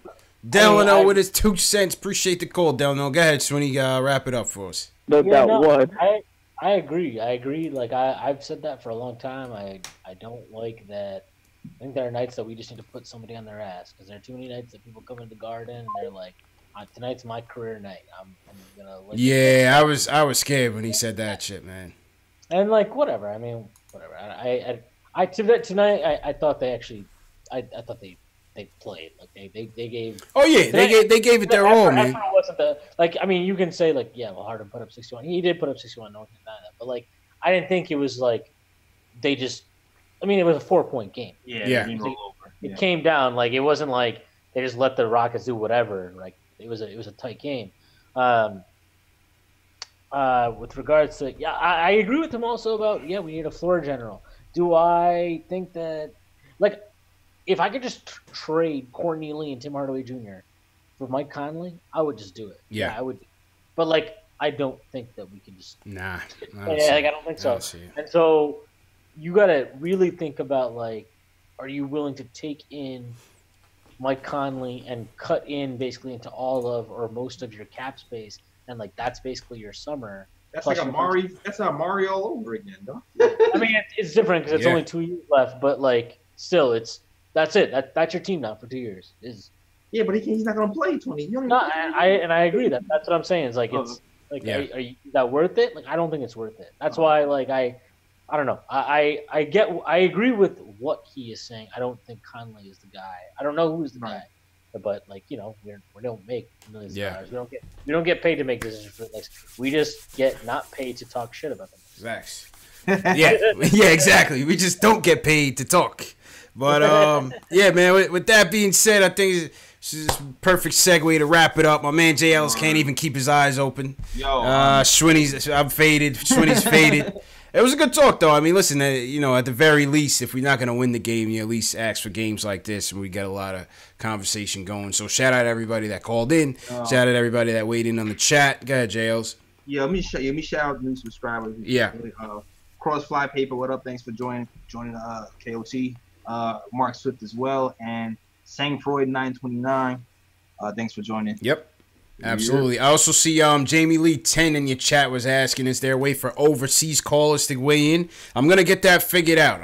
Delano with his 2 cents. Appreciate the call, Delano. Go ahead, Swinny. Wrap it up for us. I agree. Like I've said that for a long time. I don't like that. I think there are nights that we just need to put somebody on their ass because there are too many nights that people come into the Garden and they're like, tonight's my career night. I'm gonna. I was scared when he said that shit, man. And like whatever. I mean, whatever. Tonight I thought they actually. I thought they played like they gave. Oh yeah, they gave it their all, man. I mean, you can say like, yeah, well, Harden put up 61. He did put up 61. No one can deny that. But like, I didn't think it was like they just. I mean, it was a 4-point game. Yeah. It came down like it wasn't like they just let the Rockets do whatever. Like it was a tight game. With regards to I agree with him also about we need a floor general. Do I think that like if I could just trade Courtney Lee and Tim Hardaway Jr. for Mike Conley, I would just do it. Yeah, I would. But like I don't think that we can just I don't think so. And so you got to really think about like, are you willing to take in Mike Conley and cut in basically into all of or most of your cap space, and like that's basically your summer. That's like Amari. That's Amari all over again, though. I mean, it's different because it's only 2 years left, but like still, that's it. That's your team now for 2 years. Yeah, but he's not gonna play 20. No, I agree that's what I'm saying. It's like it's like is that worth it? Like I don't think it's worth it. That's why like I don't know. I agree with what he is saying. I don't think Conley is the guy. I don't know who's the guy, but like we don't make millions of dollars. We don't get paid to make decisions for like we just get not paid to talk shit about them. Facts. Yeah, exactly. We just don't get paid to talk. But yeah, man. With that being said, I think this is a perfect segue to wrap it up. My man J. Ellis can't even keep his eyes open. Schwinny's, I'm faded. Schwinny's faded. It was a good talk, though. I mean, listen, at the very least, if we're not going to win the game, you at least ask for games like this, and we get a lot of conversation going. So shout out to everybody that called in. Shout out to everybody that weighed in on the chat. Go ahead, JLs. Yeah, let me shout out new subscribers. Yeah. Crossfly Paper, what up? Thanks for joining KOT. Mark Swift as well, and Sang Freud 929. Thanks for joining. Yep. Absolutely. I also see Jamie Lee 10 in your chat was asking, is there a way for overseas callers to weigh in? I'm going to get that figured out.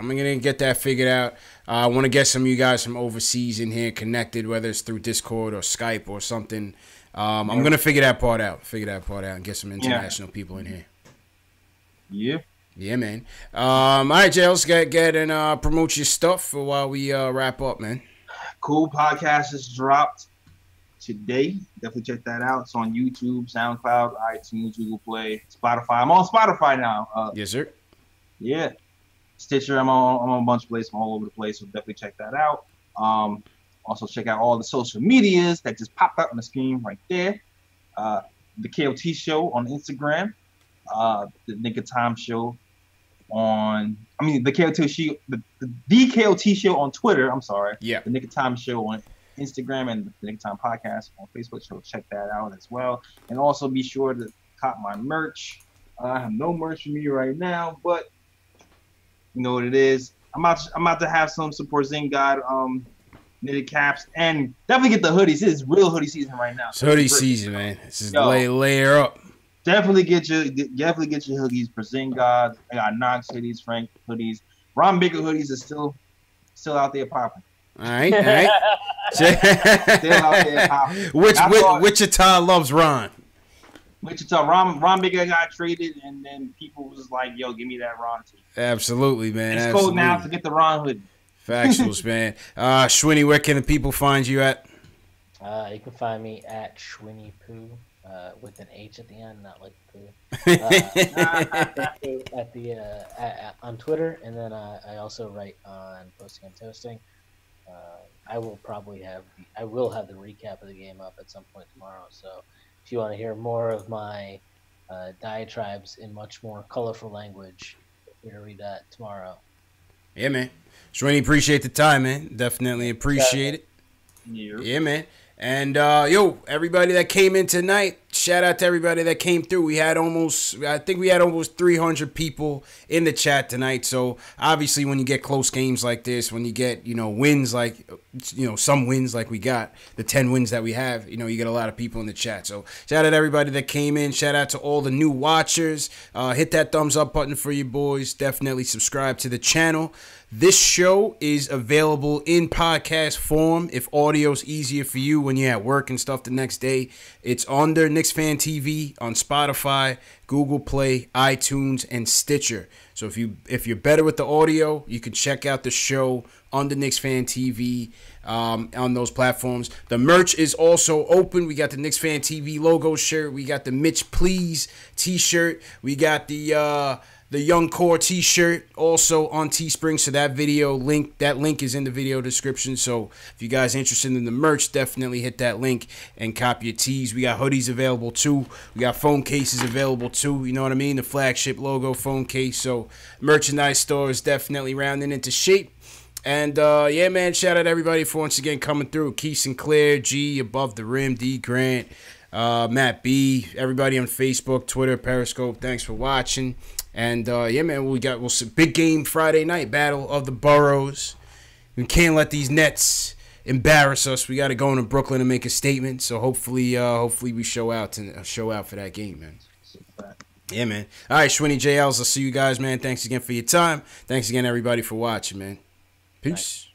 I want to get some of you guys from overseas in here connected, whether it's through Discord or Skype or something. I'm going to figure that part out and get some international people in here. Yeah. Yeah, man. All right, Jay, let's get and promote your stuff while we wrap up, man. Cool. Podcast just dropped today. Definitely check that out. It's on YouTube, SoundCloud, iTunes, Google Play, Spotify. I'm on Spotify now. Yes, sir. Yeah. Stitcher, I'm on a bunch of places. I'm all over the place, so definitely check that out. Also check out all the social medias that just popped up on the screen right there. The KOT Show on Instagram. The Nick of Time Show the KOT Show, the KOT Show on Twitter. I'm sorry. Yeah. The Nick of Time Show on Instagram and the Nick of Time Podcast on Facebook. So check that out as well. And also be sure to cop my merch. I have no merch for me right now, but you know what it is. I'm about to have some Porzingis God knitted caps and definitely get the hoodies. This is real hoodie season right now. It's hoodie season, man. This is layer up. Definitely get your hoodies. Porzingis God. I got Knox hoodies, Frank hoodies. Ron Baker hoodies is still out there popping. All right. Still out there popping. Wichita loves Ron. Wichita, Ron Baker got traded, and then people was like, "Yo, give me that Ron too." Absolutely, man. It's cold now to get the Ron hoodie. Factuals, man. Schwinny, where can the people find you at? You can find me at Schwinny Poo. With an H at the end, not like poo. On Twitter, and then I also write on Posting and Toasting. I will have the recap of the game up at some point tomorrow. So if you want to hear more of my diatribes in much more colorful language, you're gonna read that tomorrow. Yeah, man. Shwayne, appreciate the time, man. Definitely appreciate it. Yeah, man. And, everybody that came in tonight, shout out to everybody that came through. I think we had almost 300 people in the chat tonight. So, obviously, when you get close games like this, when you get, wins like, some wins like we got, the 10 wins that we have, you get a lot of people in the chat. So, shout out to everybody that came in. Shout out to all the new watchers. Hit that thumbs up button for you boys. Definitely subscribe to the channel. This show is available in podcast form if audio's easier for you when you're at work and stuff the next day. It's under KnicksFanTV on Spotify, Google Play, iTunes, and Stitcher. So if you're better with the audio, you can check out the show under KnicksFanTV on those platforms. The merch is also open. We got the KnicksFanTV logo shirt. We got the Mitch Please t-shirt. We got the Young Core t-shirt also on Teespring. So that link is in the video description. So if you guys are interested in the merch, definitely hit that link and cop your tees. We got hoodies available too. We got phone cases available too. You know what I mean? The flagship logo phone case. So merchandise store is definitely rounding into shape. And yeah, man, shout out to everybody for once again coming through. Keith Sinclair, G, Above the Rim, D Grant, Matt B, everybody on Facebook, Twitter, Periscope. Thanks for watching. And yeah, man, we'll see big game Friday night, Battle of the Boroughs. We can't let these Nets embarrass us. We got to go into Brooklyn and make a statement. So hopefully we show out for that game, man. Yeah, man. All right, Schwinny JLs. I'll see you guys, man. Thanks again for your time. Thanks again, everybody, for watching, man. Peace.